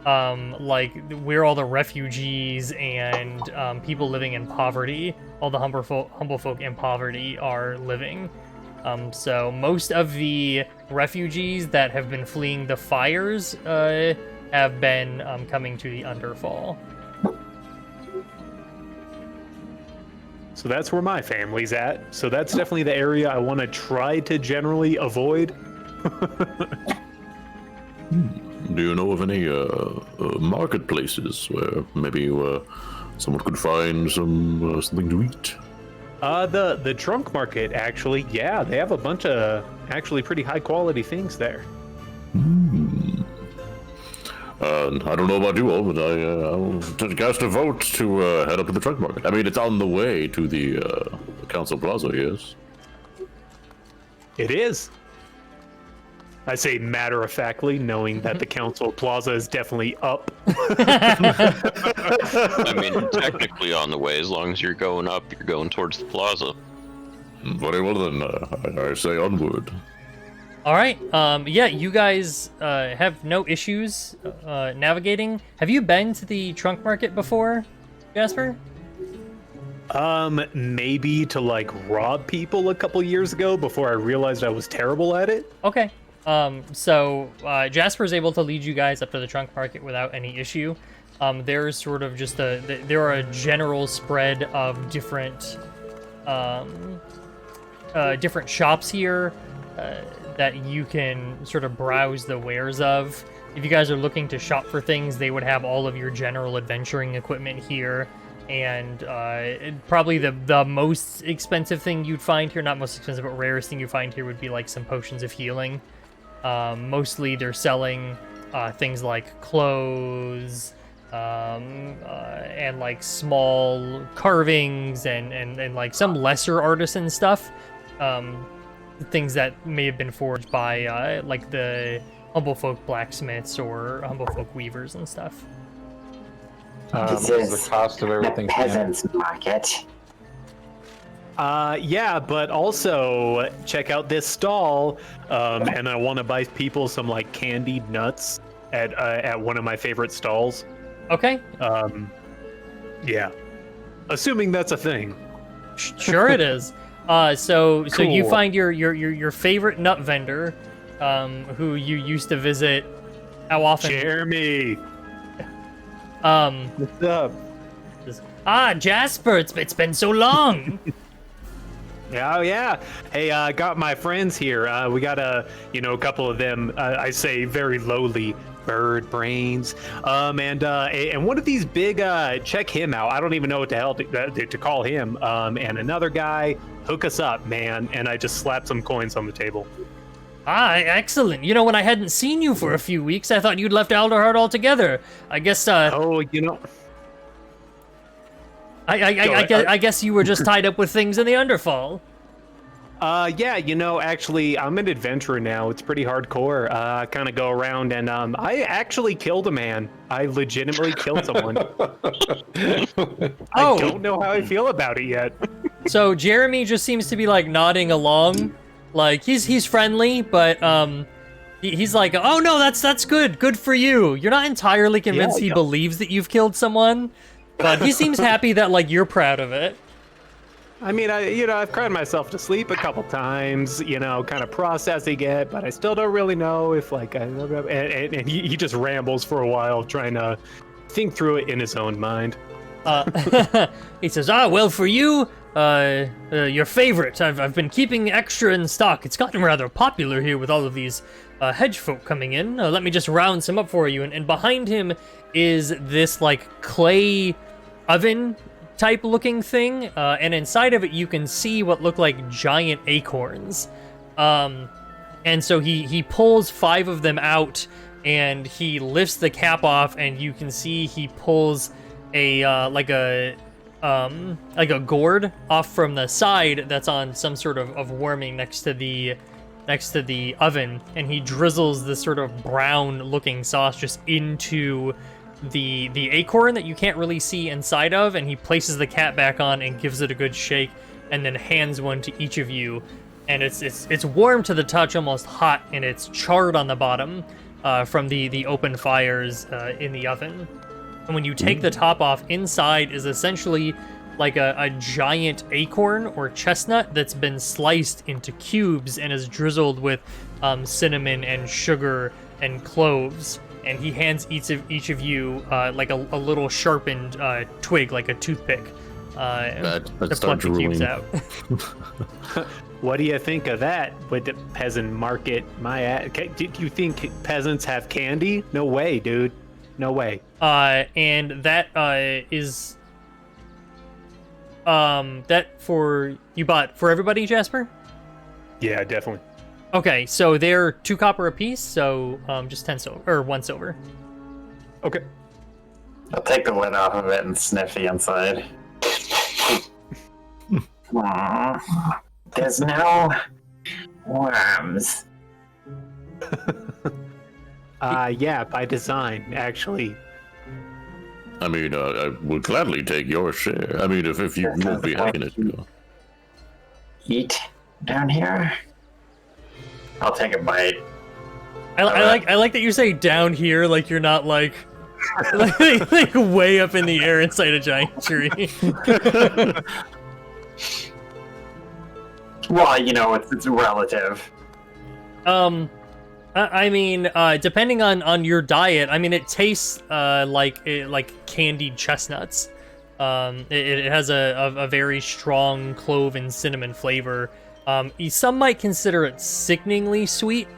like where all the refugees and people living in poverty, all the humble folk in poverty are living. So most of the refugees that have been fleeing the fires have been coming to the Underfall. So that's where my family's at. So that's definitely the area I want to try to generally avoid. Do you know of any marketplaces where maybe someone could find something to eat? The trunk market, actually. Yeah, they have a bunch of actually pretty high quality things there. I don't know about you all, but I'll cast a vote to head up to the trunk market. I mean, it's on the way to the Council Plaza, yes? It is. I say matter-of-factly, knowing that the Council Plaza is definitely up. I mean, technically on the way, as long as you're going up, you're going towards the plaza. Very well then, I say onward. All right. Yeah, you guys have no issues navigating. Have you been to the trunk market before, Jasper? Maybe to like rob people a couple years ago before I realized I was terrible at it. Okay. So Jasper's able to lead you guys up to the trunk market without any issue. There's sort of just there are a general spread of different shops here that you can sort of browse the wares of. If you guys are looking to shop for things, they would have all of your general adventuring equipment here. and probably the most expensive thing you'd find here, not most expensive, but rarest thing you find here would be like some potions of healing. Mostly they're selling things like clothes, and like small carvings and like some lesser artisan stuff. Things that may have been forged by like the Humblefolk blacksmiths or Humblefolk weavers and stuff. This Is is the cost of the everything peasants' market. Yeah, but also check out this stall, and I want to buy people some like candied nuts at one of my favorite stalls. Okay, Yeah, assuming that's a thing. sure it is. So you Cool. find your favorite nut vendor, who you used to visit. How often? Jeremy, What's up? Jasper, it's been so long. oh yeah, hey, I got my friends here. We got a couple of them. I say very lowly bird brains. And one of these big. Check him out. I don't even know what the hell to call him. And another guy. Hook us up, man. And I just slapped some coins on the table. Excellent. You know, when I hadn't seen you for a few weeks, I thought you'd left Alderheart altogether. I guess. Oh, I guess you were just tied up with things in the Underfall. Yeah, actually, I'm an adventurer now. It's pretty hardcore. I kind of go around and I actually killed a man. I legitimately killed someone. I don't know how I feel about it yet. So Jeremy just seems to be like nodding along, like he's friendly, but he's like, oh no, that's good for you. You're not entirely convinced he believes that you've killed someone, but he seems happy that like you're proud of it. I mean, I've cried myself to sleep a couple times, kind of processing it, but I still don't really know if like and he just rambles for a while trying to think through it in his own mind. He says, well, for you, your favorite. I've been keeping extra in stock. It's gotten rather popular here with all of these hedge folk coming in. Let me just round some up for you. And behind him is this like clay oven type looking thing, and inside of it you can see what look like giant acorns. And so he pulls 5 of them out, and he lifts the cap off, and you can see he pulls a like a gourd off from the side that's on some sort of warming next to the oven, and he drizzles this sort of brown looking sauce just into the acorn that you can't really see inside of, and he places the cap back on and gives it a good shake, and then hands one to each of you. And it's warm to the touch, almost hot, and it's charred on the bottom from the open fires in the oven. And when you take the top off, inside is essentially like a giant acorn or chestnut that's been sliced into cubes and is drizzled with cinnamon and sugar and cloves. And he hands each of you like a little sharpened twig, like a toothpick, to pluck the cubes out. What do you think of that with the peasant market? Do you think peasants have candy? No way, dude. No way. And that is that you bought for everybody, Jasper? Yeah, definitely. Okay, so they're 2 copper apiece, so just 10 silver or 1 silver. Okay. I'll take the lid off of it and sniff the inside. Aww. There's no worms. Yeah, by design, actually. I mean, I would gladly take your share. I mean, if you won't be having it. Eat down here. I'll take a bite. I like that you say down here, like you're not like like way up in the air inside a giant tree. Well, it's relative. I mean, depending on your diet, I mean, it tastes like candied chestnuts. It has a very strong clove and cinnamon flavor. Some might consider it sickeningly sweet.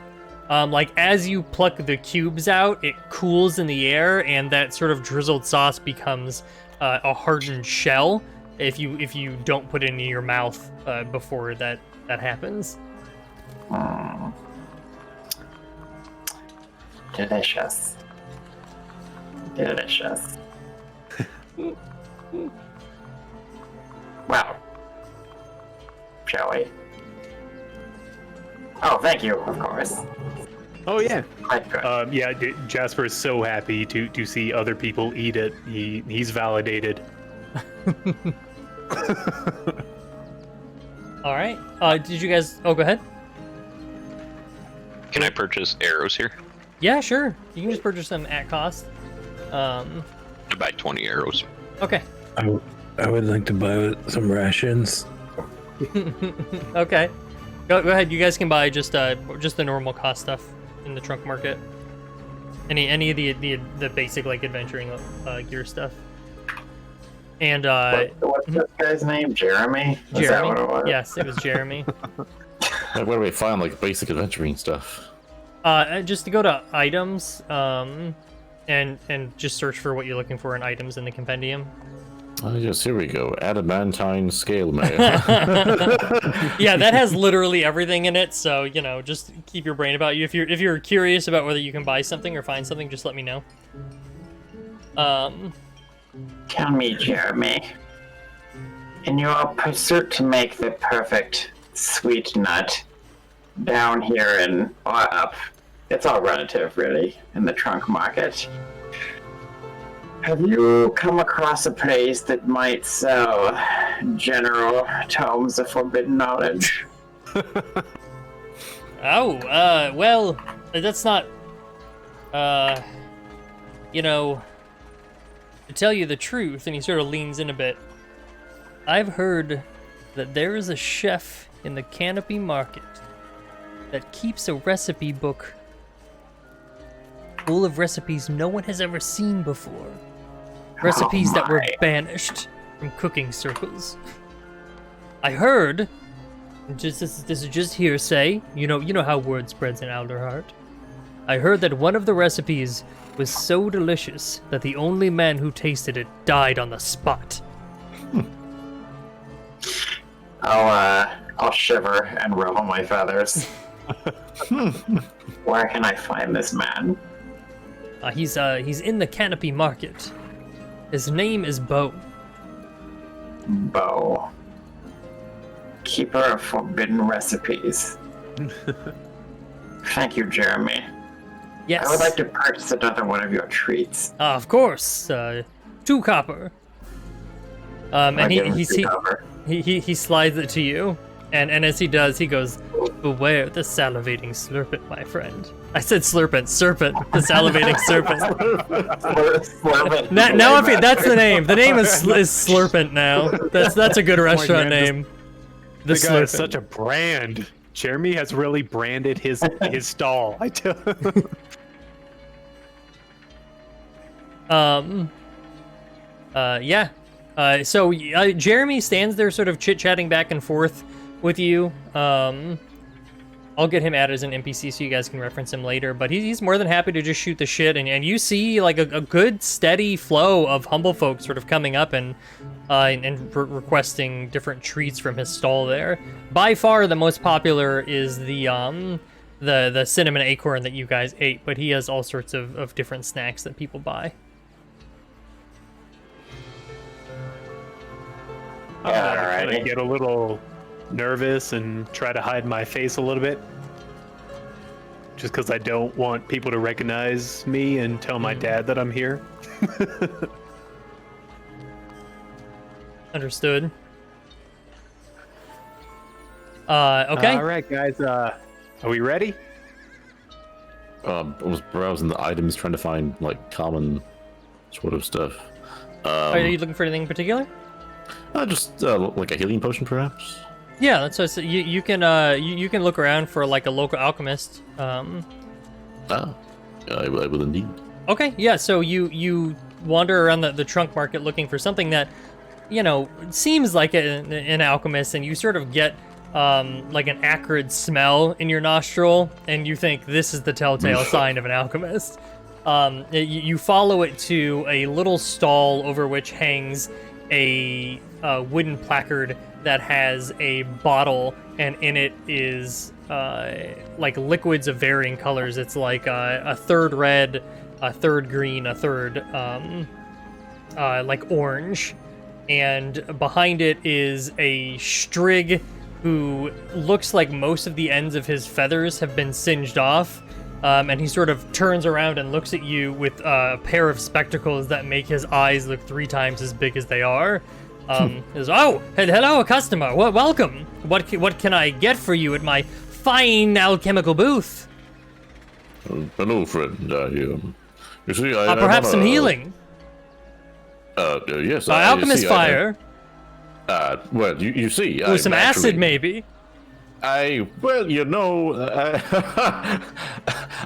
Like as you pluck the cubes out, it cools in the air, and that sort of drizzled sauce becomes a hardened shell if you don't put it in your mouth before that happens. Delicious. Delicious. Well, shall we? Oh, thank you, of course. Oh yeah. Quite good. Yeah, Jasper is so happy to see other people eat it. He's validated. All right. Did you guys? Oh, go ahead. Can I purchase arrows here? Yeah, sure. You can just purchase them at cost. I buy 20 arrows. Okay. I would like to buy some rations. Okay. Go ahead. You guys can buy just the normal cost stuff in the trunk market. Any of the basic like adventuring gear stuff. And What's this guy's name? Jeremy? Is that what it was? Yes, it was Jeremy. Like, where do we find like basic adventuring stuff? Just to go to items, and just search for what you're looking for in items in the compendium. Oh yes, here we go. Adamantine scale mail. Yeah, that has literally everything in it. So just keep your brain about you. If you're curious about whether you can buy something or find something, just let me know. Tell me, Jeremy. In your pursuit to make the perfect sweet nut down here or up, it's all relative, really, in the trunk market. Have you come across a place that might sell general tomes of forbidden knowledge? Well, that's not, to tell you the truth, and he sort of leans in a bit, I've heard that there is a chef in the Canopy Market that keeps a recipe book full of recipes no one has ever seen before. Recipes that were banished from cooking circles. I heard, this is just hearsay, you know how word spreads in Alderheart. I heard that one of the recipes was so delicious that the only man who tasted it died on the spot. I'll shiver and ruffle my feathers. Where can I find this man? He's in the Canopy Market. His name is Bo. Bo. Keeper of forbidden recipes. Thank you, Jeremy. Yes. I would like to purchase another one of your treats. Of course. 2 copper. And he slides it to you, and as he does, he goes, "Beware the salivating slurpant, my friend." I said slurpant, serpent, the salivating serpent. Slurpant. Now that's the name. The name is Slurpant now. That's a good restaurant name. The guy Slurpant. is such a brand. Jeremy has really branded his stall. I tell. Yeah. So Jeremy stands there sort of chit-chatting back and forth with you. I'll get him added as an NPC so you guys can reference him later, but he's more than happy to just shoot the shit, and you see like a good steady flow of humble folk sort of coming up and requesting different treats from his stall there. By far the most popular is the cinnamon acorn that you guys ate, but he has all sorts of different snacks that people buy. I get a little nervous and try to hide my face a little bit, just because I don't want people to recognize me and tell my dad that I'm here. Understood. Okay. All right, guys. Are we ready? I was browsing the items, trying to find like common sort of stuff. Are you looking for anything in particular? Just like a healing potion, perhaps. Yeah, that's what you can look around for like a local alchemist. I will indeed. Okay, yeah. So you wander around the trunk market looking for something that seems like an alchemist, and you sort of get like an acrid smell in your nostril, and you think this is the telltale sign of an alchemist. You follow it to a little stall over which hangs a wooden placard that has a bottle, and in it is like liquids of varying colors. It's like a third red, a third green, a third like orange, and behind it is a Strig who looks like most of the ends of his feathers have been singed off. And he sort of turns around and looks at you with a pair of spectacles that make his eyes look 3 times as big as they are. Says, "Oh, hello, customer. Welcome. What can I get for you at my fine alchemical booth?" Hello, friend. You see, Perhaps some healing. Yes. Alchemist fire. Well, you see, Or some acid, maybe. Well, you know,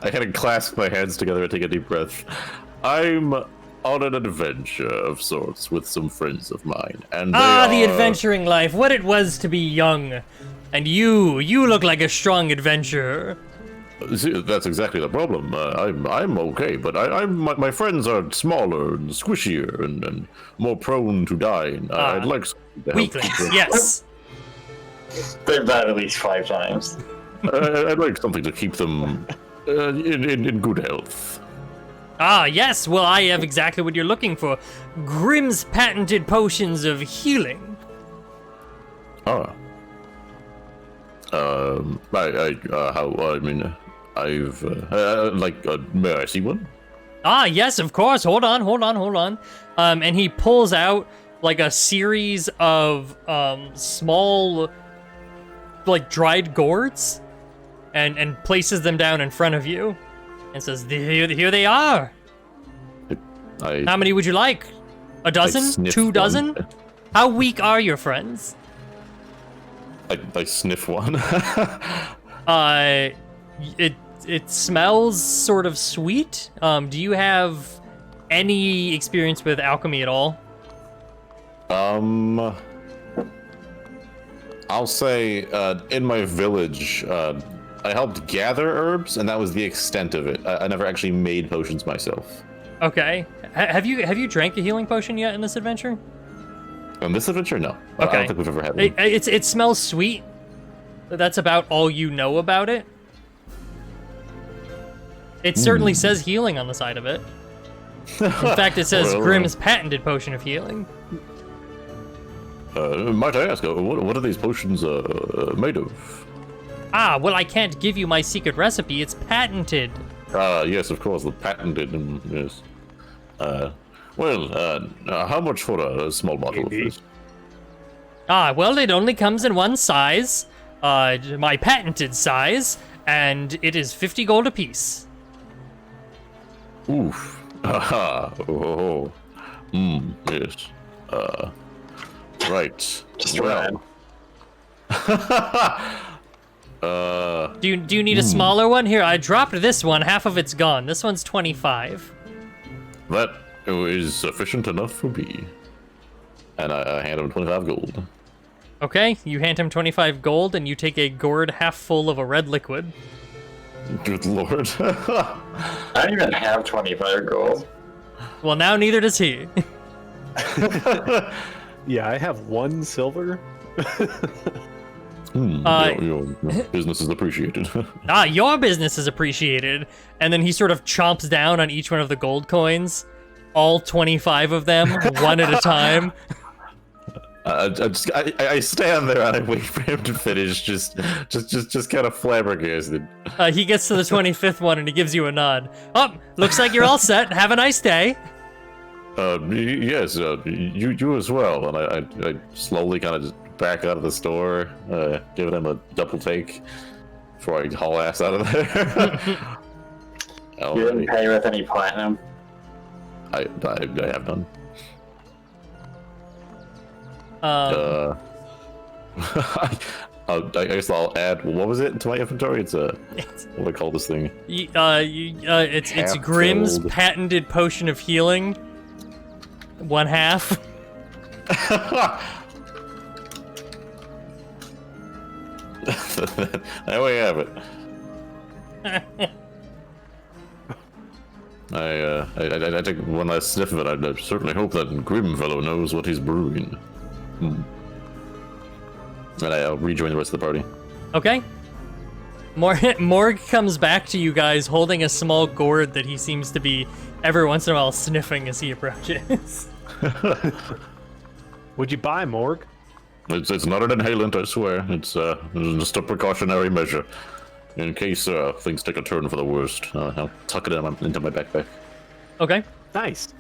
I kind of clasp my hands together and take a deep breath. I'm on an adventure of sorts with some friends of mine, and the adventuring life, what it was to be young. And you look like a strong adventurer. See, that's exactly the problem. I'm okay, but my friends are smaller and squishier and more prone to dying. I'd like to help Weaklings, them. yes. They've died at least 5 times. I'd like something to keep them in good health. Yes, well, I have exactly what you're looking for. Grimm's patented potions of healing. May I see one? Yes, of course. Hold on. And he pulls out like a series of small, like dried gourds, and places them down in front of you, and says, "Here they are. How many would you like? A dozen? 2 dozen? How weak are your friends?" I sniff one. It smells sort of sweet. Do you have any experience with alchemy at all? I'll say in my village, I helped gather herbs, and that was the extent of it. I never actually made potions myself. Okay. Have you drank a healing potion yet in this adventure? On this adventure, no. Okay. I don't think we've ever had one. It smells sweet. That's about all you know about it. It certainly says healing on the side of it. In fact, it says Grimm's patented potion of healing. Might I ask, what are these potions made of? Well, I can't give you my secret recipe. It's patented. Yes, of course, the patented, yes. How much for a small bottle of this? Well, it only comes in one size, my patented size, and it is 50 gold apiece. Oof. Yes. Right. Just well. Do you need a smaller one? Here, I dropped this one. Half of it's gone. This one's 25. That is sufficient enough for me. And I hand him 25 gold. Okay, you hand him 25 gold, and you take a gourd half full of a red liquid. Good lord. I don't even have 25 gold. Well, now neither does he. Yeah, I have 1 silver. Your business is appreciated. Your business is appreciated. And then he sort of chomps down on each one of the gold coins. All 25 of them, one at a time. I stand there and I wait for him to finish, just kind of flabbergasted. He gets to the 25th one and he gives you a nod. Oh, looks like you're all set. Have a nice day. Yes, you as well. And I slowly kind of just back out of the store, giving him a double take before I haul ass out of there. You didn't pay with any platinum? I have none. I guess I'll add. What was it to my inventory? It's what do I call this thing? It's Grimm's patented potion of healing. 1/2. There we have it. I take one last sniff of it. I certainly hope that Grim fellow knows what he's brewing. And I'll rejoin the rest of the party. Okay. Morg comes back to you guys holding a small gourd that he seems to be every once in a while sniffing as he approaches. What'd you buy, Morg? It's not an inhalant, I swear. It's just a precautionary measure. In case things take a turn for the worst. I'll tuck it into my backpack. Okay. Nice.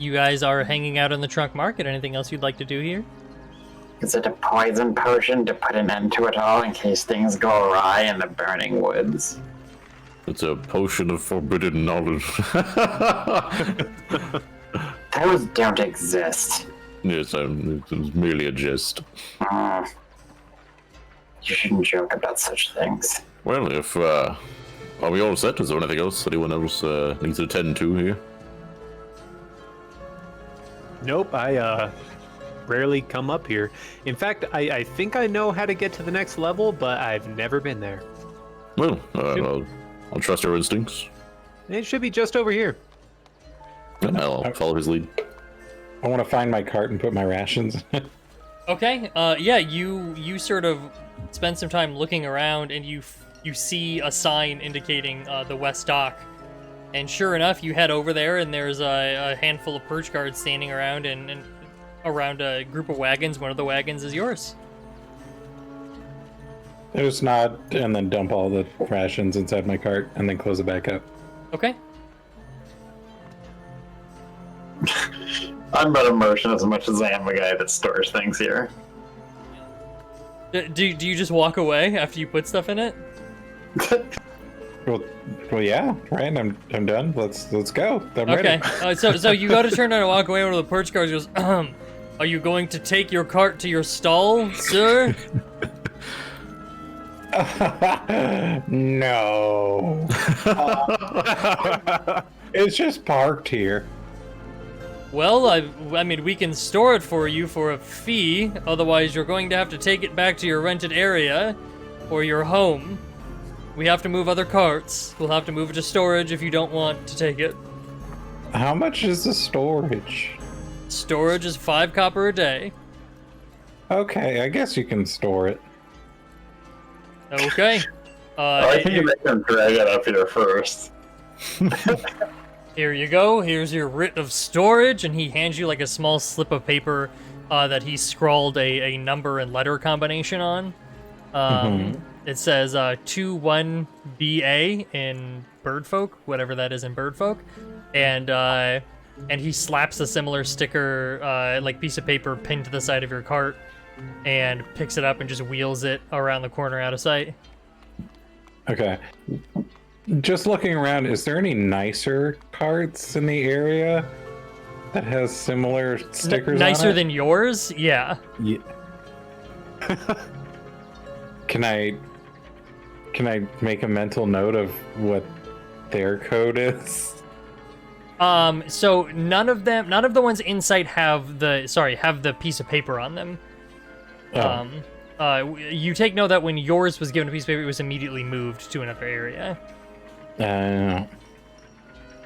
You guys are hanging out in the trunk market. Anything else you'd like to do here? Is it a poison potion to put an end to it all in case things go awry in the burning woods? It's a potion of forbidden knowledge. Those don't exist. Yes, it was merely a jest. You shouldn't joke about such things. Well, if are we all set? Is there anything else anyone else needs to attend to here? Nope, I rarely come up here. In fact, I think I know how to get to the next level, but I've never been there. Well, I'll trust your instincts. It should be just over here. And I'll follow his lead. I want to find my cart and put my rations in it. Okay. Yeah. You sort of spend some time looking around, and you see a sign indicating the West Dock. And sure enough, you head over there, and there's a handful of perch guards standing around, and around a group of wagons. One of the wagons is yours. I just nod and then dump all the rations inside my cart and then close it back up. Okay. I'm about immersion as much as I am a guy that stores things here. Do you just walk away after you put stuff in it? Well, yeah, right. I'm done. Let's go. I'm Okay. ready. So you go to turn around and walk away. One of the perch guards goes, "Are you going to take your cart to your stall, sir?" No. It's just parked here. Well, I mean, we can store it for you for a fee. Otherwise, you're going to have to take it back to your rented area or your home. We have to move other carts. We'll have to move it to storage if you don't want to take it. How much is the storage? Storage is 5 copper a day. Okay, I guess you can store it. Okay. I think you make them drag it up here first. Here you go. Here's your writ of storage, and he hands you like a small slip of paper that he scrawled a number and letter combination on. It says 21BA in Birdfolk, whatever that is in Birdfolk, and he slaps a similar sticker, like piece of paper pinned to the side of your cart, and picks it up and just wheels it around the corner out of sight. Okay. Just looking around, is there any nicer carts in the area that has similar stickers Nicer on it? than yours? Yeah. Yeah. Can I make a mental note of what their code is? So none of the ones in sight have the piece of paper on them. Oh. You take note that when yours was given a piece of paper, it was immediately moved to another area.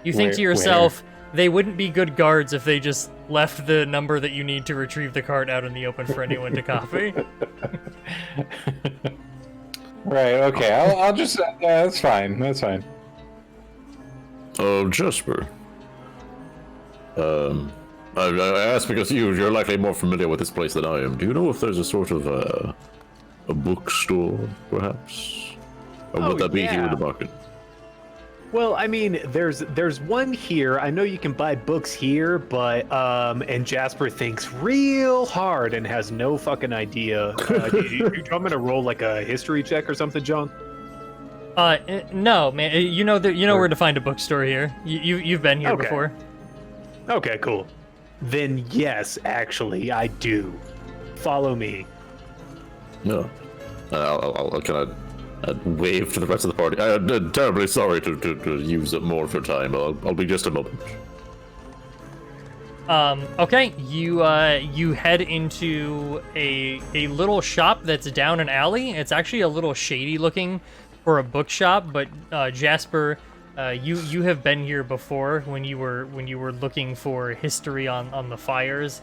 You think to yourself, they wouldn't be good guards if they just left the number that you need to retrieve the cart out in the open for anyone to copy. Right, okay, I'll just, that's fine, Jasper. I asked because you're likely more familiar with this place than I am. Do you know if there's a sort of a bookstore, perhaps? Or would that be here in the market? Well, I mean, there's one here. I know you can buy books here, but and Jasper thinks real hard and has no fucking idea. You want me to roll like a history check or something, John? No, man. You know where to find a bookstore here. You've been here before. Okay, cool. Then yes, actually, I do. Follow me. No. I'll kind of wave to the rest of the party. I'm terribly sorry to use up more of your time. I'll be just a moment. Okay. You head into a little shop that's down an alley. It's actually a little shady looking for a bookshop, but Jasper, you have been here before when you were looking for history on the fires.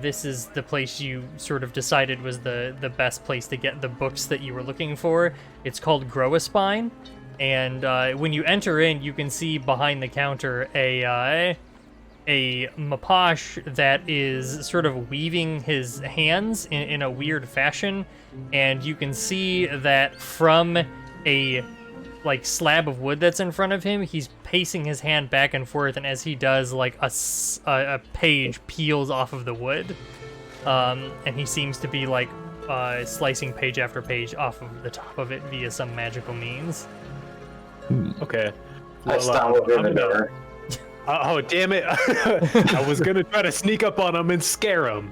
This is the place you sort of decided was the best place to get the books that you were looking for. It's called Grow a Spine, and when you enter in, you can see behind the counter a Maposh that is sort of weaving his hands in a weird fashion, and you can see that from a slab of wood that's in front of him, he's pacing his hand back and forth, and as he does, like a page peels off of the wood, and he seems to be like slicing page after page off of the top of it via some magical means. Okay. I stumbled through the door. Oh, damn it. I was going to try to sneak up on him and scare him.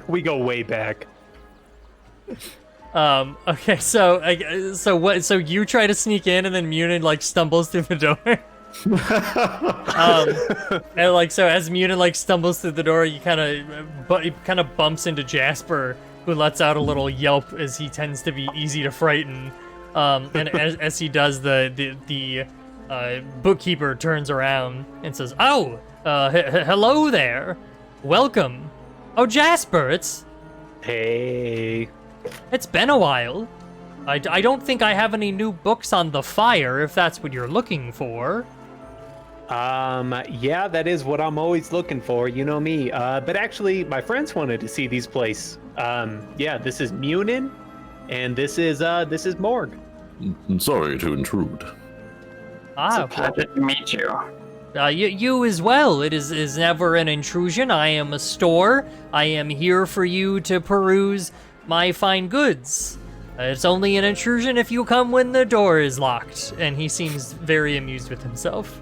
We go way back. Okay, so you try to sneak in, and then Munin like stumbles through the door. And like so, as Munin like stumbles through the door, you kind of bumps into Jasper, who lets out a little yelp, as he tends to be easy to frighten. And as he does, the bookkeeper turns around and says, "Oh, hello there, welcome. Oh, Jasper, Hey. It's been a while. I don't think I have any new books on the fire, if that's what you're looking for." Yeah, that is what I'm always looking for, you know me. But actually, my friends wanted to see these places. Yeah, this is Munin, and this is Morg. Sorry to intrude. It's a pleasure to meet you. You as well. It is never an intrusion. I am a store. I am here for you to peruse my fine goods. It's only an intrusion if you come when the door is locked. And he seems very amused with himself.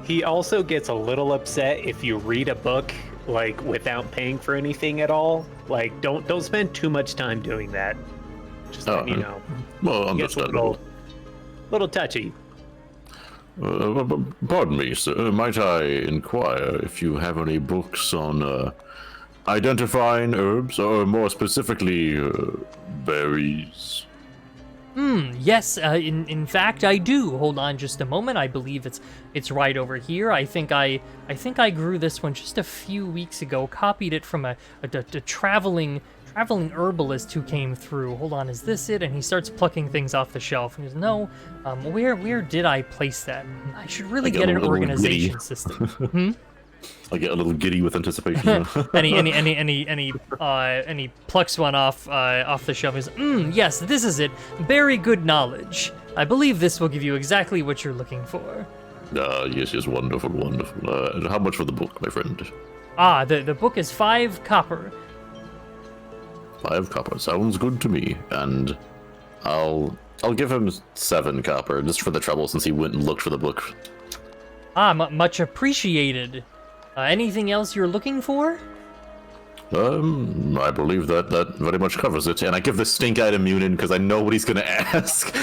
He also gets a little upset if you read a book like without paying for anything at all. Like, don't spend too much time doing that. Just you know. Well, He gets a understandable. little touchy. Pardon me, sir. Might I inquire if you have any books on identifying herbs, or more specifically, berries? Yes, in fact I do. Hold on just a moment. I believe it's right over here. I think I grew this one just a few weeks ago. Copied it from a traveling herbalist who came through. Hold on, is this it? And he starts plucking things off the shelf. And he goes, "No, where did I place that? I should really get an organization system." I get a little giddy with anticipation. And he plucks one off the shelf. He says, "Yes, this is it. Very good knowledge. I believe this will give you exactly what you're looking for." Yes, wonderful. And how much for the book, my friend? The book is 5 copper. 5 copper sounds good to me, and I'll give him 7 copper just for the trouble, since he went and looked for the book. Much appreciated. Anything else you're looking for? I believe that very much covers it, and I give the stink eye to Munin because I know what he's gonna ask.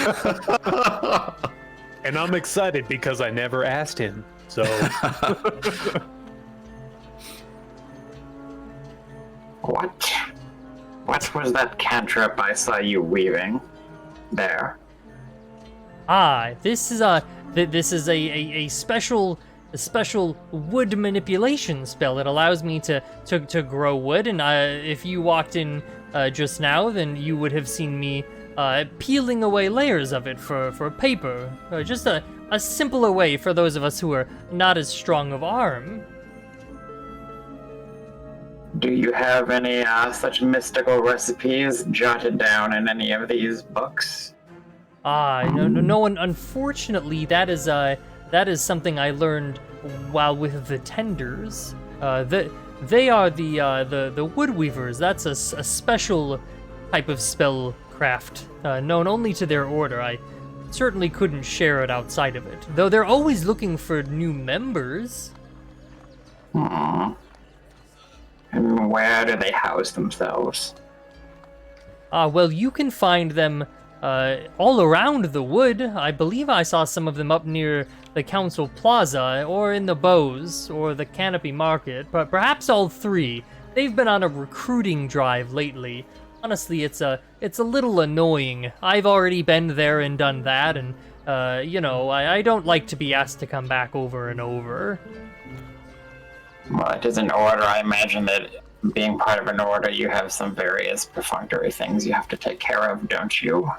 And I'm excited because I never asked him. So What was that cantrip I saw you weaving there? This is a special wood manipulation spell. It allows me to grow wood, and if you walked in just now, then you would have seen me peeling away layers of it for paper. Just a simpler way for those of us who are not as strong of arm. Do you have any such mystical recipes jotted down in any of these books? No one. Unfortunately, that is something I learned while with the tenders. They are the wood weavers. That's a special type of spellcraft known only to their order. I certainly couldn't share it outside of it, though they're always looking for new members. And where do they house themselves? Well, you can find them all around the wood. I believe I saw some of them up near the Council Plaza, or in the Bows, or the Canopy Market, but perhaps all three. They've been on a recruiting drive lately. honestly, it's a little annoying. I've already been there and done that, and I don't like to be asked to come back over and over. Well, it is an order. I imagine that being part of an order, you have some various perfunctory things you have to take care of, don't you?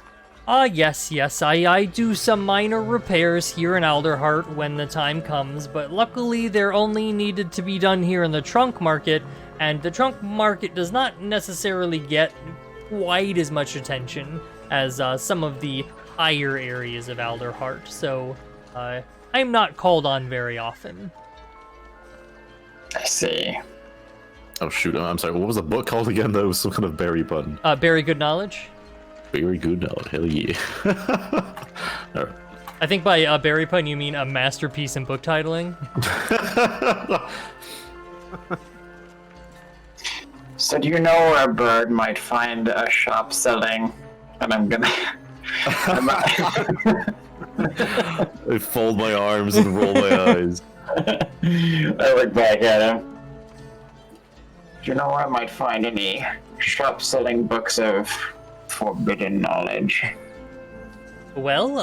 Yes. I do some minor repairs here in Alderheart when the time comes, but luckily they're only needed to be done here in the trunk market, and the trunk market does not necessarily get quite as much attention as some of the higher areas of Alderheart, so I'm not called on very often. I see. Oh shoot, I'm sorry, what was the book called again? That was some kind of berry button. Very good knowledge. Very good knowledge, hell yeah. All right. I think by berry pun you mean a masterpiece in book titling. So do you know where a bird might find a shop selling? And I'm gonna... I fold my arms and roll my eyes. I look back at him. Do you know where I might find any shop selling books of forbidden knowledge? Well,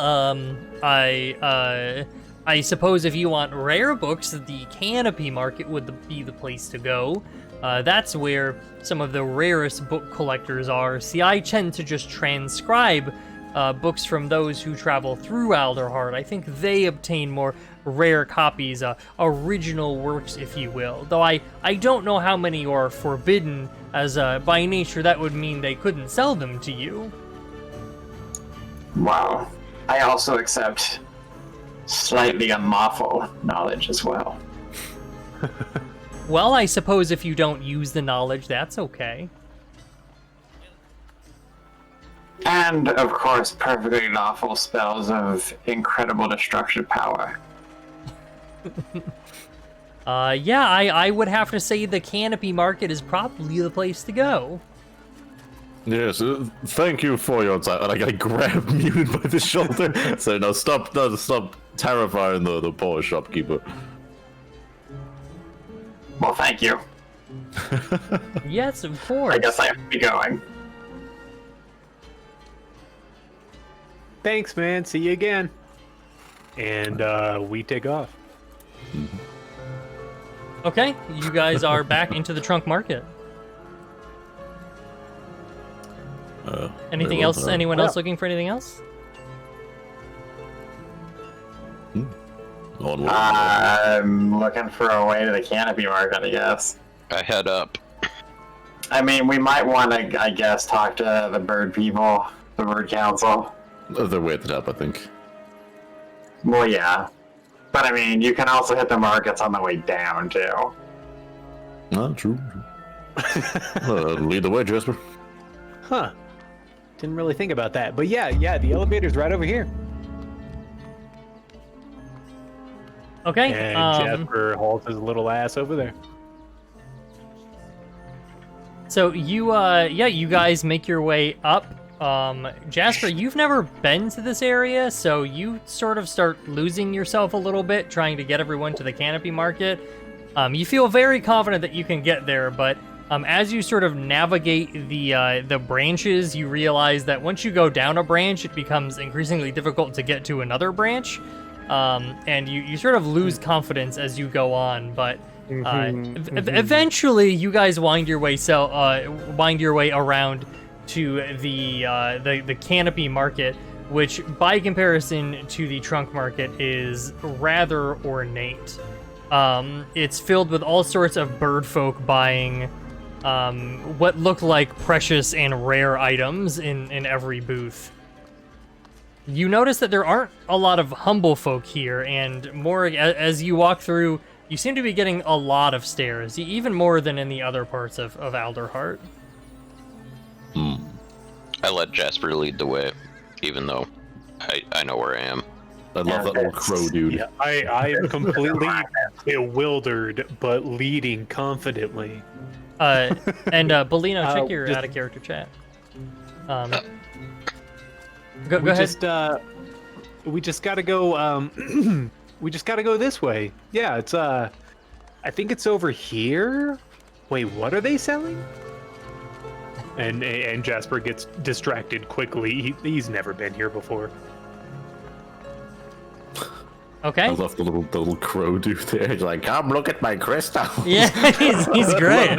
I suppose if you want rare books, the Canopy Market would be the place to go. That's where some of the rarest book collectors are. See, I tend to just transcribe books from those who travel through Alderheart. I think they obtain more rare copies, original works, if you will. Though I don't know how many are forbidden, as by nature that would mean they couldn't sell them to you. Wow. I also accept slightly unlawful knowledge as well. Well, I suppose if you don't use the knowledge, that's okay. And, of course, perfectly lawful spells of incredible destructive power. Yeah, I would have to say the Canopy Market is probably the place to go. Yes, thank you for your time. And I grab Muted by the shoulder. So no, stop terrifying the poor shopkeeper. Well, thank you. Yes, of course. I guess I have to be going. Thanks, man. See you again. And we take off. Okay, you guys are back into the trunk market. Anything else? Anyone else looking for anything else? Onward. I'm looking for a way to the Canopy Market, I guess. I head up. I mean, we might want to, I guess, talk to the bird people, the bird council. They're way at the top, I think. Well, yeah. But I mean, you can also hit the markets on the way down, too. True. Lead the way, Jasper. Huh. Didn't really think about that. But yeah, the elevator's right over here. Okay. And Jasper hauls his little ass over there. So you guys make your way up. Jasper, you've never been to this area, so you sort of start losing yourself a little bit trying to get everyone to the Canopy Market. You feel very confident that you can get there, but as you sort of navigate the branches, you realize that once you go down a branch, it becomes increasingly difficult to get to another branch, and you sort of lose confidence as you go on. But eventually, you guys wind your way around to the Canopy Market, which by comparison to the Trunk Market is rather ornate. It's filled with all sorts of bird folk buying what look like precious and rare items in every booth. You notice that there aren't a lot of humble folk here, and more as you walk through, you seem to be getting a lot of stares, even more than in the other parts of Alderheart. I let Jasper lead the way, even though I know where I am. I love that little crow dude. Yeah, I am completely bewildered, but leading confidently. And Bellino, check your out of character chat. Go ahead. We just gotta go. We just gotta go this way. Yeah, it's I think it's over here. Wait, what are they selling? And Jasper gets distracted quickly. He's never been here before. Okay. I love the little crow dude there. He's like, come look at my crystal. Yeah, he's great.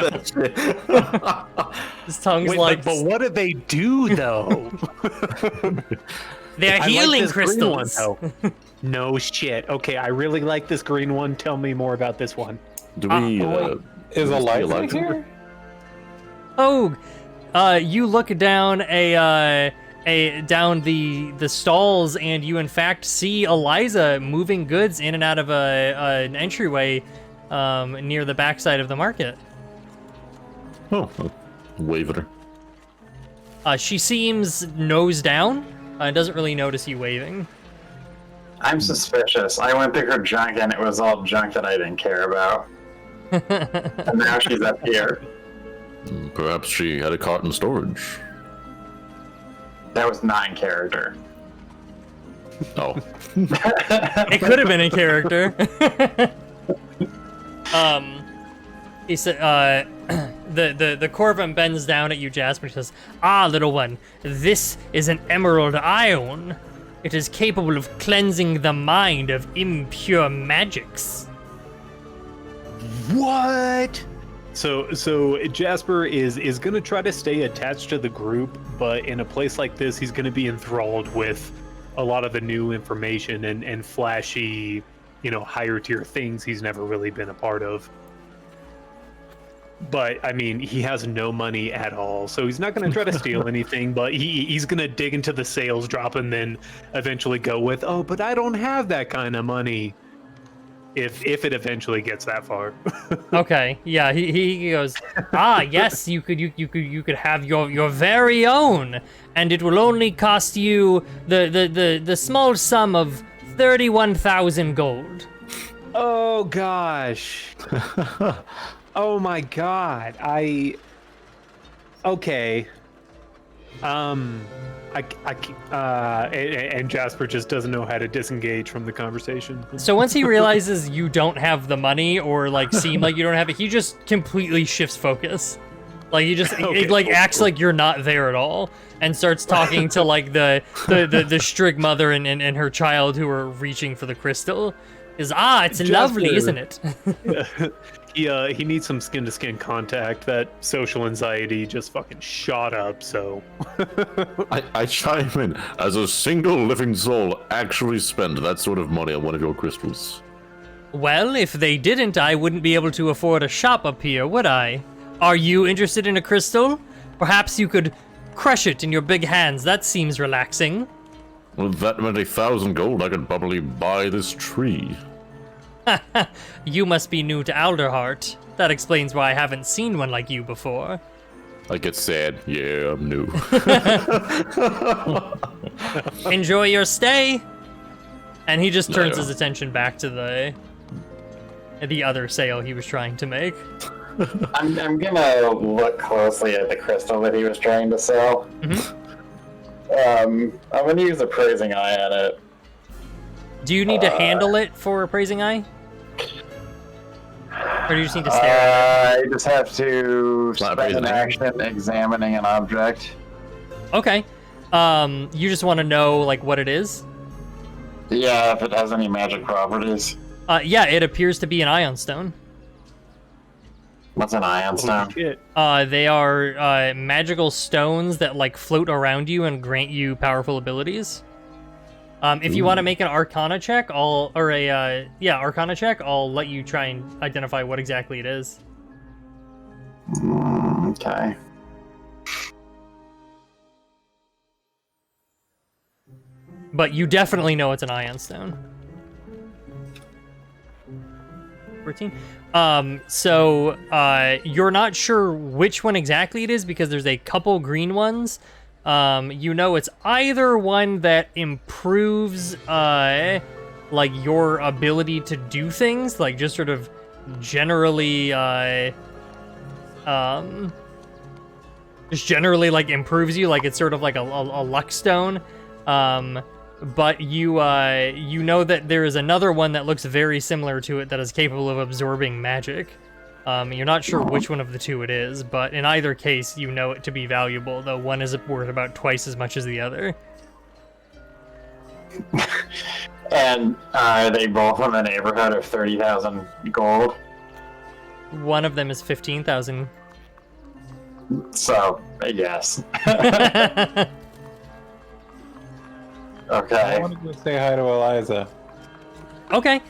His tongue's Wait, like... but what do they do though? They're I healing like this green one, crystals. though. No shit. Okay, I really like this green one. Tell me more about this one. Do we? Is do we see Eliza here? Oh, you look down down the stalls, and you in fact see Eliza moving goods in and out of an entryway near the backside of the market. Oh, I'll wave at her. She seems nose down. Doesn't really notice you waving. I'm suspicious. I went through her junk and it was all junk that I didn't care about. And now she's up here. Perhaps she had a cart in storage. That was not in character. Oh. It could have been in character. He said, the Corvin bends down at you, Jasper, and says, "Ah, little one, this is an emerald ion. It is capable of cleansing the mind of impure magics." What? So Jasper is gonna try to stay attached to the group, but in a place like this, he's gonna be enthralled with a lot of the new information and flashy, higher tier things he's never really been a part of. But I mean, he has no money at all, so he's not gonna try to steal anything. But he's gonna dig into the sales drop and then eventually go with, "Oh, but I don't have that kind of money." If it eventually gets that far. Okay, yeah, he goes, "Ah, yes, you could have your very own, and it will only cost you the small sum of 31,000 gold." Oh gosh. Oh my god. Okay. And Jasper just doesn't know how to disengage from the conversation. So once he realizes you don't have the money or seem like you don't have it, he just completely shifts focus. Like he just acts like you're not there at all and starts talking to the Strigg mother and her child who are reaching for the crystal. It's Jasper, lovely, isn't it? He needs some skin-to-skin contact. That social anxiety just fucking shot up, so... I chime in. As a single living soul actually spend that sort of money on one of your crystals? Well, if they didn't, I wouldn't be able to afford a shop up here, would I? Are you interested in a crystal? Perhaps you could crush it in your big hands. That seems relaxing. With that many 1,000 gold, I could probably buy this tree. You must be new to Alderheart. That explains why I haven't seen one like you before. I get sad. Yeah, I'm new. Enjoy your stay. And he just turns his attention back to the other sale he was trying to make. I'm gonna look closely at the crystal that he was trying to sell. I'm gonna use appraising eye on it. Do you need to handle it for appraising eye? Or do you just need to stare at it? I just have to Not spend an appraising. action examining an object. Okay. You just want to know what it is? Yeah, if it has any magic properties. Yeah, it appears to be an ion stone. What's an ion stone? Shit. They are magical stones that float around you and grant you powerful abilities. If you want to make an Arcana check, Arcana check, I'll let you try and identify what exactly it is. Okay. But you definitely know it's an ion stone. 14. So you're not sure which one exactly it is because there's a couple green ones. You know it's either one that improves your ability to do things, just sort of generally improves you, it's sort of like a luck stone. But you know that there is another one that looks very similar to it that is capable of absorbing magic. You're not sure which one of the two it is, but in either case, you know it to be valuable, though one is worth about twice as much as the other. And are they both in the neighborhood of 30,000 gold? One of them is 15,000. So, yes. I Okay. want to go say hi to Eliza. Okay,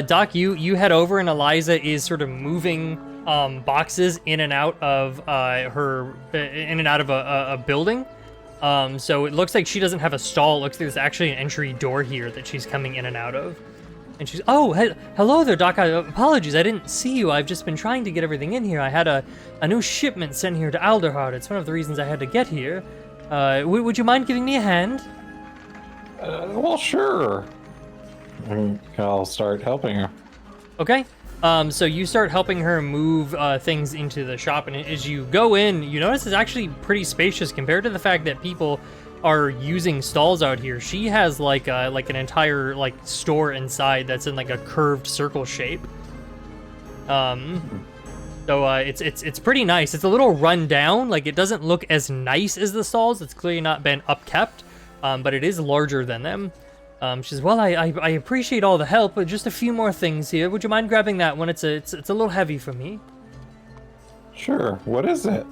Doc, you head over, and Eliza is sort of moving boxes in and out of a building. So it looks like she doesn't have a stall. It looks like there's actually an entry door here that she's coming in and out of. And she's, hello there, Doc. Apologies, I didn't see you. I've just been trying to get everything in here. I had a new shipment sent here to Alderheart. It's one of the reasons I had to get here. Would you mind giving me a hand? Well, sure. I'll start helping her. Okay. So you start helping her move things into the shop, and as you go in, you notice it's actually pretty spacious compared to the fact that people are using stalls out here. She has like an entire store inside that's in like a curved circle shape. So it's pretty nice. It's a little run down. Like, it doesn't look as nice as the stalls. It's clearly not been upkept, but it is larger than them. She says, well, I appreciate all the help, but just a few more things here. Would you mind grabbing that one? It's a little heavy for me. Sure. What is it?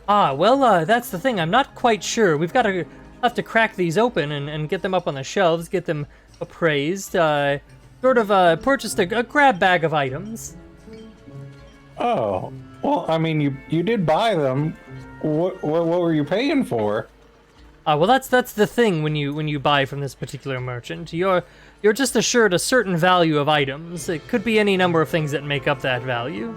Well, that's the thing. I'm not quite sure. We've got to have to crack these open and get them up on the shelves, get them appraised. Purchased a grab bag of items. Oh, well, I mean, you did buy them. What were you paying for? Well, that's the thing when you buy from this particular merchant. You're just assured a certain value of items. It could be any number of things that make up that value.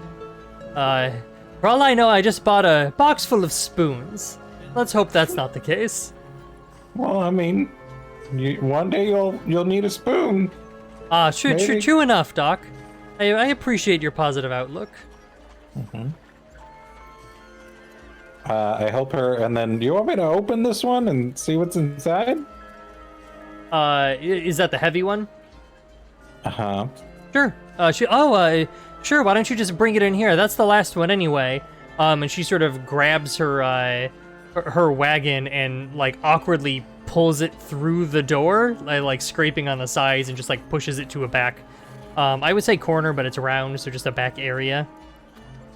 For all I know, I just bought a box full of spoons. Let's hope that's not the case. Well, I mean, one day you'll need a spoon. True enough, Doc. I appreciate your positive outlook. Mm-hmm. I help her, and then do you want me to open this one and see what's inside? Is that the heavy one? Uh-huh. Sure. Sure, why don't you just bring it in here? That's the last one anyway. And she sort of grabs her wagon and, like, awkwardly pulls it through the door, like scraping on the sides, and just, like, pushes it to a back, I would say corner, but it's round, so just a back area.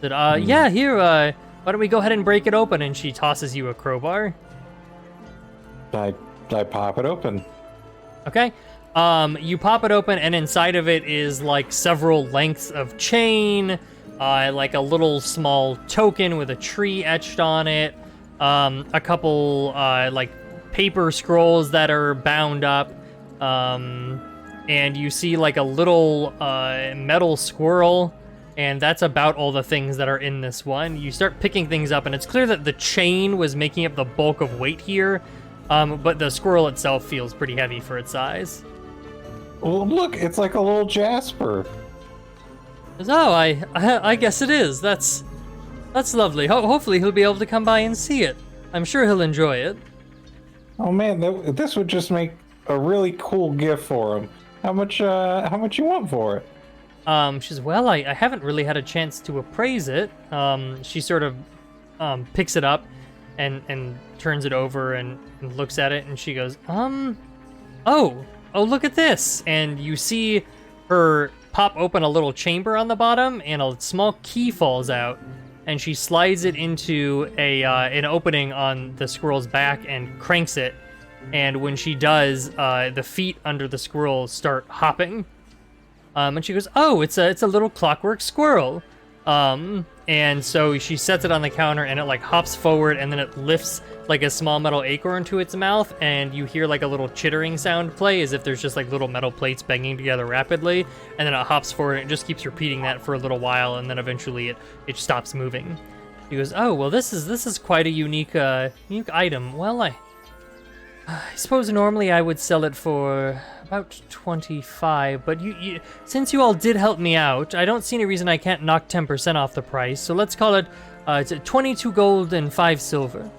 Said, yeah, here, why don't we go ahead and break it open? And she tosses you a crowbar. I pop it open. Okay. You pop it open, and inside of it is like several lengths of chain, like a little small token with a tree etched on it, a couple like paper scrolls that are bound up, and you see like a little metal squirrel, and that's about all the things that are in this one. You start picking things up, and it's clear that the chain was making up the bulk of weight here, but the squirrel itself feels pretty heavy for its size. Well, look, it's like a little Jasper. Oh, I guess it is. That's lovely. Hopefully he'll be able to come by and see it. I'm sure he'll enjoy it. Oh man, this would just make a really cool gift for him. How much you want for it? She says, well, I haven't really had a chance to appraise it. She sort of picks it up and turns it over and looks at it, and she goes, Oh, look at this! And you see her pop open a little chamber on the bottom, and a small key falls out, and she slides it into an opening on the squirrel's back and cranks it. And when she does, the feet under the squirrel start hopping. And she goes, oh, it's a little clockwork squirrel. And so she sets it on the counter, and it like hops forward, and then it lifts like a small metal acorn to its mouth, and you hear like a little chittering sound play as if there's just like little metal plates banging together rapidly, and then it hops forward, and it just keeps repeating that for a little while, and then eventually it stops moving. She goes, oh, well, this is quite a unique item. Well, I suppose normally I would sell it for about 25, but you since you all did help me out, I don't see any reason I can't knock 10% off the price, so let's call it it's 22 gold and 5 silver.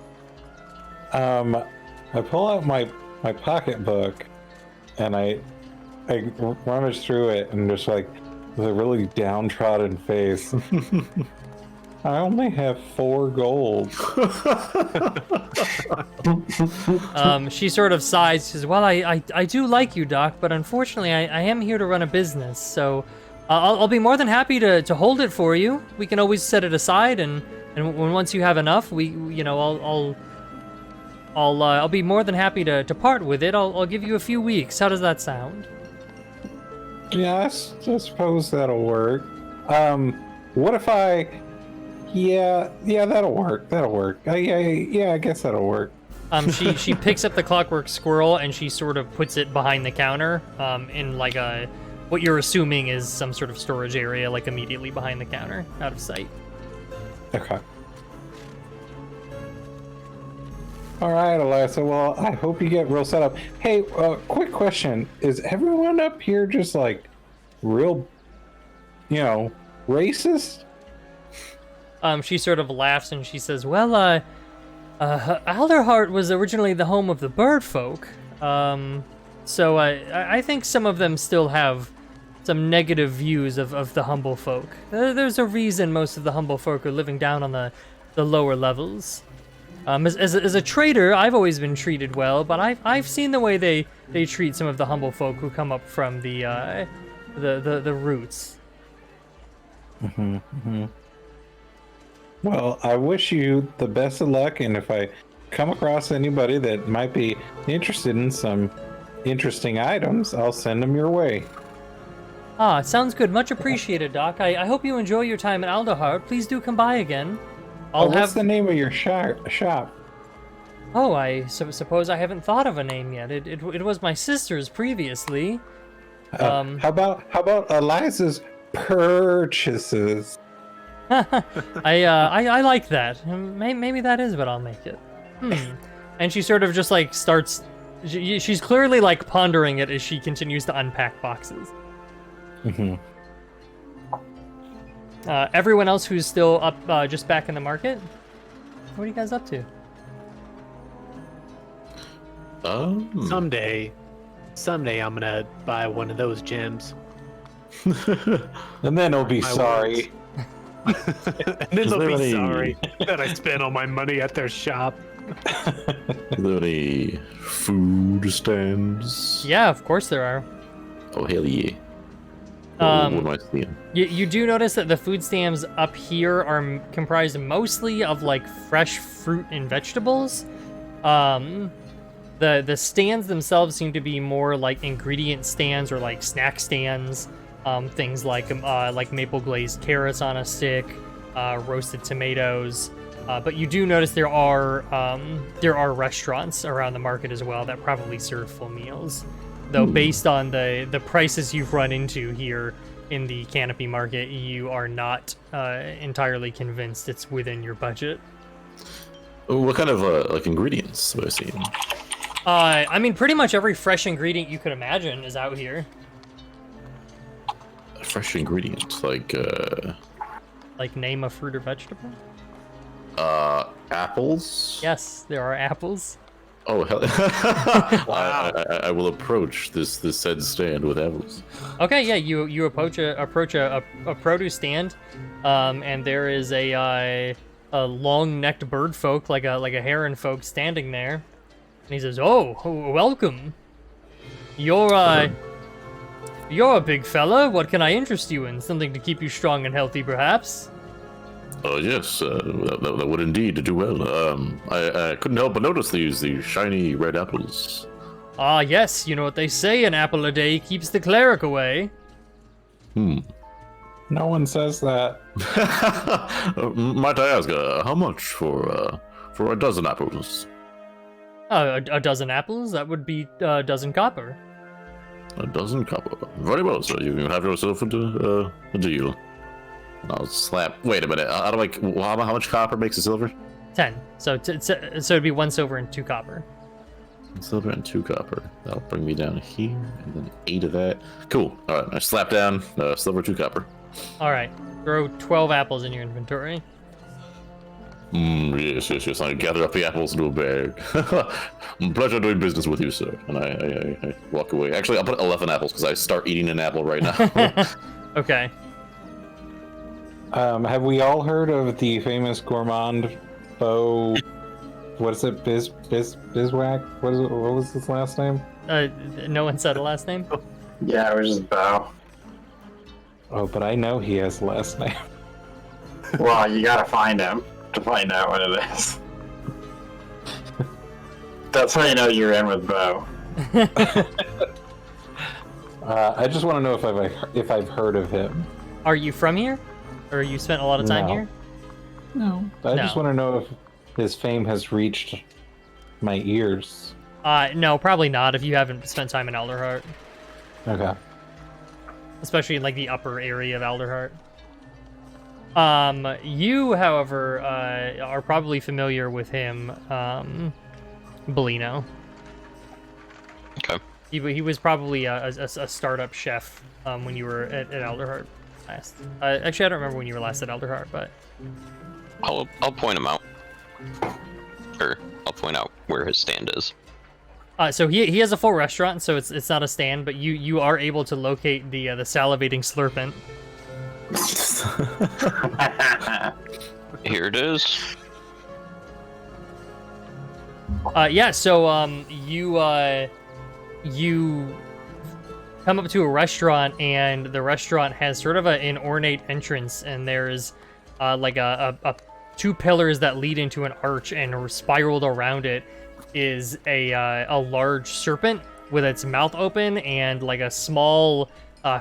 I pull out my pocketbook, and I rummage through it, and just like, with a really downtrodden face. I only have 4 gold. She sort of sighs. She says, well, I do like you, Doc, but unfortunately I am here to run a business, so I'll be more than happy to hold it for you. We can always set it aside, and once you have enough, I'll be more than happy to part with it. I'll give you a few weeks. How does that sound? Yeah, I suppose that'll work. What if I... Yeah, that'll work. I guess that'll work. She picks up the clockwork squirrel and she sort of puts it behind the counter, in like what you're assuming is some sort of storage area, like immediately behind the counter, out of sight. Okay. All right, Eliza. Well, I hope you get real set up. Hey, quick question: is everyone up here just like real, racist? She sort of laughs and she says, well, Alderheart was originally the home of the bird folk. So I think some of them still have some negative views of the humble folk. There's a reason most of the humble folk are living down on the lower levels. As a trader, I've always been treated well, but I've seen the way they treat some of the humble folk who come up from the roots. Well, I wish you the best of luck, and if I come across anybody that might be interested in some interesting items, I'll send them your way. Sounds good. Much appreciated, Doc. I hope you enjoy your time at Alderheart. Please do come by again. What's the name of your shop? Oh, I suppose I haven't thought of a name yet. It was my sister's previously. How about Eliza's purchases? I like that. Maybe that is what I'll make it. And she sort of just like starts. She's clearly like pondering it as she continues to unpack boxes. Everyone else who's still up, just back in the market. What are you guys up to? Someday I'm gonna buy one of those gems. And then he'll be sorry. And then they'll be sorry that I spent all my money at their shop. Are there any food stands? Yeah, of course there are. Oh, hell yeah. What am I seeing? You do notice that the food stands up here are comprised mostly of like fresh fruit and vegetables. The stands themselves seem to be more like ingredient stands or like snack stands. Things like maple glazed carrots on a stick, roasted tomatoes. But you do notice there are restaurants around the market as well that probably serve full meals. Though based on the prices you've run into here in the Canopy Market, you are not entirely convinced it's within your budget. What kind of like ingredients am I seeing? I mean, pretty much every fresh ingredient you could imagine is out here. Fresh ingredients, like name a fruit or vegetable? Apples? Yes, there are apples. Oh, hell. Wow. I will approach this said stand with apples. Okay, yeah, you approach a produce stand, and there is a long-necked bird folk, like a heron folk, standing there, and he says, "Oh, welcome. You're a big fella. What can I interest you in? Something to keep you strong and healthy, perhaps?" Oh yes, that would indeed do well. I couldn't help but notice these shiny red apples. Ah, yes, you know what they say, an apple a day keeps the cleric away. No one says that. Might I ask, how much for a dozen apples? A dozen apples? That would be a dozen copper. A dozen copper. Very well, sir. You have yourself a deal. I'll slap. Wait a minute. How much copper makes a silver? 10. So it'd be 1 silver and 2 copper. 1 silver and 2 copper. That'll bring me down here, and then 8 of that. Cool. All right. I slap down silver, 2 copper. All right. Throw 12 apples in your inventory. Yes. I gather up the apples into a bag. Pleasure doing business with you, sir. And I walk away. Actually, I'll put 11 apples because I start eating an apple right now. Okay. Have we all heard of the famous gourmand foe? What is it? Biswack? What was his last name? No one said a last name? Yeah, it was just Bo. Oh, but I know he has a last name. Well, you gotta find him to find out what it is. That's how you know you're in with Bo. I just want to know if I've heard of him. Are you from here? Or you spent a lot of time No. here? No. I just No. want to know if his fame has reached my ears. No, probably not if you haven't spent time in Alderheart. Okay. Especially in like the upper area of Alderheart. You, however, are probably familiar with him, Bellino. Okay. He was probably a startup chef when you were at Alderheart last. Actually, I don't remember when you were last at Alderheart, but I'll point him out. Or I'll point out where his stand is. so he has a full restaurant, so it's not a stand, but you are able to locate the salivating slurpant. Here it is. Yeah, so you come up to a restaurant, and the restaurant has sort of an ornate entrance, and there's like a two pillars that lead into an arch, and spiraled around it is a large serpent with its mouth open, and like a small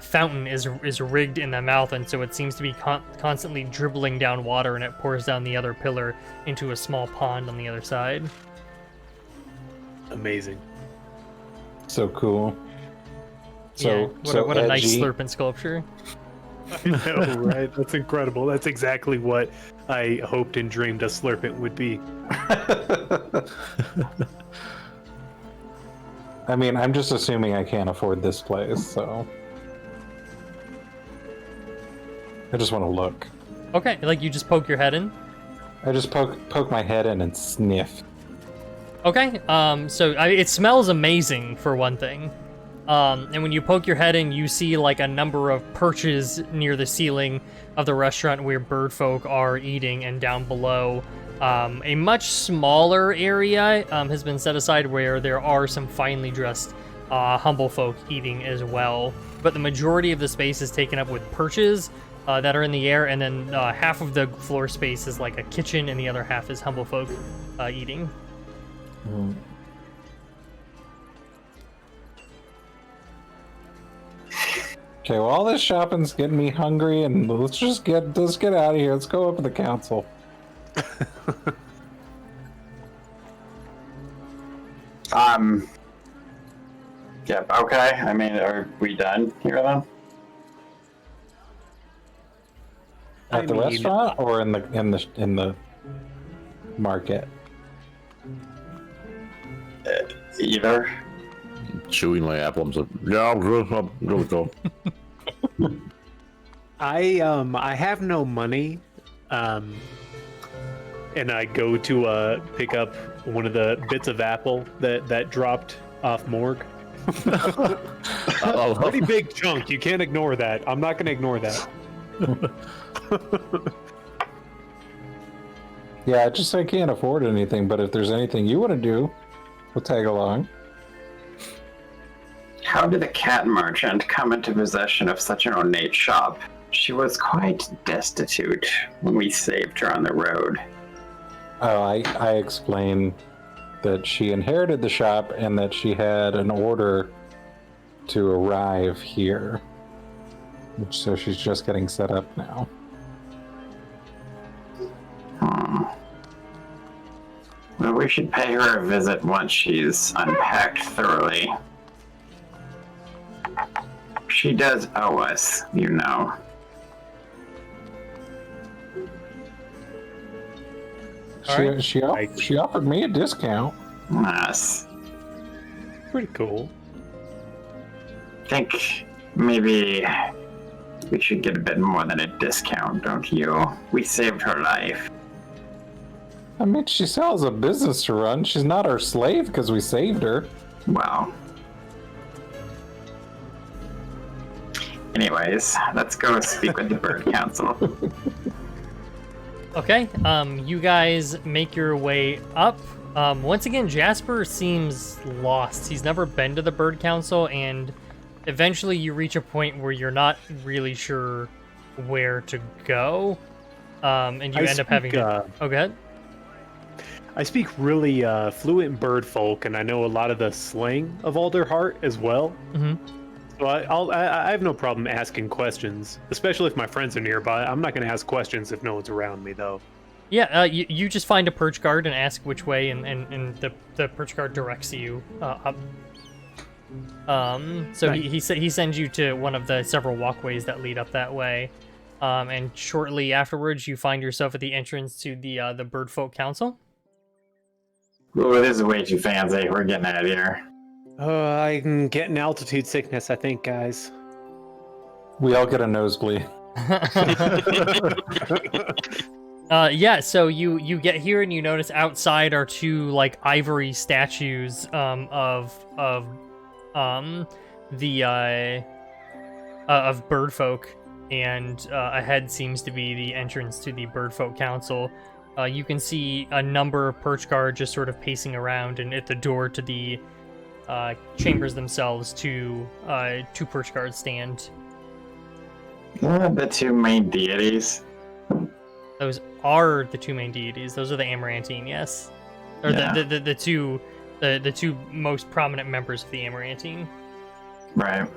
fountain is rigged in the mouth, and so it seems to be constantly dribbling down water, and it pours down the other pillar into a small pond on the other side. Amazing. So cool. So Yeah, what a nice edgy. slurpant sculpture. I know, right? That's incredible. That's exactly what I hoped and dreamed a slurpant would be. I mean, I'm just assuming I can't afford this place, so I just want to look. Okay, like you just poke your head in. I just poke my head in and sniff. Okay, so it smells amazing for one thing. And when you poke your head in, you see like a number of perches near the ceiling of the restaurant where bird folk are eating, and down below, a much smaller area has been set aside where there are some finely dressed humble folk eating as well. But the majority of the space is taken up with perches that are in the air, and then half of the floor space is like a kitchen, and the other half is humble folk eating. Okay, well, all this shopping's getting me hungry, and let's get out of here. Let's go up to the council. Yep. Okay. I mean, are we done here then? At the restaurant or in the market? Either. Chewing my apple. I'm like, yeah, I'm good. Go. I have no money, and I go to pick up one of the bits of apple that dropped off Morgue. Pretty big chunk. You can't ignore that. I'm not going to ignore that. Yeah, I can't afford anything, but if there's anything you want to do, we'll tag along. How did the cat merchant come into possession of such an ornate shop? She was quite destitute when we saved her on the road. Oh, I explained that she inherited the shop and that she had an order to arrive here. So she's just getting set up now. Well, we should pay her a visit once she's unpacked thoroughly. She does owe us, you know. She offered me a discount. Yes. Pretty cool. Think maybe we should get a bit more than a discount, don't you? We saved her life. I mean, she still has a business to run. She's not our slave because we saved her. Well, Anyways, let's go speak with the Bird Council. Okay, you guys make your way up. Once again, Jasper seems lost. He's never been to the Bird Council, and eventually you reach a point where you're not really sure where to go. And you end up having to... Oh, go ahead. I speak really fluent bird folk, and I know a lot of the slang of Alderheart as well. Mm-hmm. So I have no problem asking questions, especially if my friends are nearby. I'm not going to ask questions if no one's around me, though. Yeah, you just find a perch guard and ask which way, and the perch guard directs you up. So Nice. he sends you to one of the several walkways that lead up that way. And shortly afterwards, you find yourself at the entrance to the Birdfolk Council. Ooh, this is way too fancy. We're getting out of here. I'm getting altitude sickness, I think, guys. We all get a nosebleed. Yeah, so you get here and you notice outside are two like ivory statues of birdfolk, and ahead seems to be the entrance to the Birdfolk Council. You can see a number of perch guards just sort of pacing around, and at the door to the chambers themselves, two perch guards stand. The two main deities. Those are the two main deities. Those are the Amarantine, yes, or Yeah. the two most prominent members of the Amarantine. Right.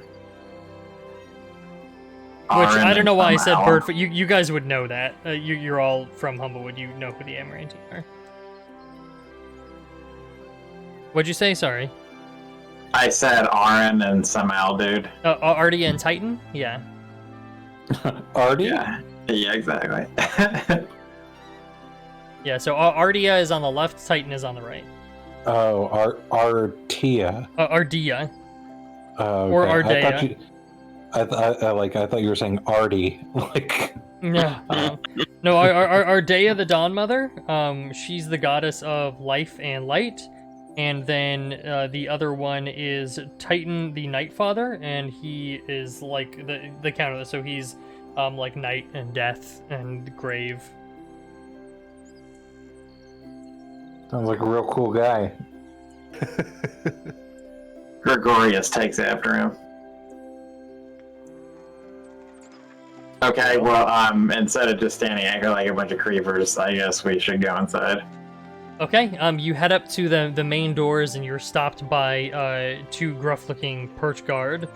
Which I don't know why I said somehow. bird, but you guys would know that. You're all from Humblewood. You know who the Amarantine are. What'd you say? Sorry. I said Aaron and some owl dude. Ardia and Titan? Yeah. Artie? Yeah. Yeah, exactly. Yeah, so Ardia is on the left, Titan is on the right. Oh, Artia. Ardia. Or Ardea. I thought you were saying Artie. Like. No, no. Ardea, the Dawn Mother. She's the goddess of life and light, and then the other one is Titan, the Night Father, and he is like the counter. So he's like night and death and grave. Sounds like a real cool guy. Gregorius takes after him. Okay, well, instead of just standing out here like a bunch of creepers, I guess we should go inside. Okay, you head up to the main doors, and you're stopped by two gruff-looking perch guard.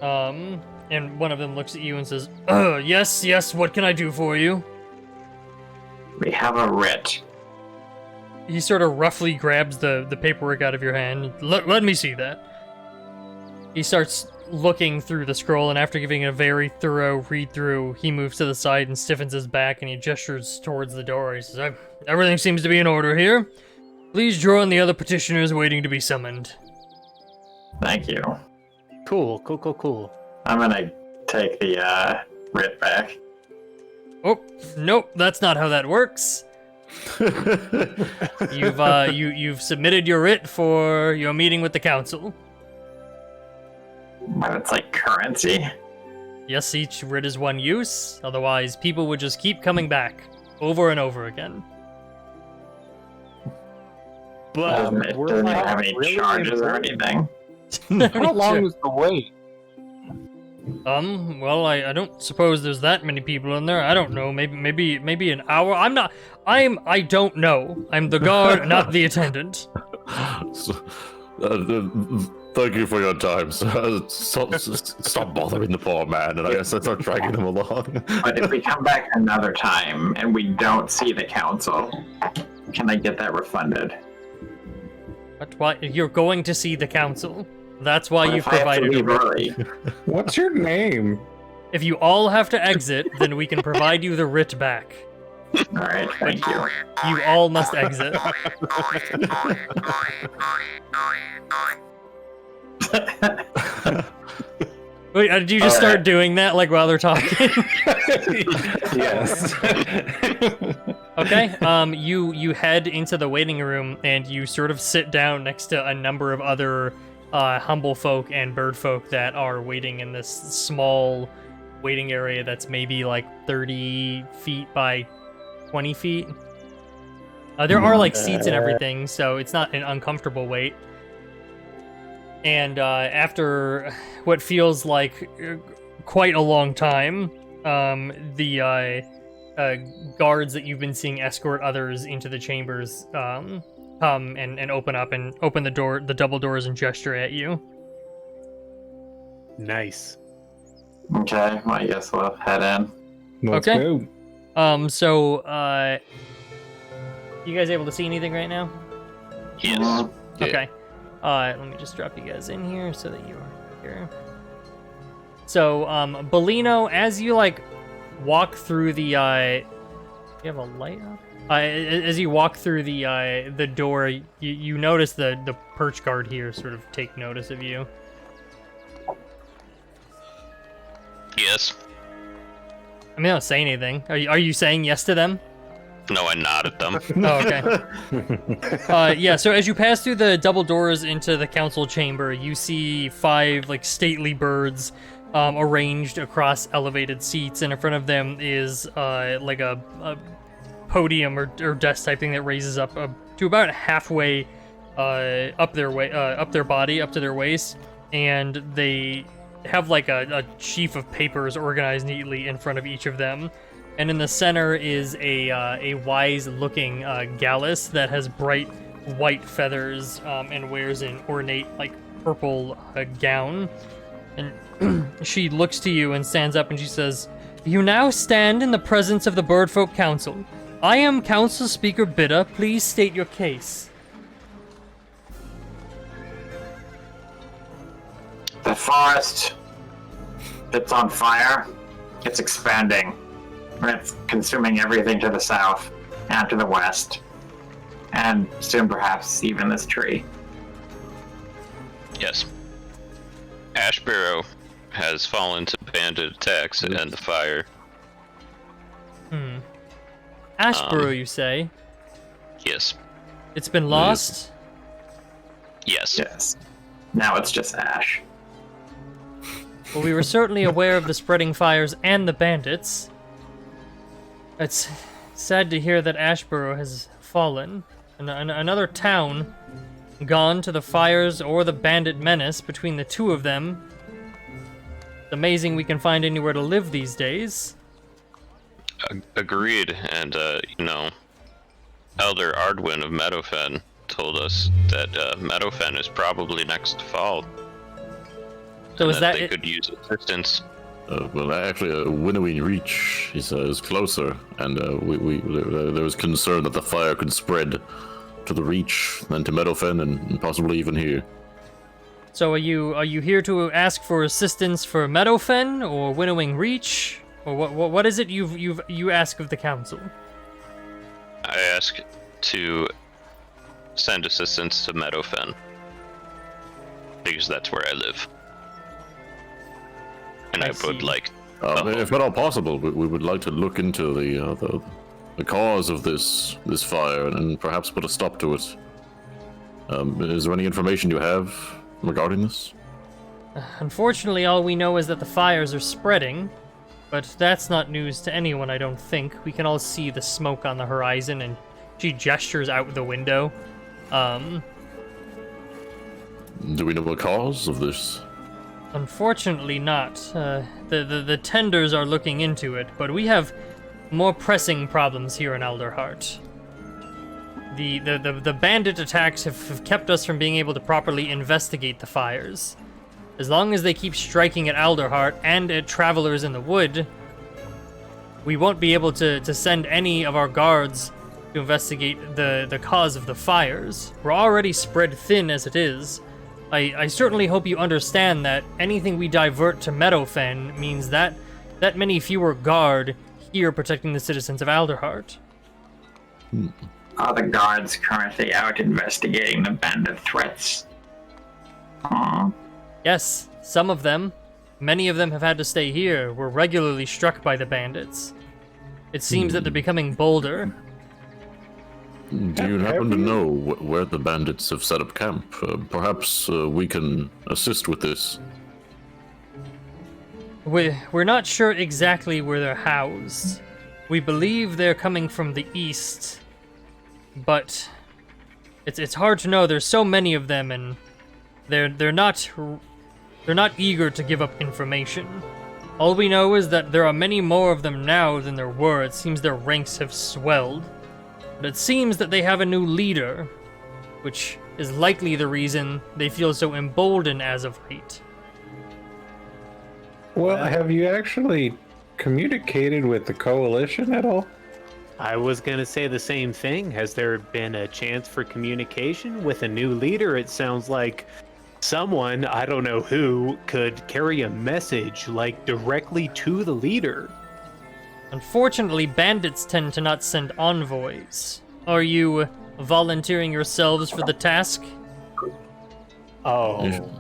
And one of them looks at you and says, yes, what can I do for you?" We have a writ. He sort of roughly grabs the paperwork out of your hand. Let me see that. He starts looking through the scroll, and after giving it a very thorough read-through, he moves to the side and stiffens his back, and he gestures towards the door. He says, "Everything seems to be in order here. Please join the other petitioners waiting to be summoned." Thank you. Cool. I'm gonna take the writ back. Oh, nope, that's not how that works. You've submitted your writ for your meeting with the council. But it's like currency. Yes, each writ is one use, otherwise people would just keep coming back, over and over again. But It doesn't even have any charges or anything. How long is the wait? Well, I don't suppose there's that many people in there. I don't know, maybe an hour. I don't know. I'm the guard, not the attendant. Thank you for your time. Stop bothering the poor man, and I guess I start dragging him along. But if we come back another time and we don't see the council, can I get that refunded? But why you're going to see the council? That's why What you've if I have to provided a leave writ. early? What's your name? If you all have to exit, then we can provide you the writ back. Alright, thank you. You all must exit. Wait, did you just All start right. doing that like while they're talking? Yes. Okay. You head into the waiting room and you sort of sit down next to a number of other humble folk and bird folk that are waiting in this small waiting area that's maybe like 30 feet by 20 feet. There are like seats and everything, so it's not an uncomfortable wait. And after what feels like quite a long time, the guards that you've been seeing escort others into the chambers come and open the double doors and gesture at you. Nice. Okay, well, I guess we'll head in. Let's Okay. go. So you guys able to see anything right now? Yes. Yeah. Okay. Let me just drop you guys in here so that you are here. So, Bellino, as you like walk through the, you have a light on? As you walk through the door, you notice the perch guard here sort of take notice of you. Yes. I mean, they don't say anything. Are you saying yes to them? No, I nod at them. Oh, okay. Yeah, so as you pass through the double doors into the council chamber, you see 5 like stately birds arranged across elevated seats, and in front of them is like a podium or desk type thing that raises up to about halfway up their body, up to their waist, and they have like a sheaf of papers organized neatly in front of each of them. And in the center is a wise-looking gallus that has bright white feathers and wears an ornate, like, purple gown. And she looks to you and stands up and she says, "You now stand in the presence of the Birdfolk Council. I am Council Speaker Bidda. Please state your case." The forest, it's on fire. It's expanding. It's consuming everything to the south and to the west. And soon perhaps even this tree. Yes. Ash Barrow has fallen to bandit attacks and the fire. Ashborough, you say? Yes. It's been lost? Yes. Yes. Now it's just ash. Well, we were certainly aware of the spreading fires and the bandits. It's sad to hear that Ashborough has fallen. Another town gone to the fires or the bandit menace. Between the two of them, it's amazing we can find anywhere to live these days. Agreed. And, Elder Ardwin of Meadowfen told us that Meadowfen is probably next to fall. So and is that they it? could use assistance. Well, actually, Winnowing Reach is closer, and there was concern that the fire could spread to the Reach, then to Meadowfen, and possibly even here. So are you here to ask for assistance for Meadowfen or Winnowing Reach, or what is it you ask of the council? I ask to send assistance to Meadowfen, because that's where I live. And I I would see. like. If at all possible, we would like to look into the cause of this fire and perhaps put a stop to it. Is there any information you have regarding this? Unfortunately, all we know is that the fires are spreading, but that's not news to anyone, I don't think. We can all see the smoke on the horizon, and she gestures out the window. Do we know the cause of this? Unfortunately not. The tenders are looking into it, but we have more pressing problems here in Alderheart. The bandit attacks have kept us from being able to properly investigate the fires. As long as they keep striking at Alderheart and at travelers in the wood, we won't be able to send any of our guards to investigate the cause of the fires. We're already spread thin as it is. I certainly hope you understand that anything we divert to Meadowfen means that many fewer guard here protecting the citizens of Alderheart. Are the guards currently out investigating the bandit threats? Yes, some of them. Many of them have had to stay here. We're regularly struck by the bandits. It seems that they're becoming bolder. Do you happen to know where the bandits have set up camp? Perhaps we can assist with this. We're not sure exactly where they're housed. We believe they're coming from the east, but it's hard to know. There's so many of them, and they're not eager to give up information. All we know is that there are many more of them now than there were. It seems their ranks have swelled. But it seems that they have a new leader, which is likely the reason they feel so emboldened as of late. Well, have you actually communicated with the coalition at all? I was gonna say the same thing. Has there been a chance for communication with a new leader? It sounds like someone, I don't know who, could carry a message, like, directly to the leader. Unfortunately, bandits tend to not send envoys. Are you volunteering yourselves for the task? Oh.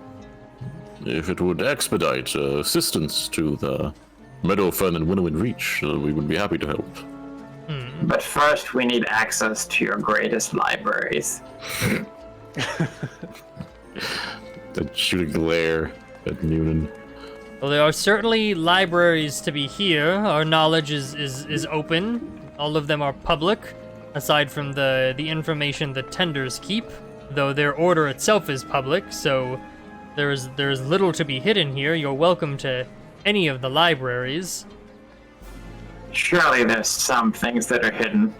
If it would expedite assistance to the Meadowfen and Winnowing Reach, we would be happy to help. But first, we need access to your greatest libraries. That shoot a glare at Noonan. Well, there are certainly libraries to be here. Our knowledge is open. All of them are public, aside from the information the tenders keep, though their order itself is public, so there's little to be hidden here. You're welcome to any of the libraries. Surely there's some things that are hidden.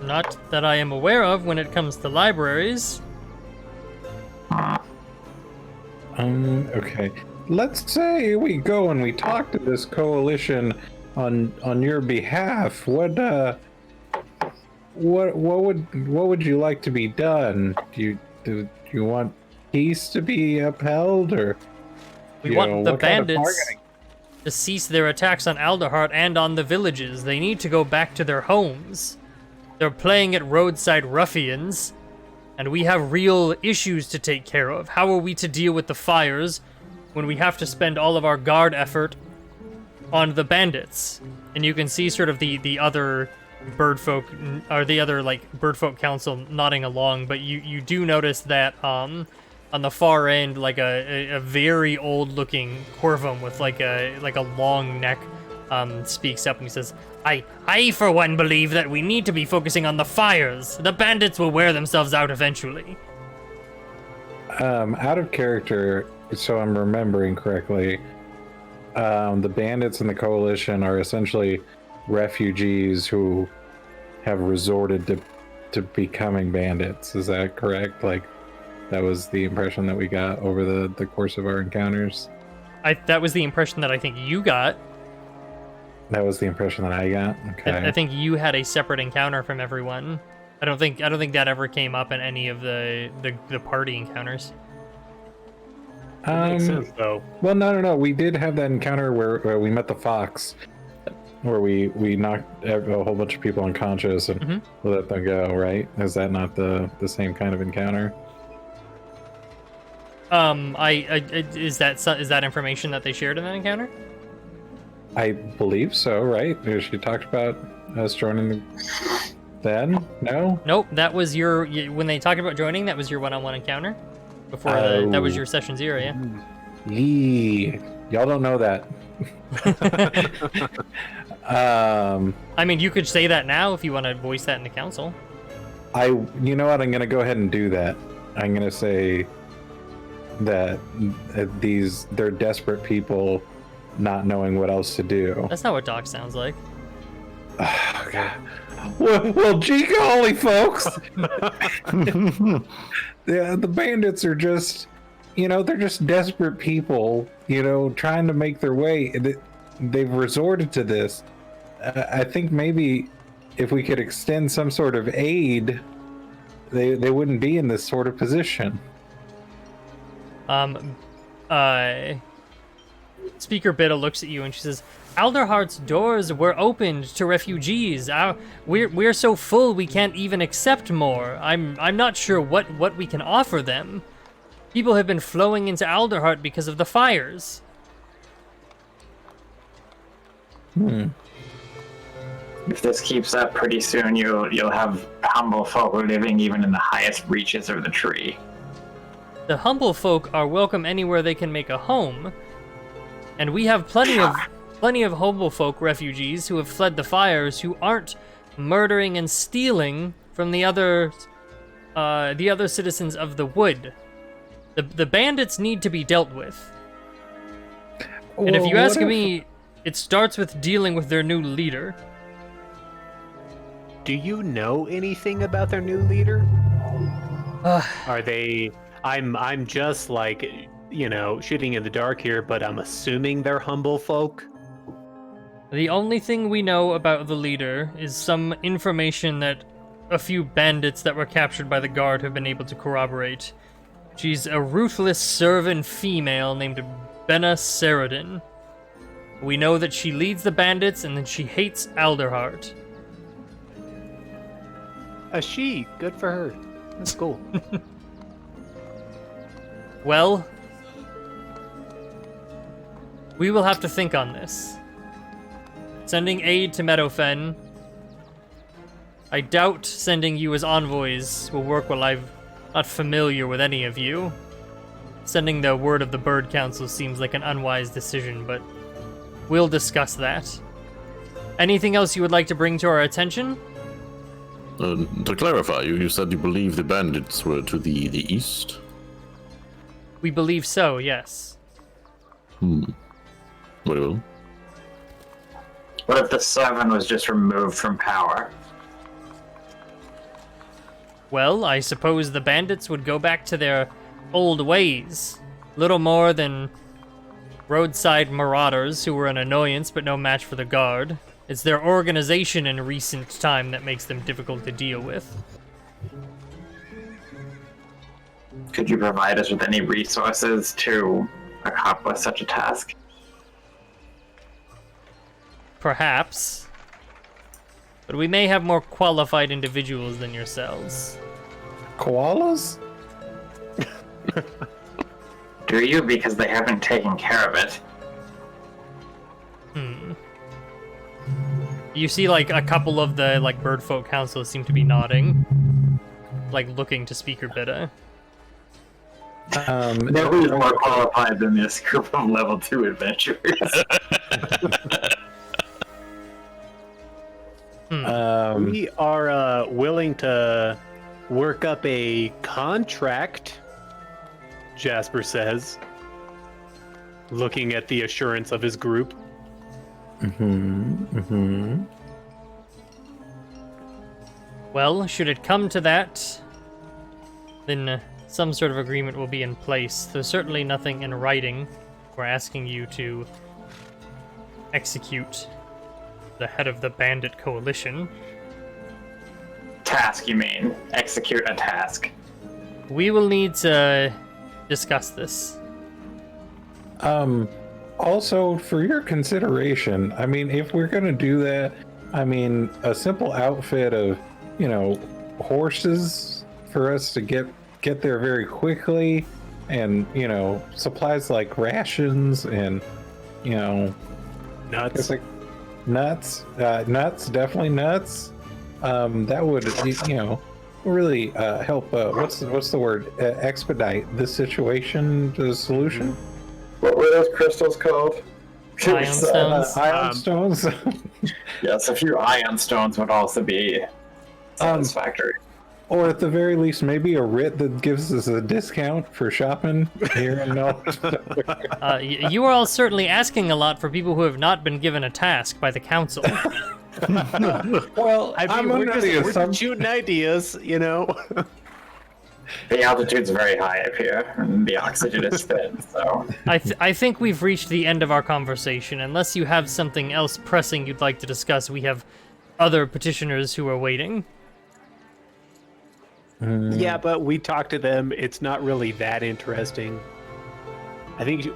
Not that I am aware of when it comes to libraries. Okay. Let's say we go and we talk to this coalition on your behalf. What would you like to be done? Do you want peace to be upheld, or We want the bandits to cease their attacks on Alderheart and on the villages. They need to go back to their homes. They're playing at roadside ruffians, and we have real issues to take care of. How are we to deal with the fires when we have to spend all of our guard effort on the bandits? And you can see sort of the other birdfolk, or the other, like, birdfolk council nodding along, but you do notice that on the far end, like a very old-looking Corvum with like a long neck speaks up and he says, I for one believe that we need to be focusing on the fires. The bandits will wear themselves out eventually. Out of character, so I'm remembering correctly, the bandits and the coalition are essentially refugees who have resorted to becoming bandits. Is that correct? Like, that was the impression that we got over the course of our encounters. That was the impression that I think you got. That was the impression that I got. Okay. I think you had a separate encounter from everyone. I don't think that ever came up in any of the party encounters. Makes sense, though. Well, no. We did have that encounter where we met the fox, where we knocked a whole bunch of people unconscious and let them go. Right? Is that not the same kind of encounter? Is that information that they shared in that encounter? I believe so, right? She talked about us joining then? No? Nope, that was when they talked about joining, that was your one-on-one encounter. Before that was your session 0, yeah? Yee. Y'all don't know that. I mean, you could say that now if you want to voice that in the council. You know what? I'm going to go ahead and do that. I'm going to say that they're desperate people not knowing what else to do. That's not what Doc sounds like. Oh, God. Well, gee golly, folks. The bandits are just, they're just desperate people, trying to make their way. They've resorted to this. I think maybe if we could extend some sort of aid, they wouldn't be in this sort of position. Speaker Biddle looks at you and she says, Alderheart's doors were opened to refugees. We're so full we can't even accept more. I'm not sure what we can offer them. People have been flowing into Alderheart because of the fires. If this keeps up, pretty soon you'll have humble folk living even in the highest reaches of the tree. The humble folk are welcome anywhere they can make a home, and we have plenty of humble folk refugees who have fled the fires who aren't murdering and stealing from the other citizens of the wood. The bandits need to be dealt with. And if you ask me, it starts with dealing with their new leader. Do you know anything about their new leader? Are they... I'm just like, shooting in the dark here, but I'm assuming they're humble folk. The only thing we know about the leader is some information that a few bandits that were captured by the guard have been able to corroborate. She's a ruthless servant female named Benna Saradin. We know that she leads the bandits and that she hates Alderheart. A she. Good for her. That's cool. Well, we will have to think on this. Sending aid to Meadowfen. I doubt sending you as envoys will work while I'm not familiar with any of you. Sending the word of the Bird Council seems like an unwise decision, but we'll discuss that. Anything else you would like to bring to our attention? To clarify, you said you believe the bandits were to the east? We believe so, yes. Very well. What if the Seven was just removed from power? Well, I suppose the bandits would go back to their old ways. Little more than roadside marauders who were an annoyance but no match for the guard. It's their organization in recent time that makes them difficult to deal with. Could you provide us with any resources to accomplish such a task? Perhaps. But we may have more qualified individuals than yourselves. Koalas? Do you? Because they haven't taken care of it. You see, like, a couple of the, like, Birdfolk Council seem to be nodding. Like, looking to Speaker Bitta. Nobody's more qualified than this group of level 2 adventurers. We are willing to work up a contract, Jasper says, looking at the assurance of his group. Well, should it come to that, then some sort of agreement will be in place. There's certainly nothing in writing. We're asking you to execute the head of the bandit coalition. Task, you mean? Execute a task. We will need to discuss this. Also, for your consideration, I mean, if we're gonna do that, I mean, a simple outfit of, horses for us to get there very quickly, and, supplies like rations and, Nuts. it's like nuts, definitely nuts. That would, really help. What's the word? Expedite the situation, the solution. What were those crystals called? Ion stones. Ion stones. Yes, a few ion stones would also be satisfactory. Or at the very least, maybe a writ that gives us a discount for shopping here in Melbourne. You are all certainly asking a lot for people who have not been given a task by the council. Well, I'm we're under just, the we're just assumption. shooting ideas, The altitude's very high up here, and the oxygen is thin, so... I think we've reached the end of our conversation. Unless you have something else pressing you'd like to discuss, we have other petitioners who are waiting. Yeah, but we talked to them. It's not really that interesting. I think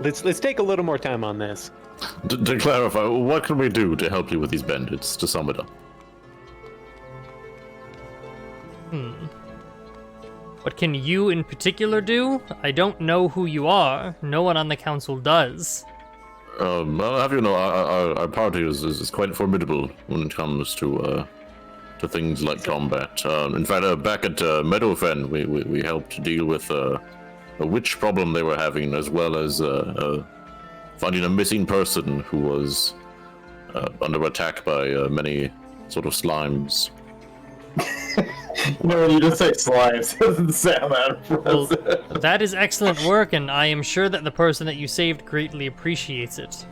let's take a little more time on this. To clarify, what can we do to help you with these bandits, to sum it up? What can you in particular do? I don't know who you are. No one on the council does. I'll have you know, our party is quite formidable when it comes to things like combat. In fact, back at Meadowfen, we helped deal with a witch problem they were having, as well as finding a missing person who was under attack by many sort of slimes. No, you just say slimes. Doesn't sound that Well, impressive. that is excellent work, and I am sure that the person that you saved greatly appreciates it.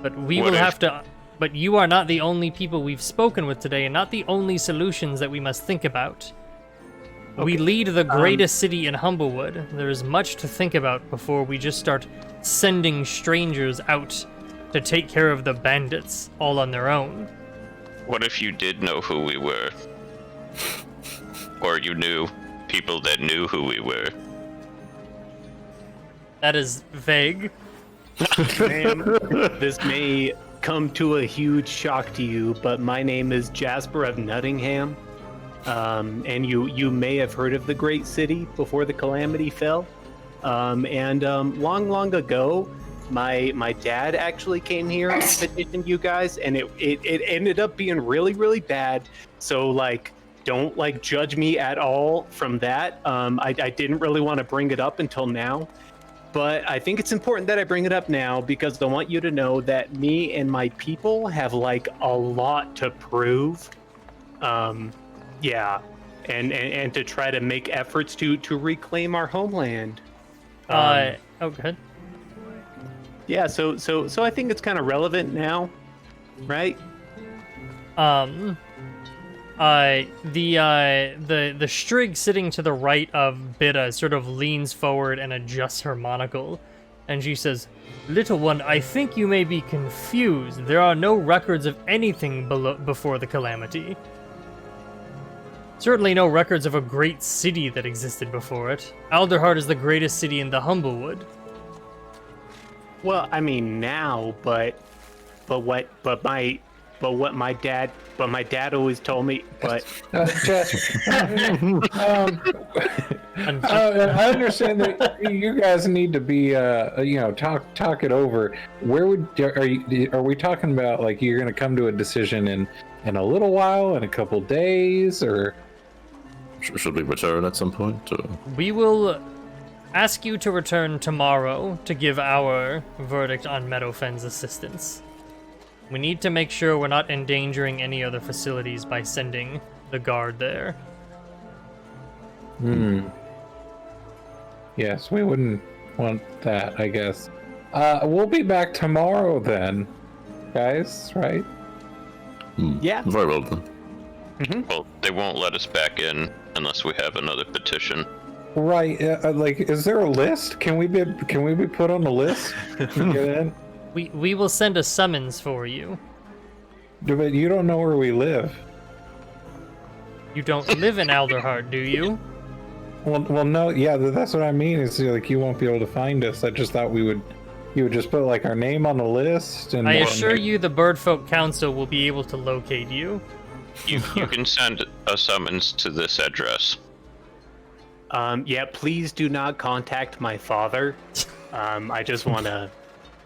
But we What will if- have to. But you are not the only people we've spoken with today, and not the only solutions that we must think about. We lead the greatest city in Humblewood. There is much to think about before we just start sending strangers out to take care of the bandits all on their own. What if you did know who we were? Or you knew people that knew who we were? That is vague. Ma'am, this may come to a huge shock to you, but my name is Jasper of Nottingham. And you may have heard of the great city before the calamity fell. Long ago, my dad actually came here and petitioned you guys, and it ended up being really bad. So like, don't like judge me at all from that. I didn't really want to bring it up until now, but I think it's important that I bring it up now because I want you to know that me and my people have like a lot to prove. Yeah, and to try to make efforts to reclaim our homeland. Oh, good. Yeah, so I think it's kind of relevant now, right? The Strigg sitting to the right of Bidda sort of leans forward and adjusts her monocle, and she says, "Little one, I think you may be confused. There are no records of anything before the calamity. Certainly no records of a great city that existed before it. Alderheart is the greatest city in the Humblewood." Well, I mean now, but my dad always told me, but I understand that you guys need to be, talk it over. Are we talking about like you're going to come to a decision in a little while, in a couple days, or Should we return at some point? We will ask you to return tomorrow to give our verdict on Meadowfen's assistance. We need to make sure we're not endangering any other facilities by sending the guard there. Yes, we wouldn't want that, I guess. We'll be back tomorrow then, guys, right? yeah. Very well then. Well, they won't let us back in unless we have another petition. Right. Is there a list? Can we be put on the list to get in? We will send a summons for you. But you don't know where we live. You don't live in Alderheart, do you? Well, no. Yeah, that's what I mean. It's like you won't be able to find us. I just thought you would just put like our name on the list, and I assure you the Birdfolk Council will be able to locate you. You can send a summons to this address. Yeah, please do not contact my father. I just want to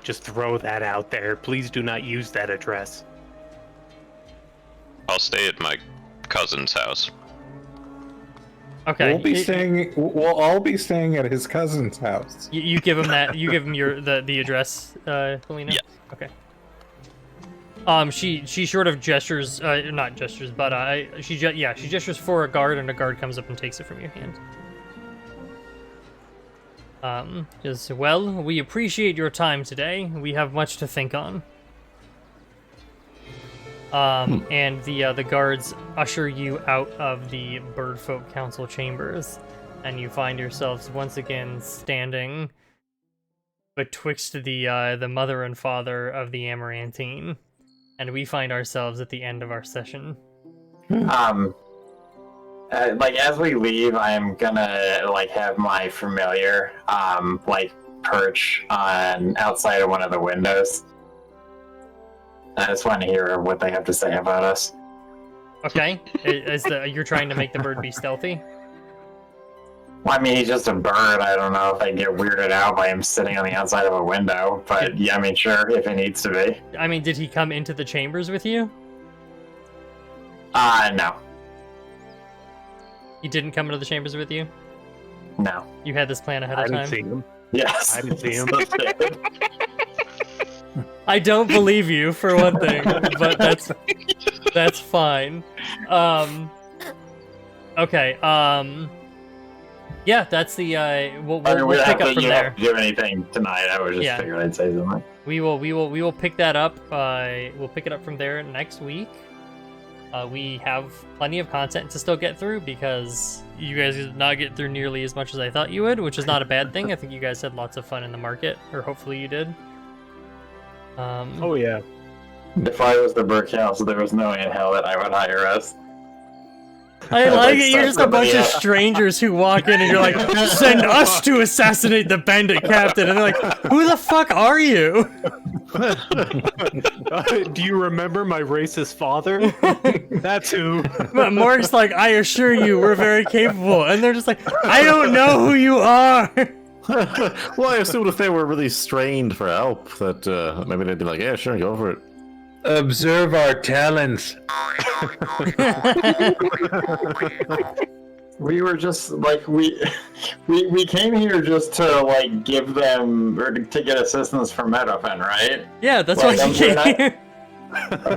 throw that out there. Please do not use that address. I'll stay at my cousin's house. Okay. We'll all be staying at his cousin's house. You give him that. You give him the address, Helena. Yeah. Okay. She sort of gestures, not gestures, but she gestures for a guard, and a guard comes up and takes it from your hand. Well, we appreciate your time today. We have much to think on. And the guards usher you out of the Birdfolk Council chambers, and you find yourselves once again standing betwixt the mother and father of the Amaranthine, and we find ourselves at the end of our session. As we leave, I am gonna have my familiar perch on outside of one of the windows. I just want to hear what they have to say about us. Okay, you're trying to make the bird be stealthy? Well, I mean, he's just a bird. I don't know if I get weirded out by him sitting on the outside of a window, but yeah, I mean, sure, if it needs to be. I mean, did he come into the chambers with you? No. He didn't come into the chambers with you? No. You had this plan ahead I of didn't time? see him. Yes. I didn't see him. I don't believe you, for one thing, but that's fine. Okay, yeah, that's the, we'll pick up from you there. have to do anything tonight. I was just figuring I'd say something. We will pick that up, we'll pick it up from there next week. We have plenty of content to still get through because you guys did not get through nearly as much as I thought you would, which is not a bad thing. I think you guys had lots of fun in the market, or hopefully you did. Oh yeah. If I was the Burke House, there was no way in hell that I would hire us. I like Like it. You're just a bunch of strangers who walk in and you're like, send us to assassinate the bandit captain. And they're like, who the fuck are you? Do you remember my racist father? That's who. But Morg's like, I assure you, we're very capable. And they're just like, I don't know who you are. Well, I assumed if they were really strained for help, that maybe they'd be like, yeah, sure, go for it. Observe our talents. We were just like we came here just to like give them or to get assistance from Meadowfen, right? Yeah, that's Well, why you came here.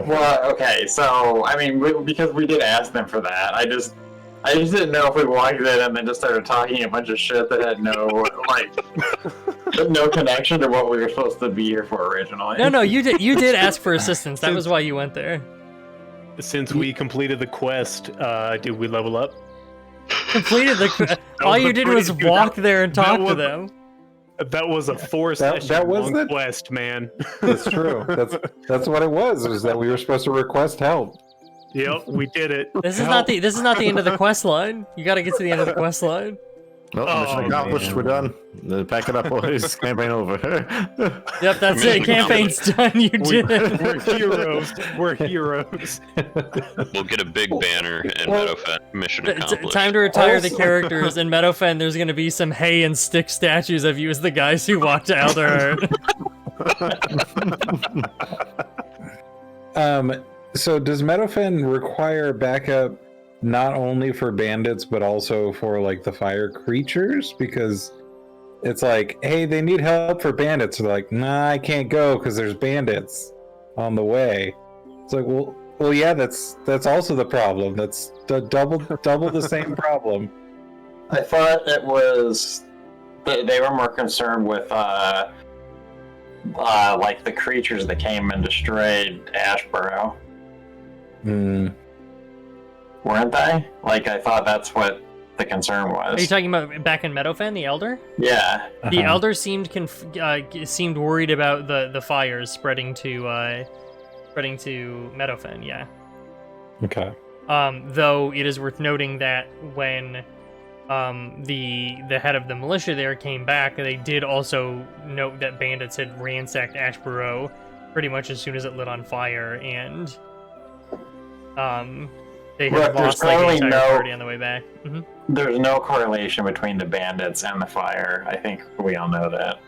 Well, okay, so I mean, because we did ask them for that, I just didn't know if we walked in and then just started talking a bunch of shit that had no no connection to what we were supposed to be here for originally. No, you did ask for assistance. That was why you went there. Since we completed the quest, did we level up? Completed the. All you did was walk there and talk to them. That was a 4 That session was long it? quest, man. That's true. That's what it was. Was that we were supposed to request help? Yep, we did it. This is not the end of the quest line. You got to get to the end of the quest line. Well, mission accomplished. man. We're done. Pack it up, boys. Campaign over. Yep, that's it. Campaign's done. You did it. We're heroes. We're heroes. We'll get a big banner and Meadowfen mission accomplished. Time to retire the characters. In Meadowfen, there's going to be some hay and stick statues of you as the guys who walked to Alderheart. So does Meadowfen require backup not only for bandits but also for like the fire creatures? Because it's like, hey, they need help for bandits. They're like, nah, I can't go because there's bandits on the way. It's like, well, yeah, that's also the problem. That's double the same problem. I thought it was they were more concerned with like the creatures that came and destroyed Ashborough. Hmm. Weren't they? Like, I thought that's what the concern was. Are you talking about back in Meadowfen, the Elder? Yeah. The Elder seemed seemed worried about the fires spreading to Meadowfen. Yeah. Okay. Though it is worth noting that when the head of the militia there came back, they did also note that bandits had ransacked Ashborough pretty much as soon as it lit on fire, and they had lost like the entire party on the way back. Mm-hmm. There's no correlation between the bandits and the fire. I think we all know that.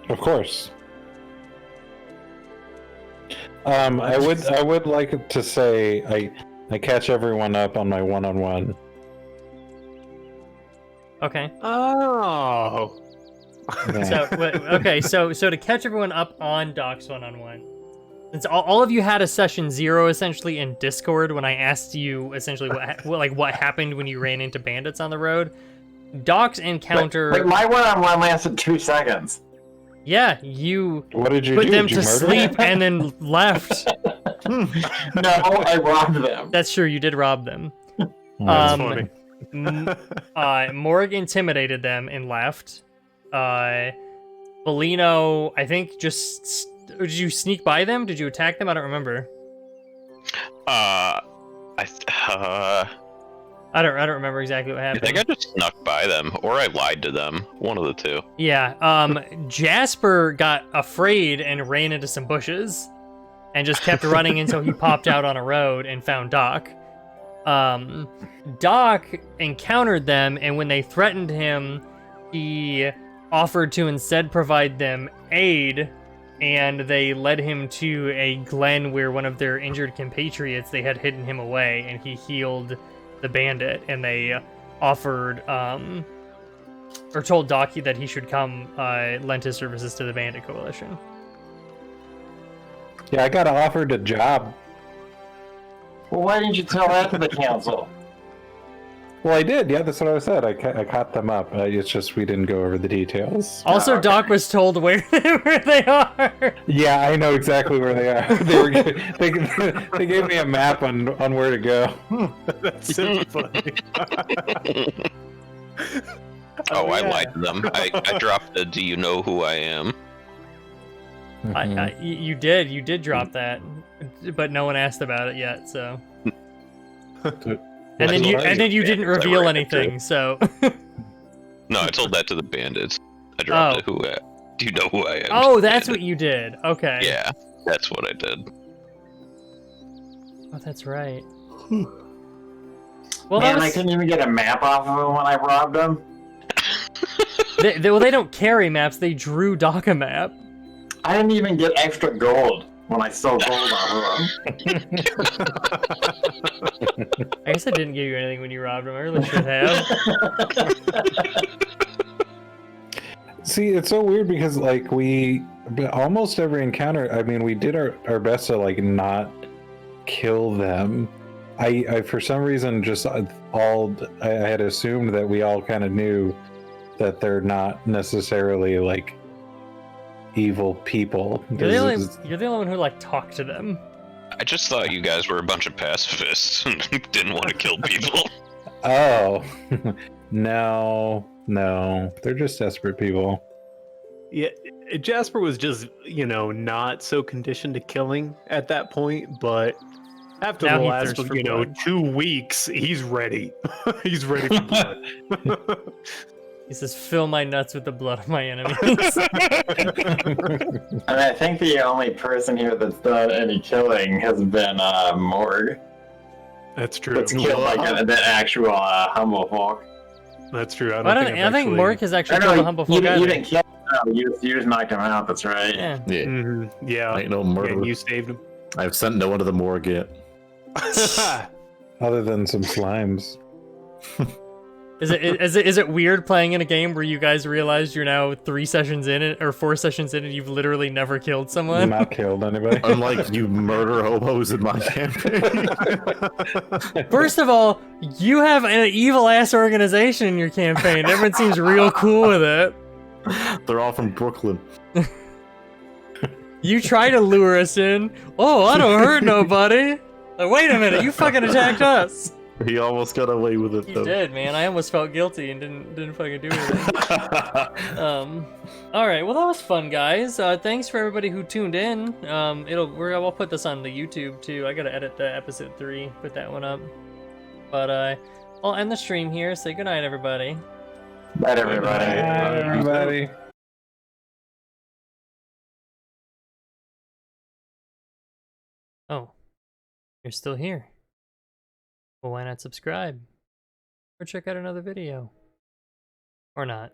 Of course. I would like to say I catch everyone up on my one-on-one. Okay. Oh. Yeah. So to catch everyone up on Doc's one-on-one, since all of you had a session 0 essentially in Discord when I asked you essentially what happened when you ran into bandits on the road, Doc's encounter. Wait, my one-on-one lasted 2 seconds. Yeah, you What did you put do? them Did you to murder sleep them? and then left. No, I robbed them. That's true, you did rob them. That's funny. Morg intimidated them and left. Bellino, I think did you sneak by them? Did you attack them? I don't remember. I don't remember exactly what happened. think I just snuck by them, or I lied to them. One of the two. Yeah, Jasper got afraid and ran into some bushes and just kept running until he popped out on a road and found Doc. Doc encountered them, and when they threatened him, he offered to instead provide them aid, and they led him to a glen where one of their injured compatriots, they had hidden him away, and he healed the bandit, and they offered, or told Doc that he should come lend his services to the bandit coalition. Yeah, I got offered a job. Well, why didn't you tell that to the council? Well, I did. Yeah, that's what I said. I caught them up. It's just we didn't go over the details. Also, okay. Doc was told where they are. Yeah, I know exactly where they are. They gave me a map on where to go. That's so funny. Oh, I lied to them. I dropped a "Do you know who I am?" You did drop that, but no one asked about it yet. So, and then you didn't reveal anything. So, No, I told that to the bandits. I dropped it. Do you know who I am? Oh, that's what you did. Okay. Yeah, that's what I did. Oh, that's right. Well, Man, I couldn't even get a map off of him when I robbed him. they don't carry maps. They drew Doc a map. I didn't even get extra gold when I stole gold off of him. I guess I didn't give you anything when you robbed him. I really should have. See, it's so weird because like almost every encounter, I mean, we did our best to like not kill them. I for some reason just I had assumed that we all kind of knew that they're not necessarily like evil people. You're the only one who like talked to them. I just thought you guys were a bunch of pacifists and didn't want to kill people. Oh, no, they're just desperate people. Yeah, Jasper was just, not so conditioned to killing at that point, but after Now the he last, thirsts for blood. 2 weeks, he's ready. He's ready for blood. He says, "Fill my nuts with the blood of my enemies." And I think the only person here that's done any killing has been Morg. That's true. That's killed like the actual humble folk. That's true. I I think Mork has actually killed a humble folk. You didn't kill him. You just knocked him out. That's right. Yeah. Yeah. Mm-hmm. Yeah. Ain't no murder. And you saved him. I've sent no one to the morgue yet. Other than some slimes. Is it weird playing in a game where you guys realize you're now 3 sessions in it or 4 sessions in and you've literally never killed someone? Not killed anybody. Unlike you murder hobos in my campaign. First of all, you have an evil ass organization in your campaign. Everyone seems real cool with it. They're all from Brooklyn. You try to lure us in. Oh, I don't hurt nobody. Like, wait a minute, you fucking attacked us. He almost got away with it, You though. did, man. I almost felt guilty and didn't fucking do anything. All right. Well, that was fun, guys. Thanks for everybody who tuned in. I'll put this on the YouTube too. I gotta edit the episode 3, put that one up. But I'll end the stream here. Say goodnight, everybody. Bye, everybody. Bye, everybody. Oh, you're still here. Well, why not subscribe? Or check out another video. Or not.